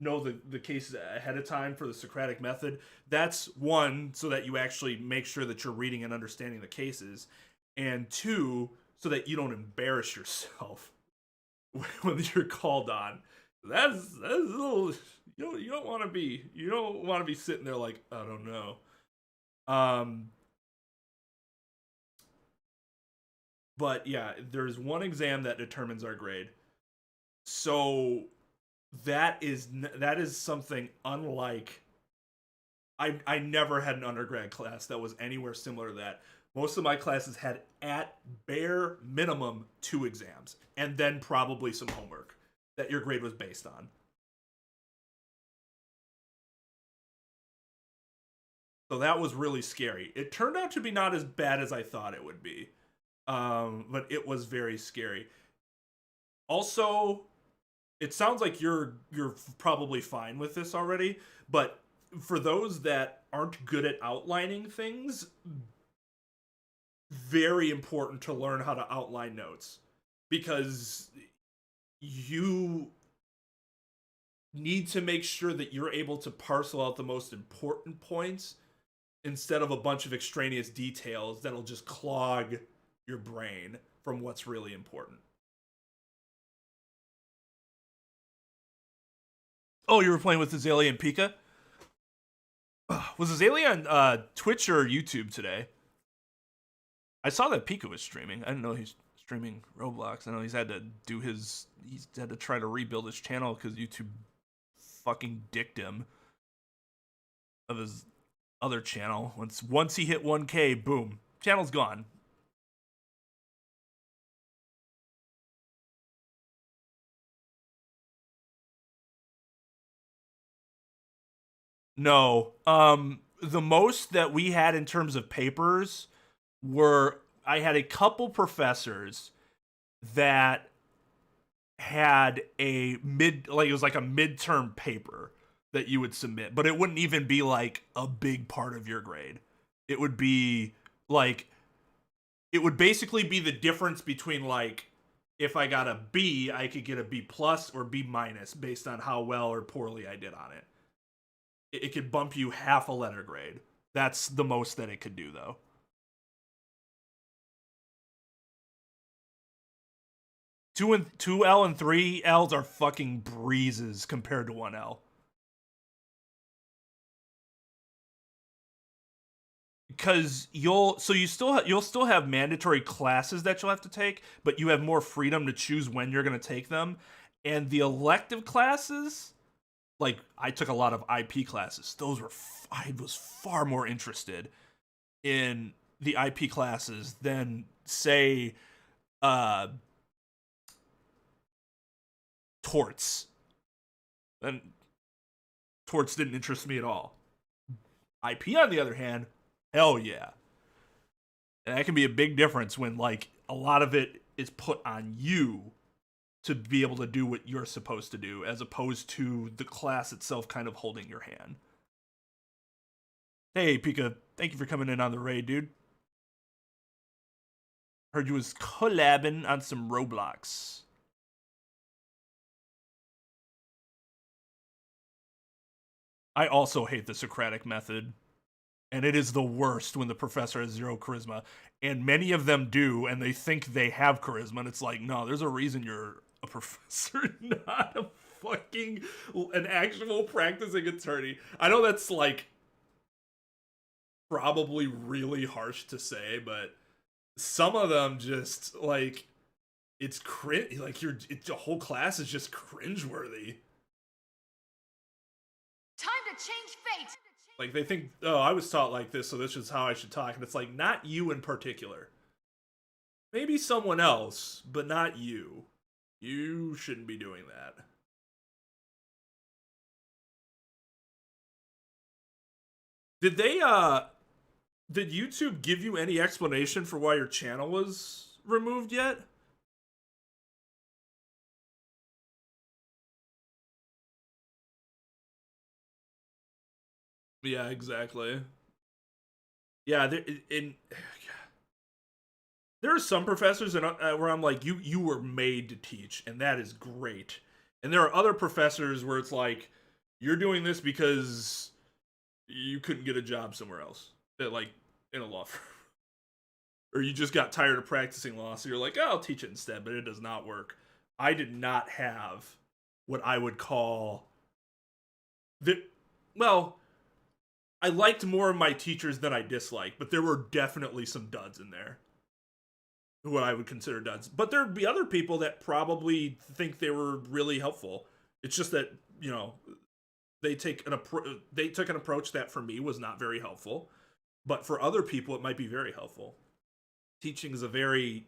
the cases ahead of time for the Socratic method. That's one, so that you actually make sure that you're reading and understanding the cases, and two, so that you don't embarrass yourself when you're called on. That's a little, you don't want to be sitting there like, I don't know. Um, but yeah, there's one exam that determines our grade. So that is something unlike I never had an undergrad class that was anywhere similar to that. Most of my classes had at bare minimum 2 exams and then probably some homework that your grade was based on. So that was really scary. It turned out to be not as bad as I thought it would be. But it was very scary. Also, it sounds like you're probably fine with this already, but for those that aren't good at outlining things, very important to learn how to outline notes because you need to make sure that you're able to parcel out the most important points instead of a bunch of extraneous details that'll just clog your brain from what's really important. Oh, you were playing with Azalea and Pika? Was Azalea on Twitch or YouTube today? I saw that Pika was streaming. I didn't know he's streaming Roblox. I know he's had to try to rebuild his channel because YouTube fucking dicked him of his other channel. Once he hit 1K, boom, channel's gone. No. The most that we had in terms of papers were I had a couple professors that had a it was like a midterm paper that you would submit, but it wouldn't even be like a big part of your grade. It would be like it would basically be the difference between like if I got a B, I could get a B plus or B minus based on how well or poorly I did on it. It could bump you half a letter grade. That's the most that it could do, though. 2L and 3Ls are fucking breezes compared to 1L. Because you'll still have mandatory classes that you'll have to take, but you have more freedom to choose when you're going to take them. And the elective classes, like I took a lot of IP classes. I was far more interested in the IP classes than say torts. And torts didn't interest me at all. IP on the other hand, hell yeah. And that can be a big difference when like a lot of it is put on you to be able to do what you're supposed to do, as opposed to the class itself kind of holding your hand. Hey, Pika, thank you for coming in on the raid, dude. Heard you was collabing on some Roblox. I also hate the Socratic method, and it is the worst when the professor has 0 charisma, and many of them do, and they think they have charisma, and it's like, no, there's a reason you're a professor, not an actual practicing attorney. I know that's like probably really harsh to say, but some of them just like it's cringe. Like the whole class is just cringeworthy. Time to change fate. Like they think, oh, I was taught like this, so this is how I should talk, and it's like not you in particular. Maybe someone else, but not you. You shouldn't be doing that. Did YouTube give you any explanation for why your channel was removed yet? Yeah, exactly. Yeah, there are some professors where I'm like, you were made to teach, and that is great. And there are other professors where it's like, you're doing this because you couldn't get a job somewhere else, like in a law firm, or you just got tired of practicing law, so you're like, oh, I'll teach it instead. But it does not work. I did not have what I would call the well. I liked more of my teachers than I disliked, but there were definitely some duds in there. What I would consider duds. But there'd be other people that probably think they were really helpful. It's just that, they took an approach that for me was not very helpful, but for other people it might be very helpful. Teaching is a very,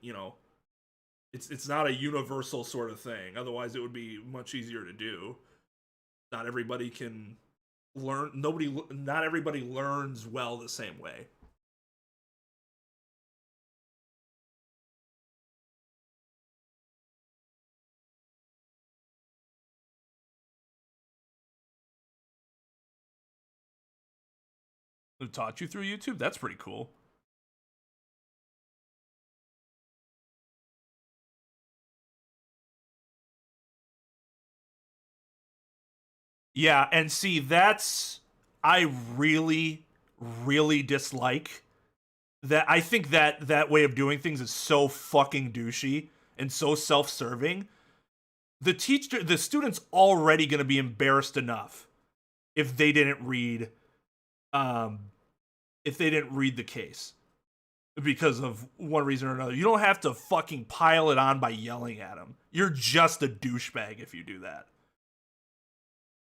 it's not a universal sort of thing. Otherwise it would be much easier to do. Not everybody can learn. Not everybody learns well the same way. Who taught you through YouTube? That's pretty cool. Yeah, and see, I really, really dislike that. I think that way of doing things is so fucking douchey and so self-serving. The student's already going to be embarrassed enough if they didn't read, the case because of one reason or another. You don't have to fucking pile it on by yelling at them. You're just a douchebag if you do that.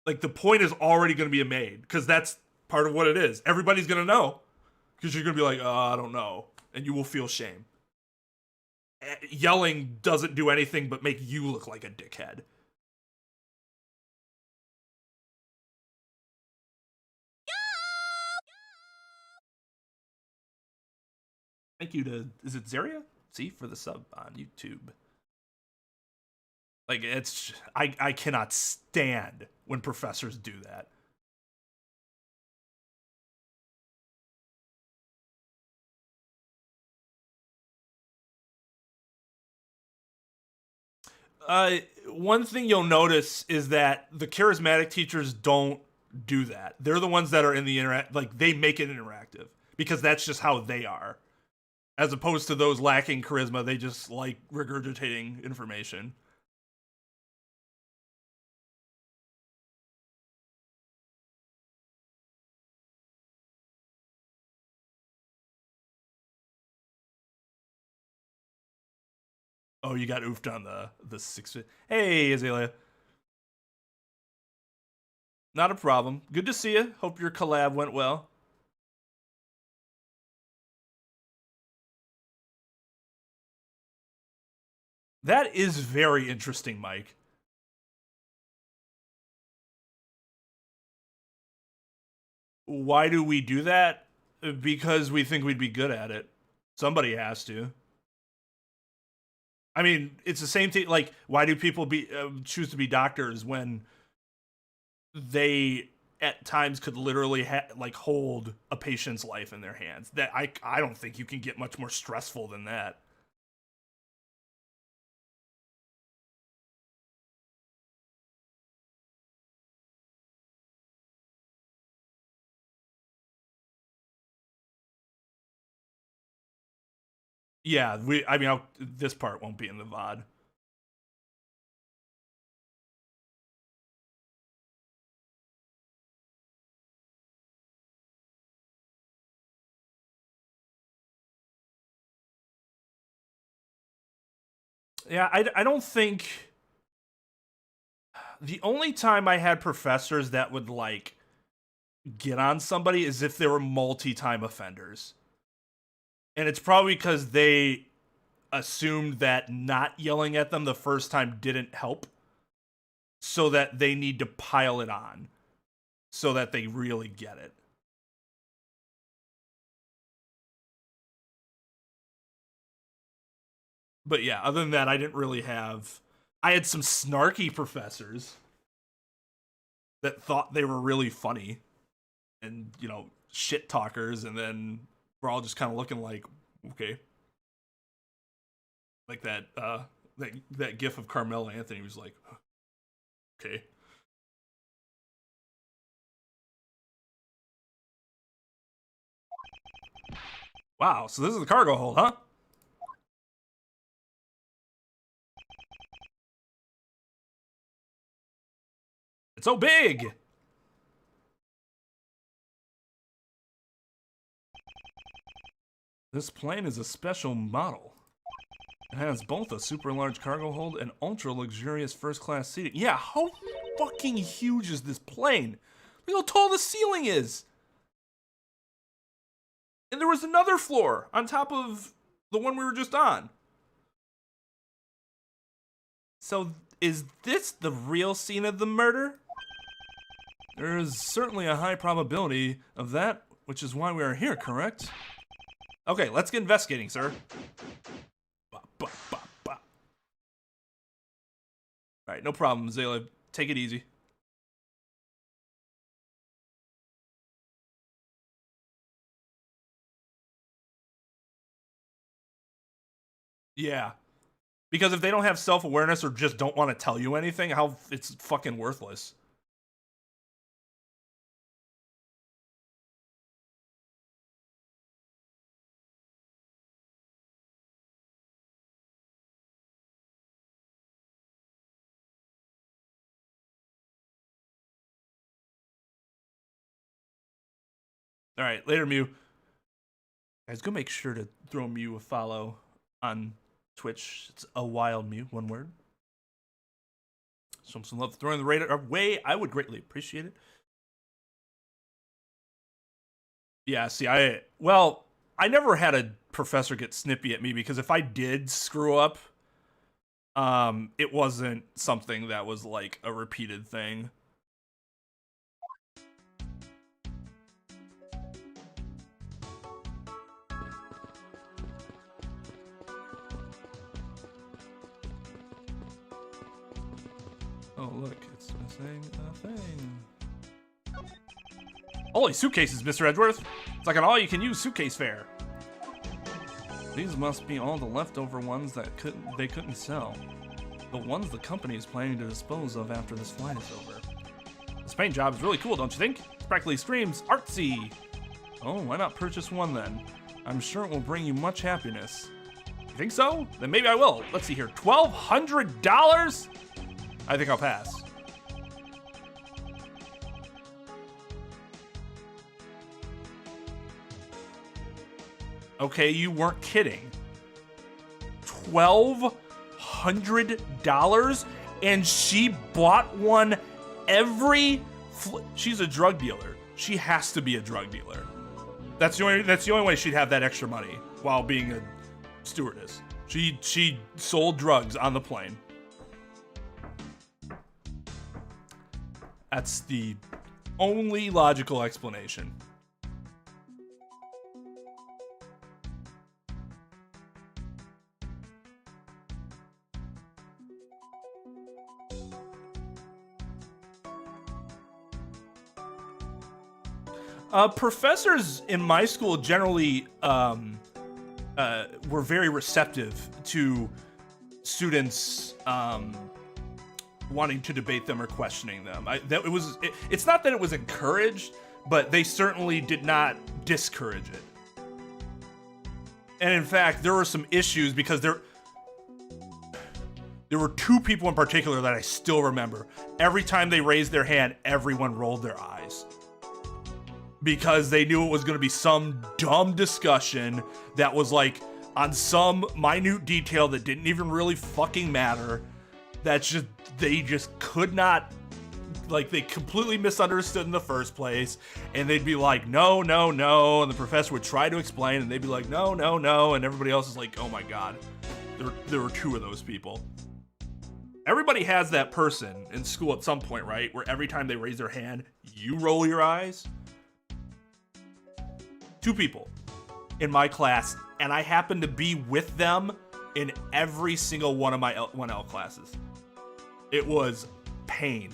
Like, the point is already going to be made because that's part of what it is. Everybody's going to know because you're going to be like, I don't know. And you will feel shame. Yelling doesn't do anything but make you look like a dickhead. Thank you to, is it Zaria? See, for the sub on YouTube. Like, I cannot stand when professors do that. One thing you'll notice is that the charismatic teachers don't do that. They're the ones that are in the they make it interactive because that's just how they are. As opposed to those lacking charisma, they just like regurgitating information. Oh, you got oofed on the 6. Hey, Azalea. Not a problem. Good to see you. Hope your collab went well. That is very interesting, Mike. Why do we do that? Because we think we'd be good at it. Somebody has to. I mean, it's the same thing. Like, why do people choose to be doctors when they at times could literally hold a patient's life in their hands? That I don't think you can get much more stressful than that. Yeah, this part won't be in the VOD. Yeah, I don't think. The only time I had professors that would get on somebody is if they were multi-time offenders. And it's probably because they assumed that not yelling at them the first time didn't help. So that they need to pile it on. So that they really get it. But yeah, other than that, I didn't really have... I had some snarky professors that thought they were really funny. And, shit talkers, and then we're all just kind of looking like, okay. Like that gif of Carmelo Anthony was like, okay. Wow, so this is the cargo hold, huh? It's so big! This plane is a special model. It has both a super large cargo hold and ultra luxurious first class seating. Yeah, how fucking huge is this plane? Look how tall the ceiling is. And there was another floor on top of the one we were just on. So is this the real scene of the murder? There is certainly a high probability of that, which is why we are here, correct? Okay, let's get investigating, sir. Alright, no problem, Zayla. Take it easy. Yeah. Because if they don't have self-awareness or just don't want to tell you anything, how it's fucking worthless. All right, later, Mew. Guys, go make sure to throw Mew a follow on Twitch. It's a wild Mew, one word. Show him some love throwing the radar away. I would greatly appreciate it. Yeah, see, I never had a professor get snippy at me because if I did screw up, it wasn't something that was like a repeated thing. Oh, look, it's missing a thing. Holy suitcases, Mr. Edgeworth. It's like an all-you-can-use suitcase fair. These must be all the leftover ones that they couldn't sell. The ones the company is planning to dispose of after this flight is over. This paint job is really cool, don't you think? It practically screams artsy. Oh, why not purchase one then? I'm sure it will bring you much happiness. You think so? Then maybe I will. Let's see here. $1,200? I think I'll pass. Okay, you weren't kidding. $1,200? And she bought one she's a drug dealer. She has to be a drug dealer. That's the only way she'd have that extra money while being a stewardess. She sold drugs on the plane. That's the only logical explanation. Professors in my school generally were very receptive to students wanting to debate them or questioning them. It's not that it was encouraged, but they certainly did not discourage it. And in fact, there were some issues because there were two people in particular that I still remember. Every time they raised their hand, everyone rolled their eyes. Because they knew it was going to be some dumb discussion that was like on some minute detail that didn't even really fucking matter. They just could not, like, they completely misunderstood in the first place, and they'd be like, no, no, no, and the professor would try to explain, and they'd be like, no, no, no, and everybody else is like, oh my god. There were two of those people. Everybody has that person in school at some point, right? Where every time they raise their hand, you roll your eyes. Two people in my class, and I happened to be with them in every single one of my 1L classes. It was pain.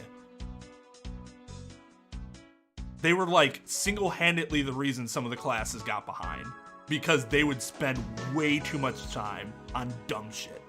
They were like single-handedly the reason some of the classes got behind because they would spend way too much time on dumb shit.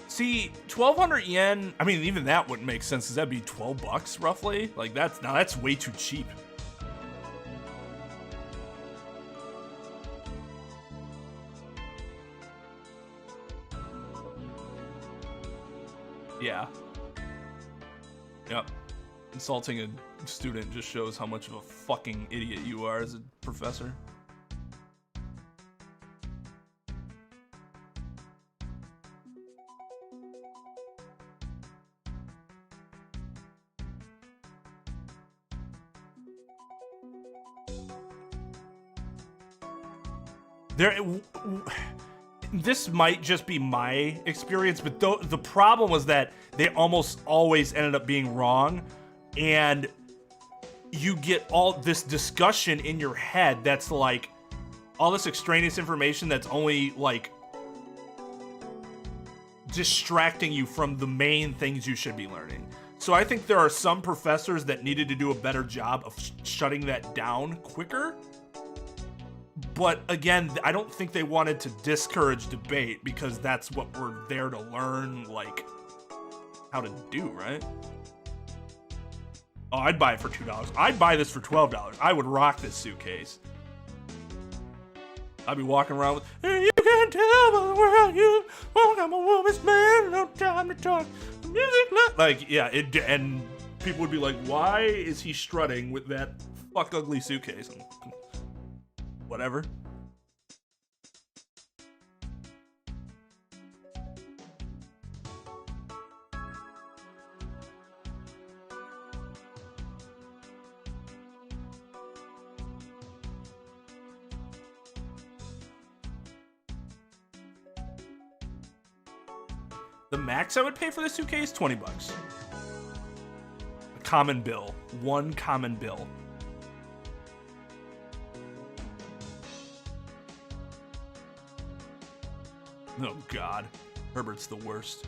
See, 1,200 yen, I mean, even that wouldn't make sense, because that'd be $12 roughly. Like, that's way too cheap. Yeah. Yep. Insulting a student just shows how much of a fucking idiot you are as a professor. This might just be my experience, but the problem was that they almost always ended up being wrong, and you get all this discussion in your head that's like all this extraneous information that's only like distracting you from the main things you should be learning. So I think there are some professors that needed to do a better job of shutting that down quicker. But again, I don't think they wanted to discourage debate because that's what we're there to learn, like, how to do, right? Oh, I'd buy it for $2. I'd buy this for $12. I would rock this suitcase. I'd be walking around with, hey, you can't tell by the world you walk, I'm a woman's man, no time to talk. Music, like, yeah, and people would be like, why is he strutting with that fuck ugly suitcase? Whatever. The max I would pay for this suitcase, $20. A common bill. One common bill. Oh, God. Herbert's the worst.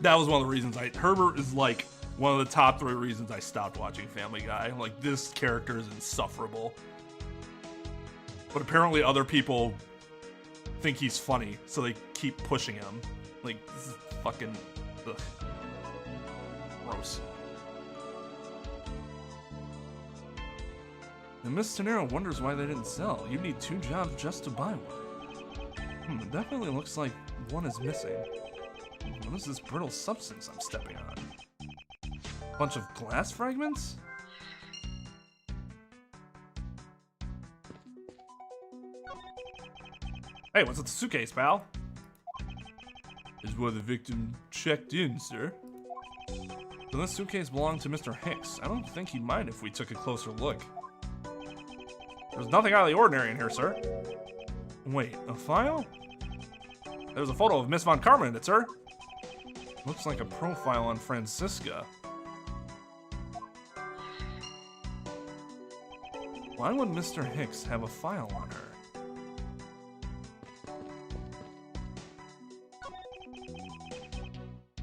That was one of the reasons Herbert is like one of the top 3 reasons I stopped watching Family Guy. Like, this character is insufferable. But apparently other people think he's funny, so they keep pushing him. Like, this is fucking... Ugh. Gross. And Miss Tenero wonders why they didn't sell. You need 2 jobs just to buy one. It definitely looks like one is missing. What is this brittle substance I'm stepping on? Bunch of glass fragments? Hey, what's with the suitcase, pal? Is where the victim checked in, sir. So this suitcase belonged to Mr. Hicks. I don't think he'd mind if we took a closer look. There's nothing out of the ordinary in here, sir. Wait, a file? There's a photo of Miss Von Karman in it, sir. Looks like a profile on Francisca. Why would Mr. Hicks have a file on her?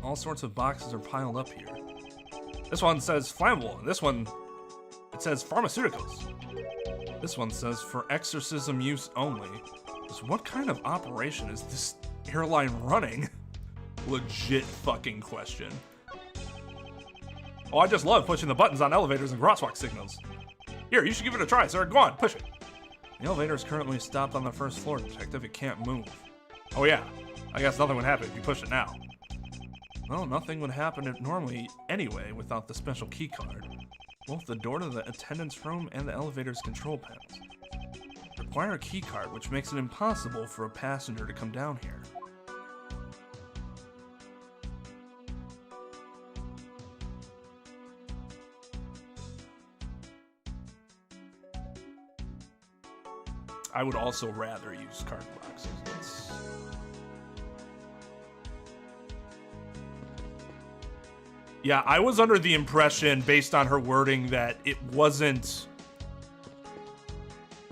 All sorts of boxes are piled up here. This one says flammable, and this one, it says pharmaceuticals. This one says for exorcism use only. So what kind of operation is this airline running? Legit fucking question. Oh, I just love pushing the buttons on elevators and crosswalk signals. Here, you should give it a try, sir. Go on, push it. The elevator is currently stopped on the first floor, detective. It can't move. Oh yeah, I guess nothing would happen if you push it now. Well, nothing would happen normally anyway without the special key card. Both the door to the attendance room and the elevator's control panels require a key card, which makes it impossible for a passenger to come down here. I would also rather use card boxes. Yeah, I was under the impression, based on her wording, that it wasn't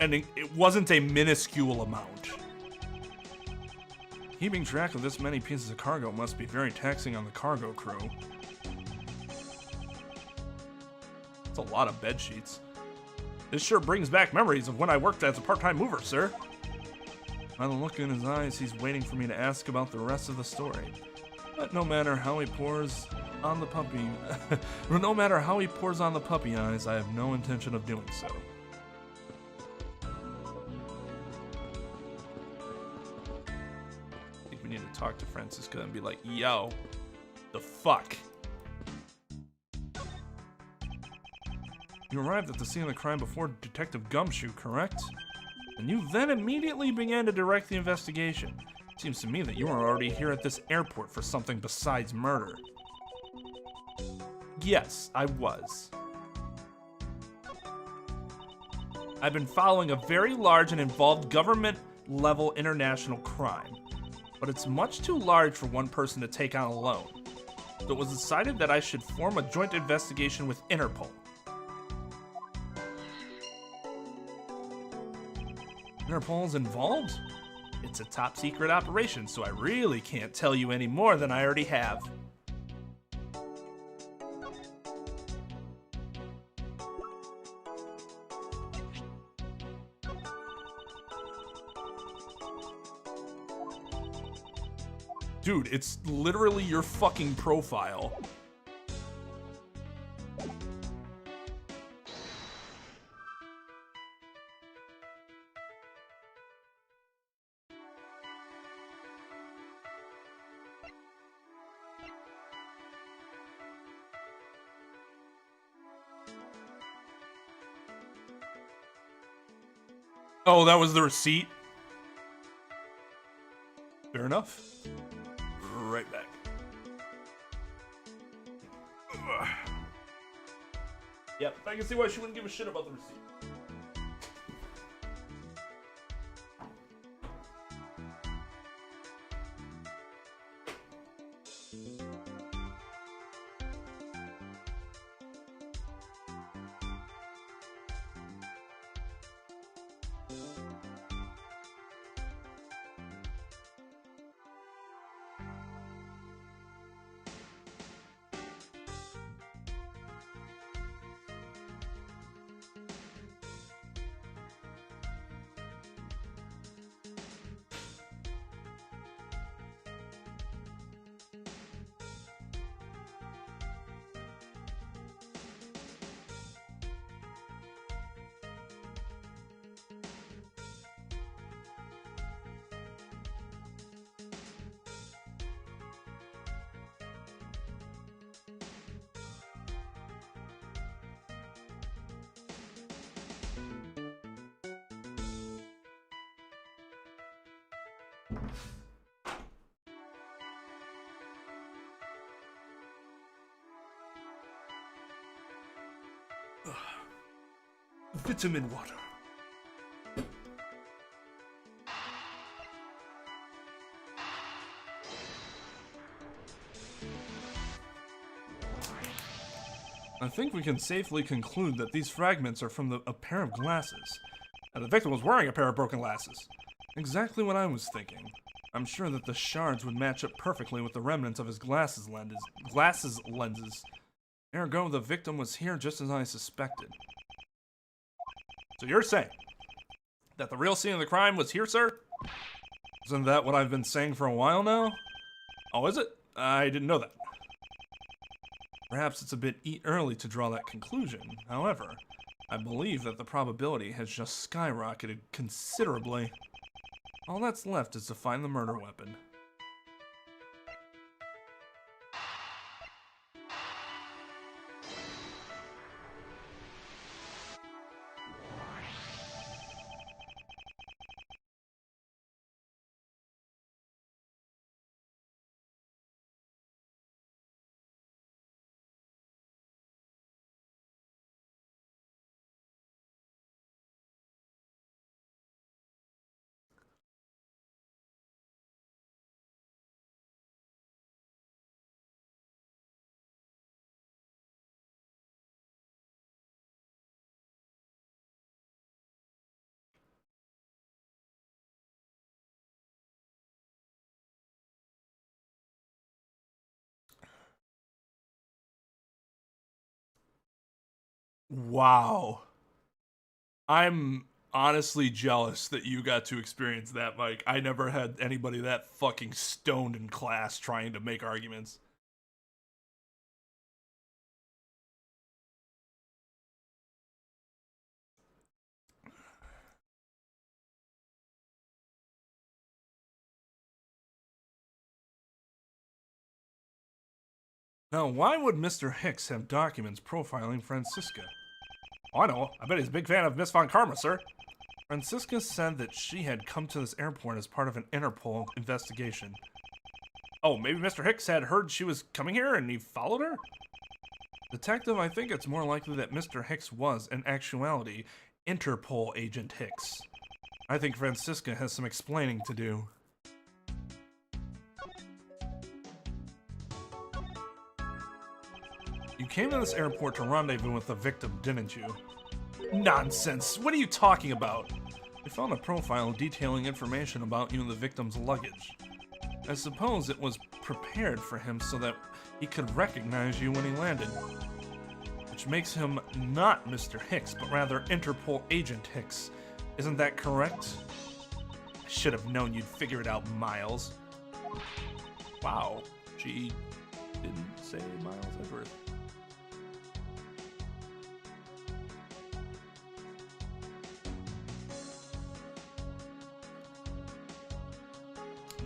a minuscule amount. Keeping track of this many pieces of cargo must be very taxing on the cargo crew. That's a lot of bed sheets. This sure brings back memories of when I worked as a part-time mover, sir. By the look in his eyes, he's waiting for me to ask about the rest of the story. But no matter how he pours on the puppy, no matter how he pours on the puppy eyes, I have no intention of doing so. talk to Francisca and be like, yo, the fuck? You arrived at the scene of the crime before Detective Gumshoe, correct? And you then immediately began to direct the investigation. It seems to me that you were already here at this airport for something besides murder. Yes, I was. I've been following a very large and involved government-level international crime, but it's much too large for one person to take on alone. So it was decided that I should form a joint investigation with Interpol. Interpol's involved? It's a top-secret operation, so I really can't tell you any more than I already have. Dude, it's literally your fucking profile. Oh, that was the receipt? Fair enough. Right back. Ugh. Yep, I can see why she wouldn't give a shit about the receipt. Vitamin water. I think we can safely conclude that these fragments are from a pair of glasses. And the victim was wearing a pair of broken glasses. Exactly what I was thinking. I'm sure that the shards would match up perfectly with the remnants of his glasses lenses. Ergo, the victim was here just as I suspected. So you're saying that the real scene of the crime was here, sir? Isn't that what I've been saying for a while now? Oh, is it? I didn't know that. Perhaps it's a bit early to draw that conclusion. However, I believe that the probability has just skyrocketed considerably. All that's left is to find the murder weapon. Wow. I'm honestly jealous that you got to experience that, Mike. I never had anybody that fucking stoned in class trying to make arguments. Now, why would Mr. Hicks have documents profiling Francisca? Oh, I know. I bet he's a big fan of Miss Von Karma, sir. Francisca said that she had come to this airport as part of an Interpol investigation. Oh, maybe Mr. Hicks had heard she was coming here and he followed her? Detective, I think it's more likely that Mr. Hicks was, in actuality, Interpol agent Hicks. I think Francisca has some explaining to do. You came to this airport to rendezvous with the victim, didn't you? Nonsense! What are you talking about? We found a profile detailing information about you and the victim's luggage. I suppose it was prepared for him so that he could recognize you when he landed. Which makes him not Mr. Hicks, but rather Interpol agent Hicks. Isn't that correct? I should have known you'd figure it out, Miles. Wow, she didn't say Miles Edgeworth.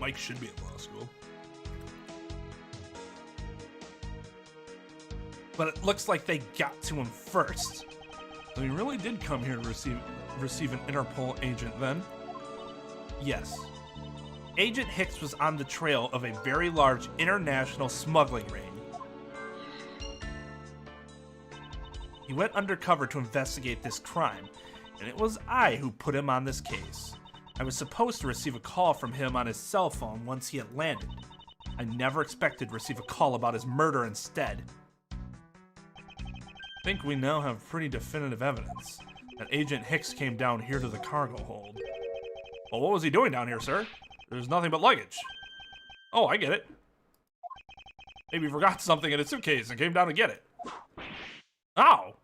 Mike should be in law school. But it looks like they got to him first. So he really did come here to receive an Interpol agent then? Yes. Agent Hicks was on the trail of a very large international smuggling ring. He went undercover to investigate this crime, and it was I who put him on this case. I was supposed to receive a call from him on his cell phone once he had landed. I never expected to receive a call about his murder instead. I think we now have pretty definitive evidence that Agent Hicks came down here to the cargo hold. Well, what was he doing down here, sir? There's nothing but luggage. Oh, I get it. Maybe he forgot something in his suitcase and came down to get it. Ow!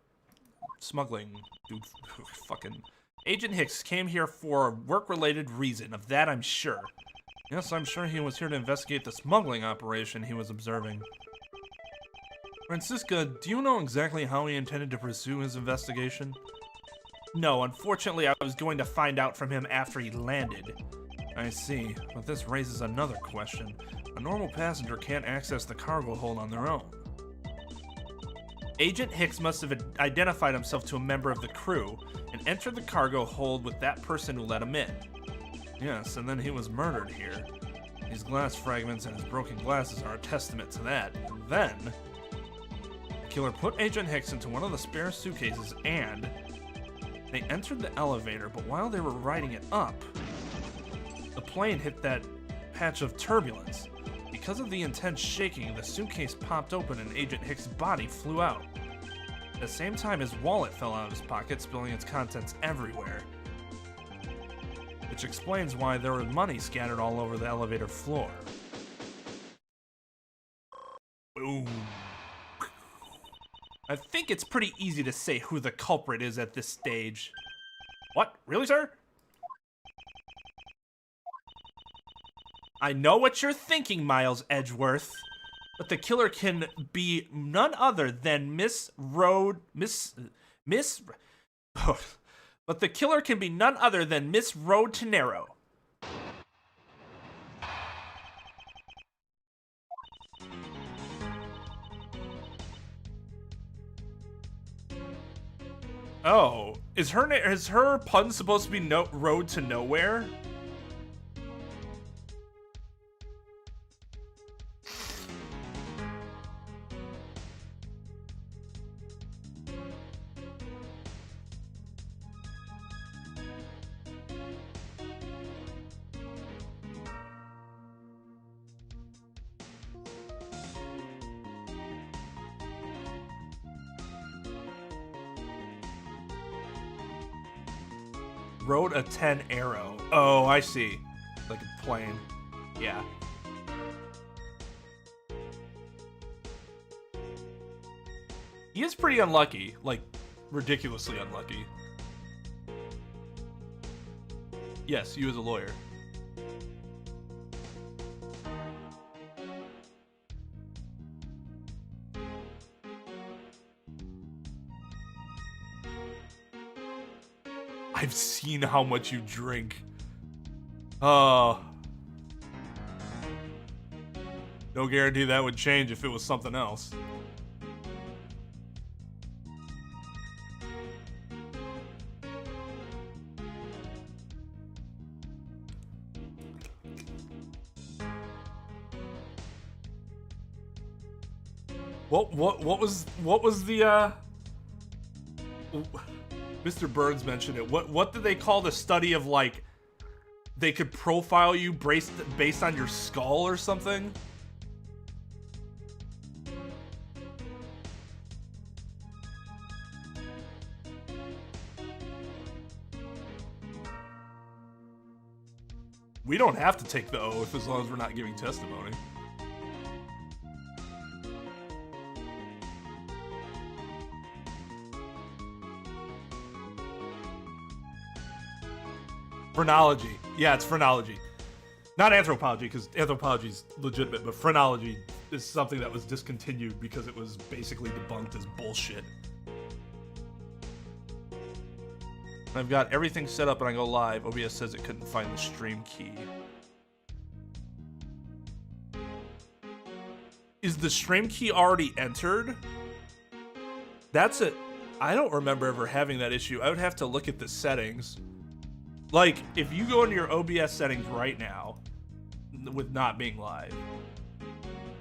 Smuggling. Dude, fucking... Agent Hicks came here for a work-related reason, of that I'm sure. Yes, I'm sure he was here to investigate the smuggling operation he was observing. Francisca, do you know exactly how he intended to pursue his investigation? No, unfortunately I was going to find out from him after he landed. I see, but this raises another question. A normal passenger can't access the cargo hold on their own. Agent Hicks must have identified himself to a member of the crew and entered the cargo hold with that person who let him in. Yes, and then he was murdered here. These glass fragments and his broken glasses are a testament to that. And then, the killer put Agent Hicks into one of the spare suitcases and they entered the elevator, but while they were riding it up, the plane hit that patch of turbulence. Because of the intense shaking, the suitcase popped open and Agent Hicks' body flew out. At the same time, his wallet fell out of his pocket, spilling its contents everywhere. Which explains why there was money scattered all over the elevator floor. Boom. I think it's pretty easy to say who the culprit is at this stage. What? Really, sir? I know what you're thinking, Miles Edgeworth, but the killer can be none other than but the killer can be none other than Miss Road to Narrow. Oh, is her pun supposed to be Road to Nowhere? Rode a 10 arrow. Oh, I see. Like a plane. Yeah. He is pretty unlucky. Like, ridiculously unlucky. Yes, you as a lawyer. I've seen how much you drink. Oh. No guarantee that would change if it was something else. What was the Mr. Burns mentioned it. What did they call the study of, like, they could profile you based on your skull or something? We don't have to take the oath as long as we're not giving testimony. Phrenology. Yeah, it's phrenology. Not anthropology, because anthropology is legitimate, but phrenology is something that was discontinued because it was basically debunked as bullshit. I've got everything set up and I go live. OBS says it couldn't find the stream key. Is the stream key already entered? That's it. I don't remember ever having that issue. I would have to look at the settings. Like, if you go into your OBS settings right now, with not being live,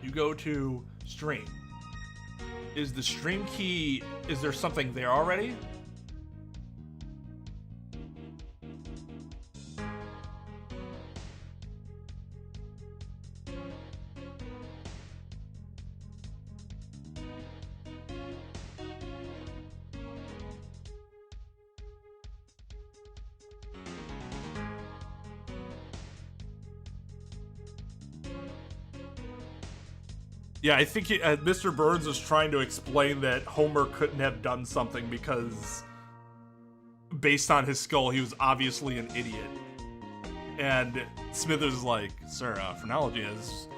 you go to stream. Is the stream key, is there something there already? Yeah, I think Mr. Burns was trying to explain that Homer couldn't have done something because, based on his skull, he was obviously an idiot. And Smithers is like, sir, phrenology has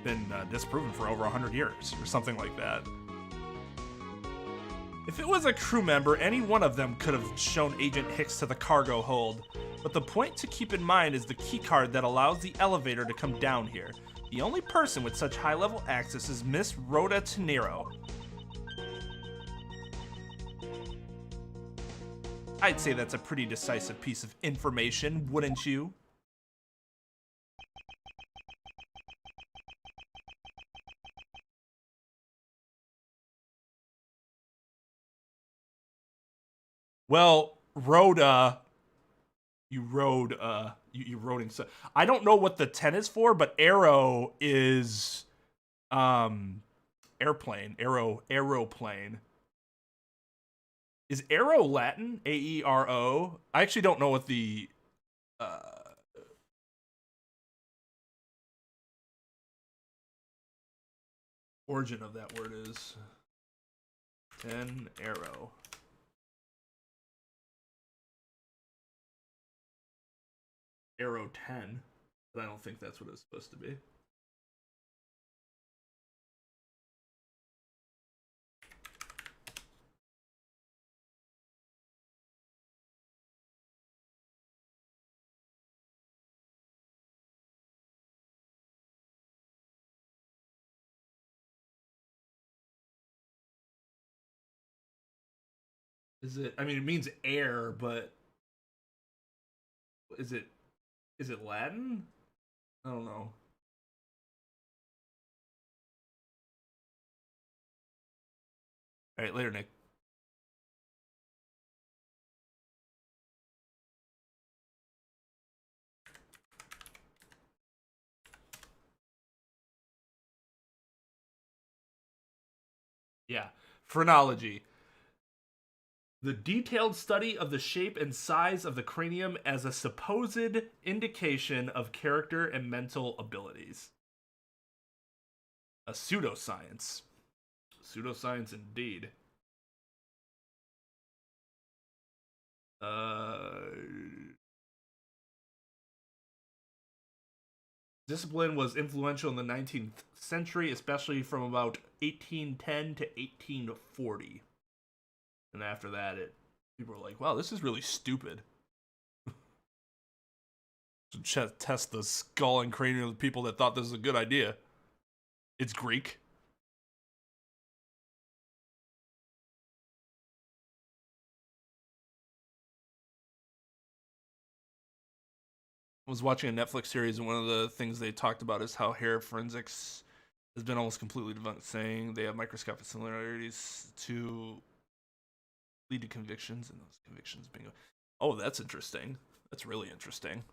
been disproven for over 100 years, or something like that. If it was a crew member, any one of them could have shown Agent Hicks to the cargo hold. But the point to keep in mind is the keycard that allows the elevator to come down here. The only person with such high-level access is Miss Rhoda Tenero. I'd say that's a pretty decisive piece of information, wouldn't you? Well, Rhoda, you roding. So I don't know what the 10 is for, but arrow is airplane. Aeroplane. Is arrow Latin? A-E-R-O? I actually don't know what the origin of that word is. 10 arrow. Arrow 10, but I don't think that's what it's supposed to be. Is it, I mean, it means air, but is it Latin? I don't know. All right, later, Nick. Yeah, phrenology. The detailed study of the shape and size of the cranium as a supposed indication of character and mental abilities. A pseudoscience. Pseudoscience indeed. Discipline was influential in the 19th century, especially from about 1810 to 1840. And after that, people were like, wow, this is really stupid. To test the skull and cranium of the people that thought this was a good idea. It's Greek. I was watching a Netflix series, and one of the things they talked about is how hair forensics has been almost completely debunked, saying they have microscopic similarities to lead to convictions, and those convictions being. Oh, that's interesting. That's really interesting.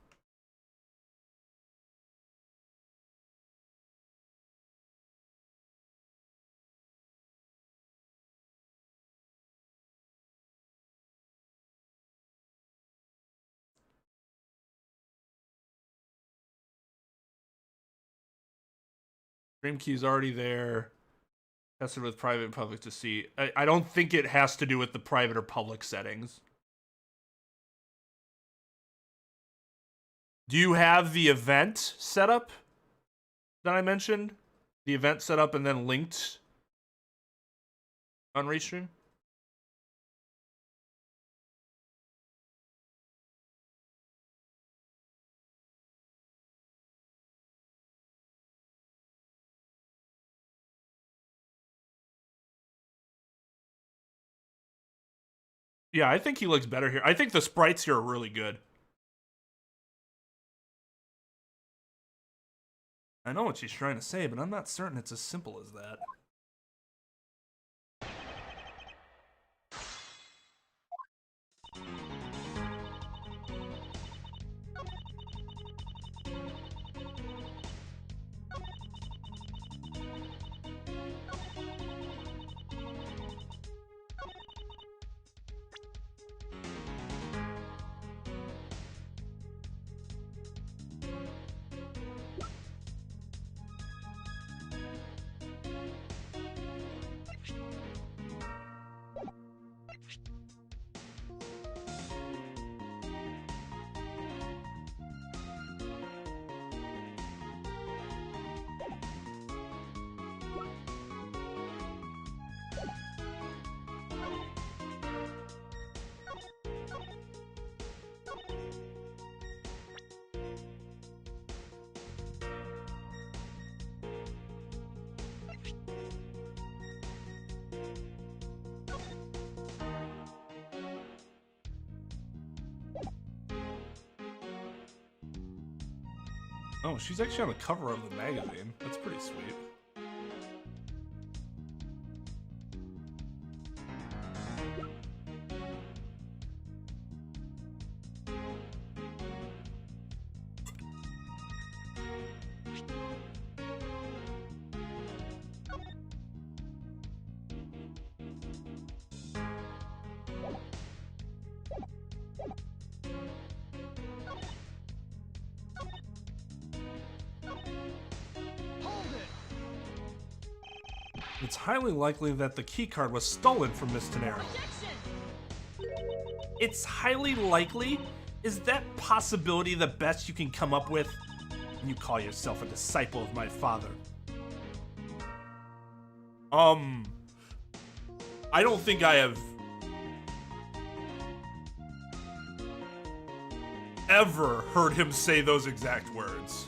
Dream key's already there. Tested with private and public to see. I don't think it has to do with the private or public settings. Do you have the event set up that I mentioned? The event set up and then linked on Restream? Yeah, I think he looks better here. I think the sprites here are really good. I know what she's trying to say, but I'm not certain it's as simple as that. Oh, she's actually on the cover of the magazine. That's pretty sweet. It's highly likely that the keycard was stolen from Miss Tenera. It's highly likely? Is that possibility the best you can come up with? And you call yourself a disciple of my father. I don't think I have ever heard him say those exact words.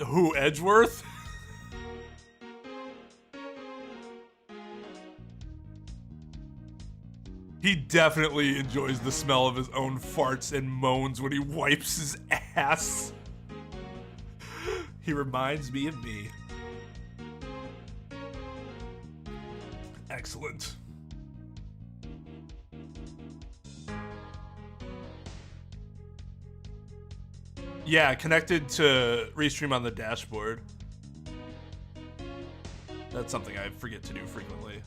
Who, Edgeworth? He definitely enjoys the smell of his own farts and moans when he wipes his ass. He reminds me of me. Excellent. Yeah, connected to Restream on the dashboard. That's something I forget to do frequently.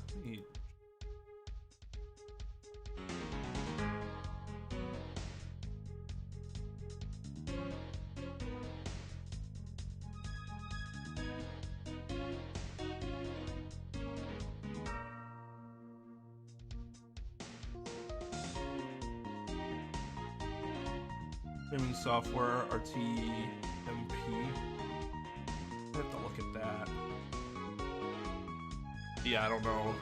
Streaming software, RTMP. I have to look at that. Yeah, I don't know.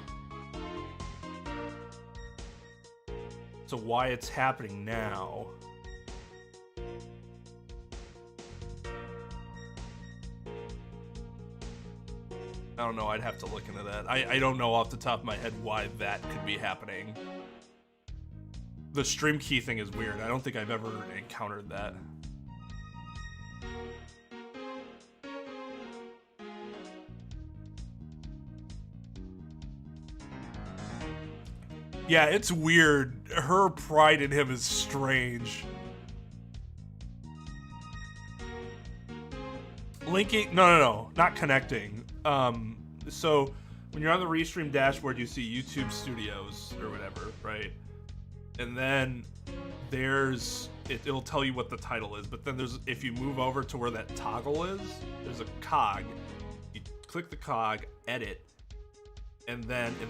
So why it's happening now? I don't know, I'd have to look into that. I don't know off the top of my head why that could be happening. The stream key thing is weird. I don't think I've ever encountered that. Yeah, it's weird. Her pride in him is strange. Linking, no, not connecting. So when you're on the Restream dashboard, you see YouTube Studios or whatever, right? And then there's, it'll tell you what the title is, but then there's, if you move over to where that toggle is, there's a cog. You click the cog, edit, and then in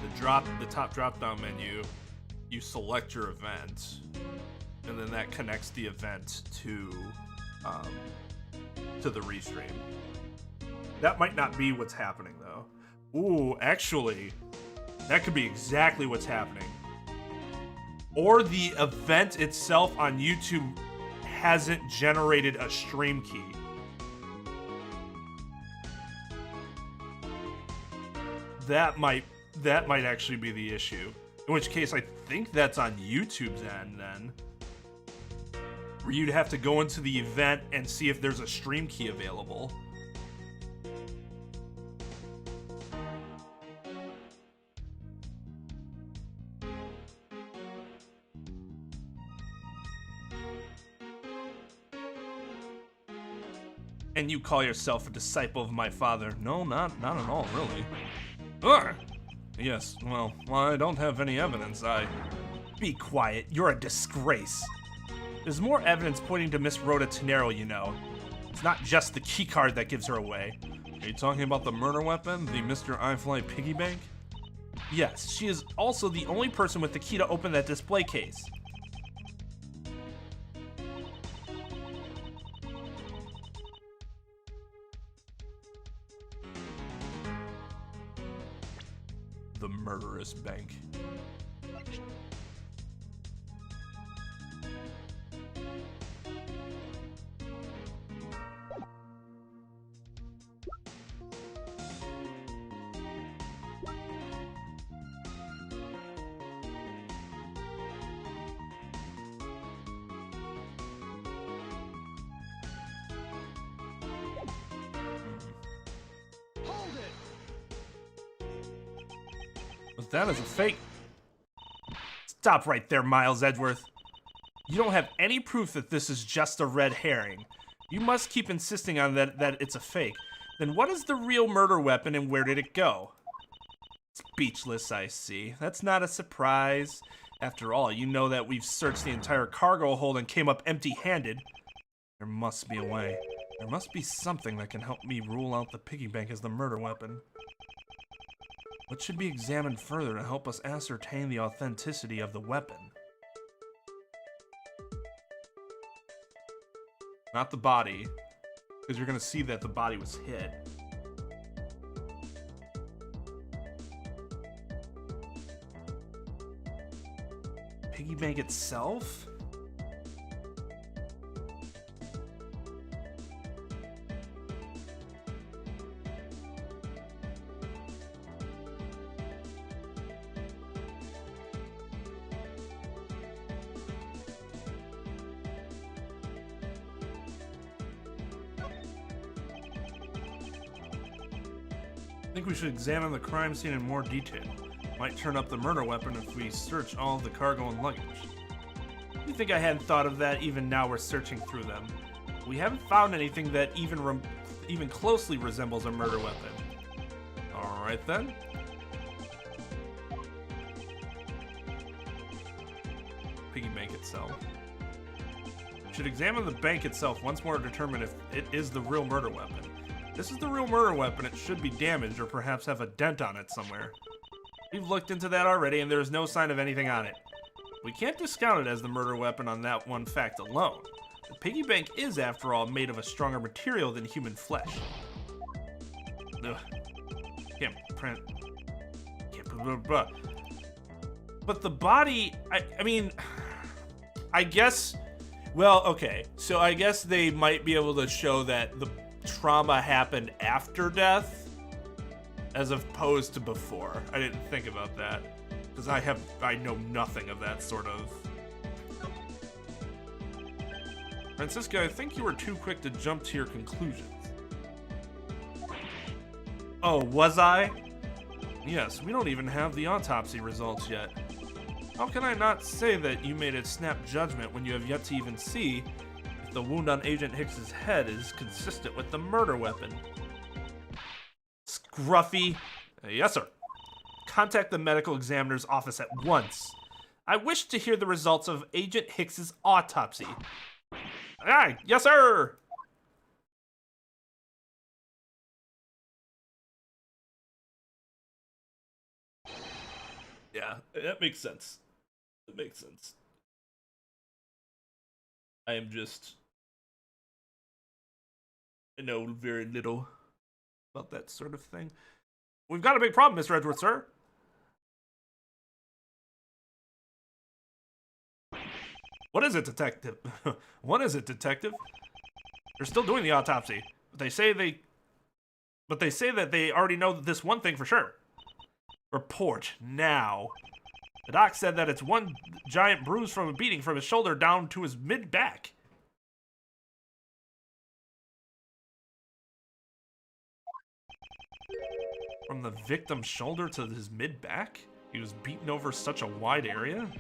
the top drop-down menu, you select your event, and then that connects the event to the Restream. That might not be what's happening though. Ooh, actually, that could be exactly what's happening. Or the event itself on YouTube hasn't generated a stream key. That might actually be the issue. In which case, I think that's on YouTube's end then. Where you'd have to go into the event and see if there's a stream key available. And you call yourself a disciple of my father? No, not at all, really. Ugh. Yes, well, I don't have any evidence. Be quiet. You're a disgrace. There's more evidence pointing to Miss Rhoda Tenero, you know. It's not just the keycard that gives her away. Are you talking about the murder weapon, the Mr. iFly piggy bank? Yes, she is also the only person with the key to open that display case. The murderous bank. That is a fake. Stop right there, Miles Edgeworth. You don't have any proof that this is just a red herring. You must keep insisting on that it's a fake. Then what is the real murder weapon and where did it go? Speechless, I see. That's not a surprise. After all, you know that we've searched the entire cargo hold and came up empty-handed. There must be a way. There must be something that can help me rule out the piggy bank as the murder weapon. What should be examined further to help us ascertain the authenticity of the weapon? Not the body, because you're going to see that the body was hit. Piggy bank itself? I think we should examine the crime scene in more detail. Might turn up the murder weapon if we search all of the cargo and luggage. You think I hadn't thought of that? Even now we're searching through them. We haven't found anything that even closely resembles a murder weapon. Alright then. Piggy bank itself. Should examine the bank itself once more to determine if it is the real murder weapon. This is the real murder weapon. It should be damaged or perhaps have a dent on it somewhere. We've looked into that already and there is no sign of anything on it. We can't discount it as the murder weapon on that one fact alone. The piggy bank is, after all, made of a stronger material than human flesh. Ugh. Can't print. Can't blah, blah, blah. But the body, I mean, I guess, well, okay. So I guess they might be able to show that the trauma happened after death as opposed to before. I didn't think about that because I know nothing of that sort of. Francisca, I think you were too quick to jump to your conclusions. Oh, was I? Yes, we don't even have the autopsy results yet. How can I not say that you made a snap judgment when you have yet to even see if the wound on Agent Hicks's head is consistent with the murder weapon? Scruffy. Yes, sir. Contact the medical examiner's office at once. I wish to hear the results of Agent Hicks's autopsy. Aye, yes, sir. Yeah, that makes sense. That makes sense. I know very little about that sort of thing. We've got a big problem, Mr. Edgeworth, sir. What is it, detective? What is it, detective? They're still doing the autopsy, but they say that they already know this one thing for sure. Report now. The doc said that it's one giant bruise from a beating from his shoulder down to his mid-back. From the victim's shoulder to his mid-back? He was beaten over such a wide area?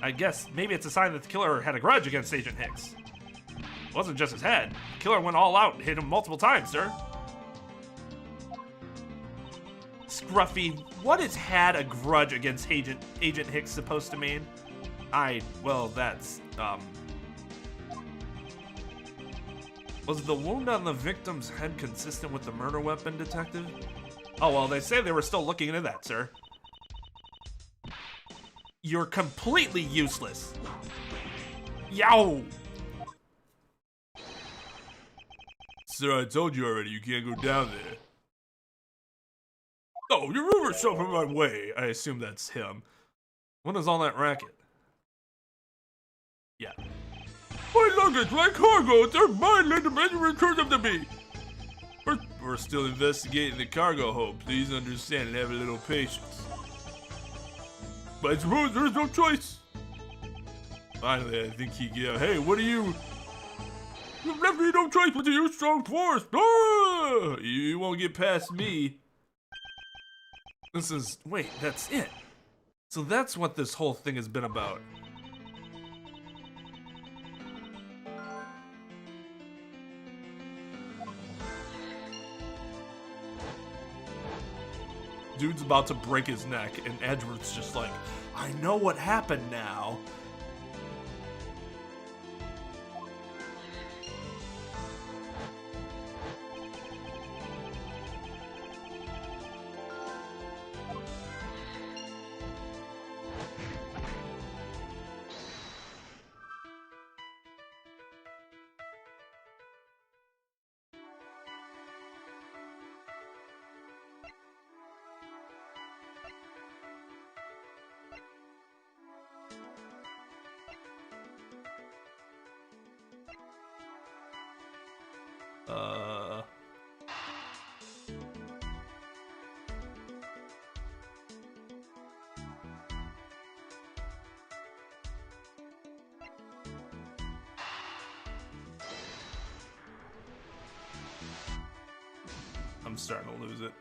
I guess maybe it's a sign that the killer had a grudge against Agent Hicks. It wasn't just his head. The killer went all out and hit him multiple times, sir. Scruffy, what is had a grudge against Agent Hicks supposed to mean? Well, that's, Was the wound on the victim's head consistent with the murder weapon, detective? Oh, well, they say they were still looking into that, sir. You're completely useless. Yow! Sir, I told you already, you can't go down there. Oh, you move yourself from my way. I assume that's him. What is all that racket? Yeah. My luggage, my cargo, they're mine, let the man return them to me. We're still investigating the cargo, Hope. Please understand and have a little patience. But I suppose there's no choice. Finally, I think he get. Hey, what are you? You've left me no choice but to use strong force. Ah! You won't get past me. Wait, that's it. So that's what this whole thing has been about. Dude's about to break his neck, and Edgeworth's just like, I know what happened now. I'm starting to lose it.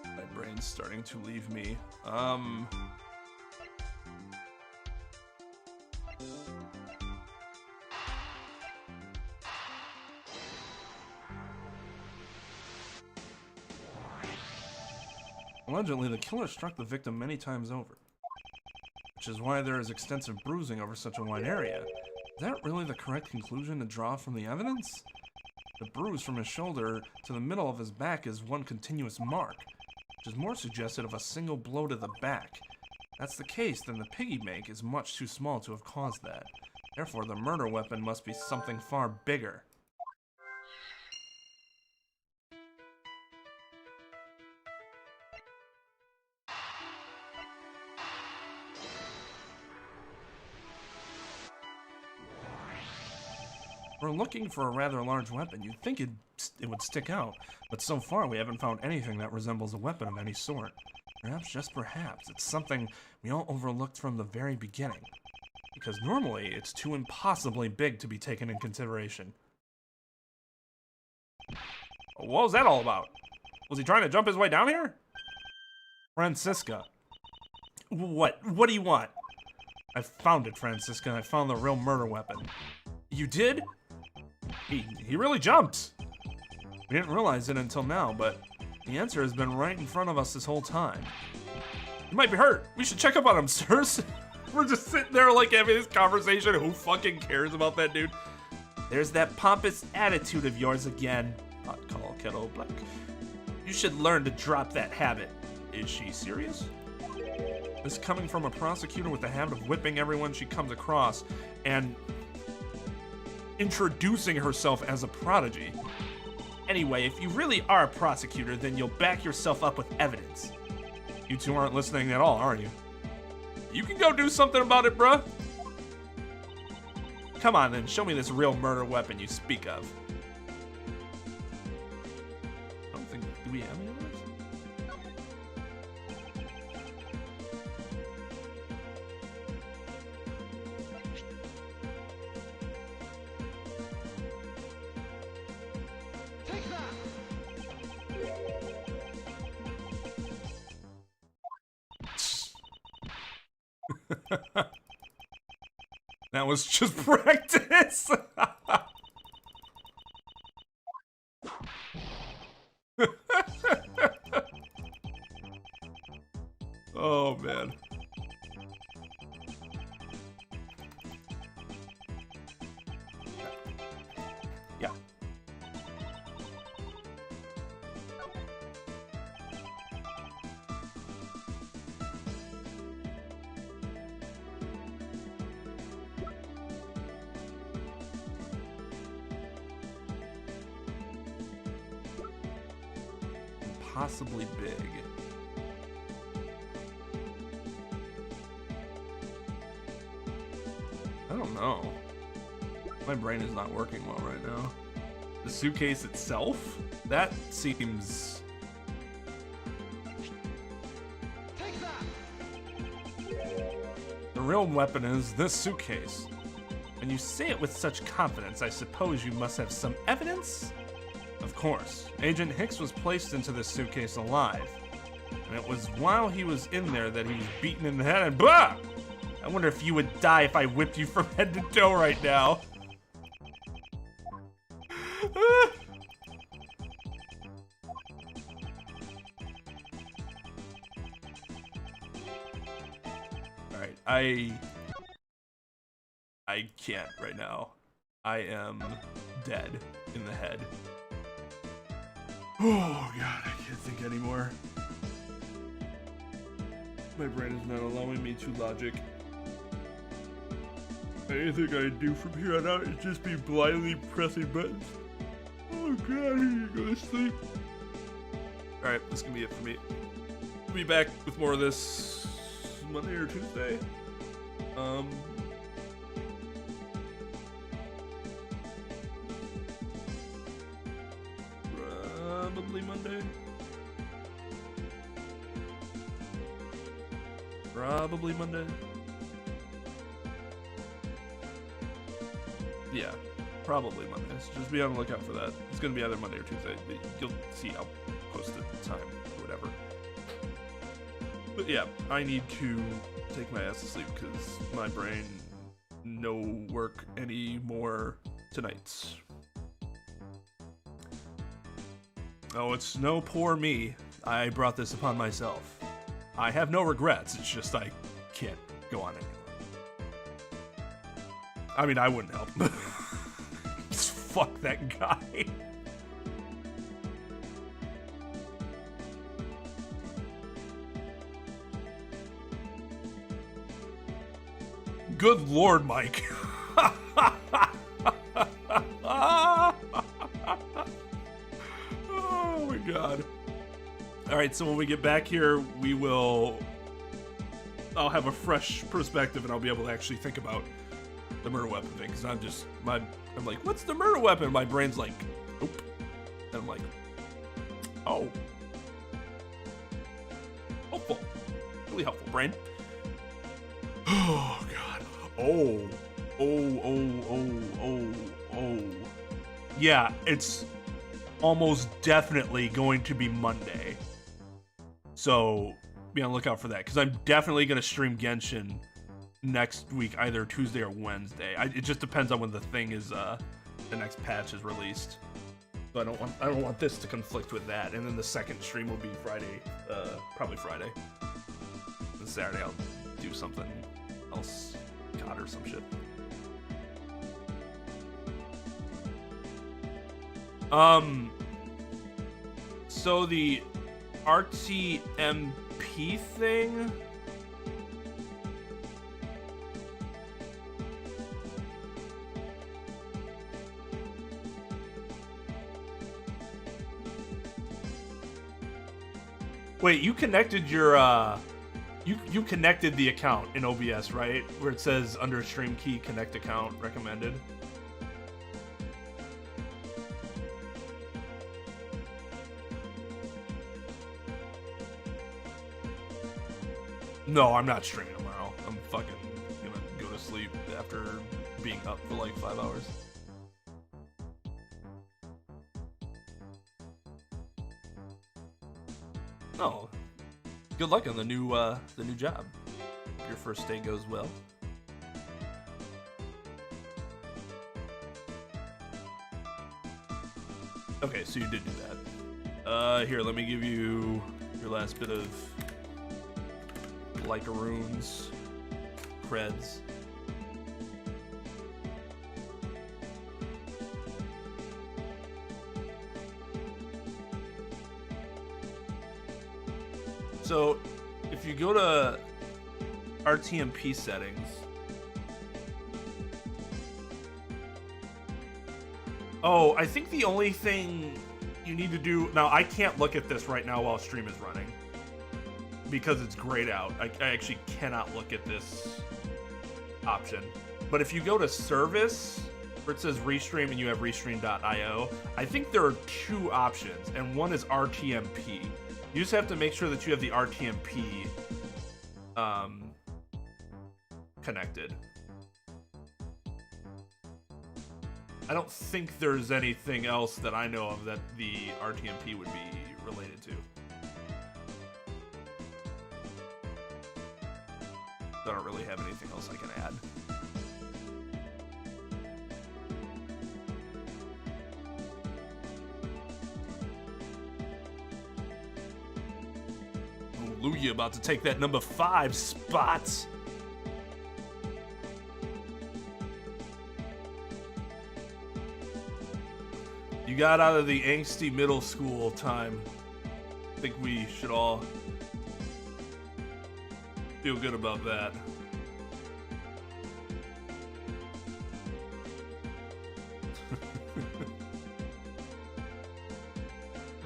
My brain's starting to leave me. Allegedly, the killer struck the victim many times over, which is why there is extensive bruising over such a wide area. Is that really the correct conclusion to draw from the evidence? The bruise from his shoulder to the middle of his back is one continuous mark, which is more suggestive of a single blow to the back. that's the case, then the piggy bank is much too small to have caused that. Therefore, the murder weapon must be something far bigger. We're looking for a rather large weapon. You'd think it would stick out, but so far we haven't found anything that resembles a weapon of any sort. Perhaps, just perhaps, it's something we all overlooked from the very beginning. Because normally, it's too impossibly big to be taken in consideration. What was that all about? Was he trying to jump his way down here? Francisca. What? What do you want? I found it, Francisca. I found the real murder weapon. You did? He really jumped. We didn't realize it until now, but the answer has been right in front of us this whole time. He might be hurt. We should check up on him, sirs. We're just sitting there like having this conversation. Who fucking cares about that dude? There's that pompous attitude of yours again. Hot call, kettle black. You should learn to drop that habit. Is she serious? This coming from a prosecutor with the habit of whipping everyone she comes across and introducing herself as a prodigy. Anyway, if you really are a prosecutor, then you'll back yourself up with evidence. You two aren't listening at all, are you? You can go do something about it, bruh. Come on then, show me this real murder weapon you speak of. I don't think, do we have any of those? Take that! That was just practice. Oh man. Yeah. Possibly big. I don't know. My brain is not working well right now. The suitcase itself? That seems... Take that! The real weapon is this suitcase. When you say it with such confidence, I suppose you must have some evidence? Of course. Agent Hicks was placed into this suitcase alive. And it was while he was in there that he was beaten in the head and BAH! I wonder if you would die if I whipped you from head to toe right now. Alright, I can't right now. I am dead in the head. Oh god, I can't think anymore. My brain is not allowing me to logic. Anything I do from here on out is just be blindly pressing buttons. Oh god, I need to go to sleep. Alright, this can be it for me. We'll be back with more of this Monday or Tuesday. Probably Monday. Probably Monday. Yeah, probably Monday. So just be on the lookout for that. It's gonna be either Monday or Tuesday. You'll see. I'll post the time or whatever. But yeah, I need to take my ass to sleep because my brain no work anymore tonight. Oh, it's no poor me. I brought this upon myself. I have no regrets. It's just I can't go on anymore. I mean, I wouldn't help. Just fuck that guy. Good Lord, Mike. Oh my God. All right, so when we get back here, I'll have a fresh perspective and I'll be able to actually think about the murder weapon thing, because I'm like, what's the murder weapon? My brain's like, nope. And I'm like, oh. Helpful. Really helpful, brain. Oh, God. Oh. Yeah, it's almost definitely going to be Monday. So be on the lookout for that, because I'm definitely going to stream Genshin next week, either Tuesday or Wednesday. It just depends on when the thing is, the next patch is released. So I don't want this to conflict with that. And then the second stream will be Friday, probably Friday. And Saturday I'll do something else, COD or some shit. So the RTMP thing. Wait, you connected your you connected the account in OBS, right? Where it says under stream key connect account recommended. No, I'm not streaming tomorrow. I'm fucking gonna go to sleep after being up for like 5 hours. Oh, good luck on the new job. Hope your first day goes well. Okay, so you did do that. Here, let me give you your last bit of Lycaroons, creds. So, if you go to RTMP settings, oh, I think the only thing you need to do now, I can't look at this right now while stream is running because it's grayed out. I actually cannot look at this option. But if you go to service, where it says restream and you have restream.io, I think there are two options, and one is RTMP. You just have to make sure that you have the RTMP connected. I don't think there's anything else that I know of that the RTMP would be related to. I don't really have anything else I can add. Oh, Lugia about to take that number 5 spot. You got out of the angsty middle school time. I think we should all feel good about that.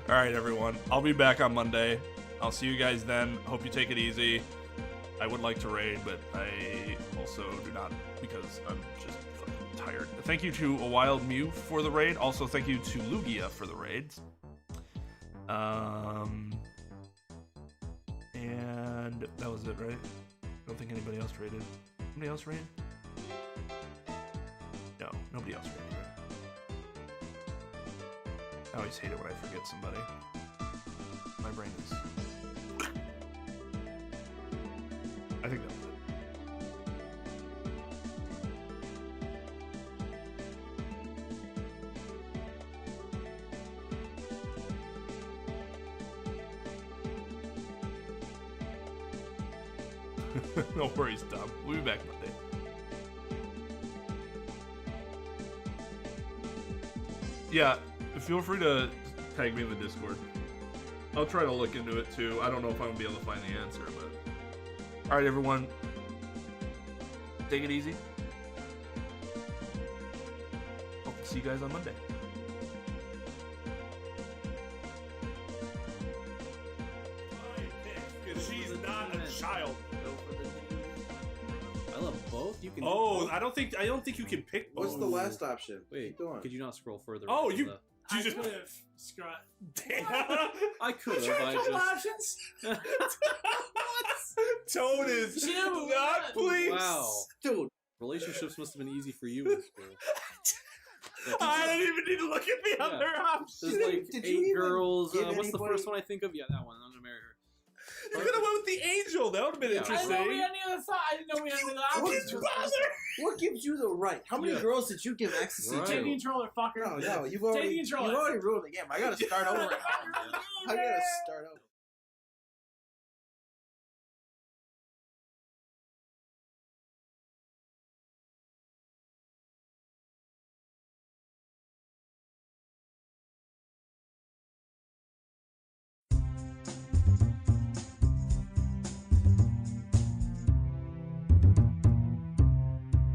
All right, everyone. I'll be back on Monday. I'll see you guys then. Hope you take it easy. I would like to raid, but I also do not because I'm just fucking tired. Thank you to A Wild Mew for the raid. Also, thank you to Lugia for the raids. And that was it, right? I don't think anybody else raided. Anybody else raided? No, nobody else raided, right? I always hate it when I forget somebody. My brain is... I think that was it. No worries, Tom. We'll be back Monday. Yeah, feel free to tag me in the Discord. I'll try to look into it too. I don't know if I'm gonna be able to find the answer, but... Alright, everyone. Take it easy. Hope to see you guys on Monday. Because she's not a child. I love both. You can. Oh, I don't think you can pick both. What's the last option? Wait, Keep going. could you not scroll further? Oh, into you the- you just could have screwed. damn. I could Sure, have. a couple I options. Tone is Two. not pleased. Wow. Dude, Relationships must have been easy for you in school. I didn't even need to look at the Yeah. other option. There's like Did you 8 even girls. give What's the anybody- first one I think of? Yeah, that one. I'm gonna marry her. You could have went with the angel. That would have been Yeah. I didn't know we interesting. had any other thought. I didn't know we had any other What options. did you what gives you the right? How many Yeah. girls did you give ecstasy Right. Take the to? controller, fucker. No, you've Take the already controller. ruined the game. I gotta start over. I gotta start over.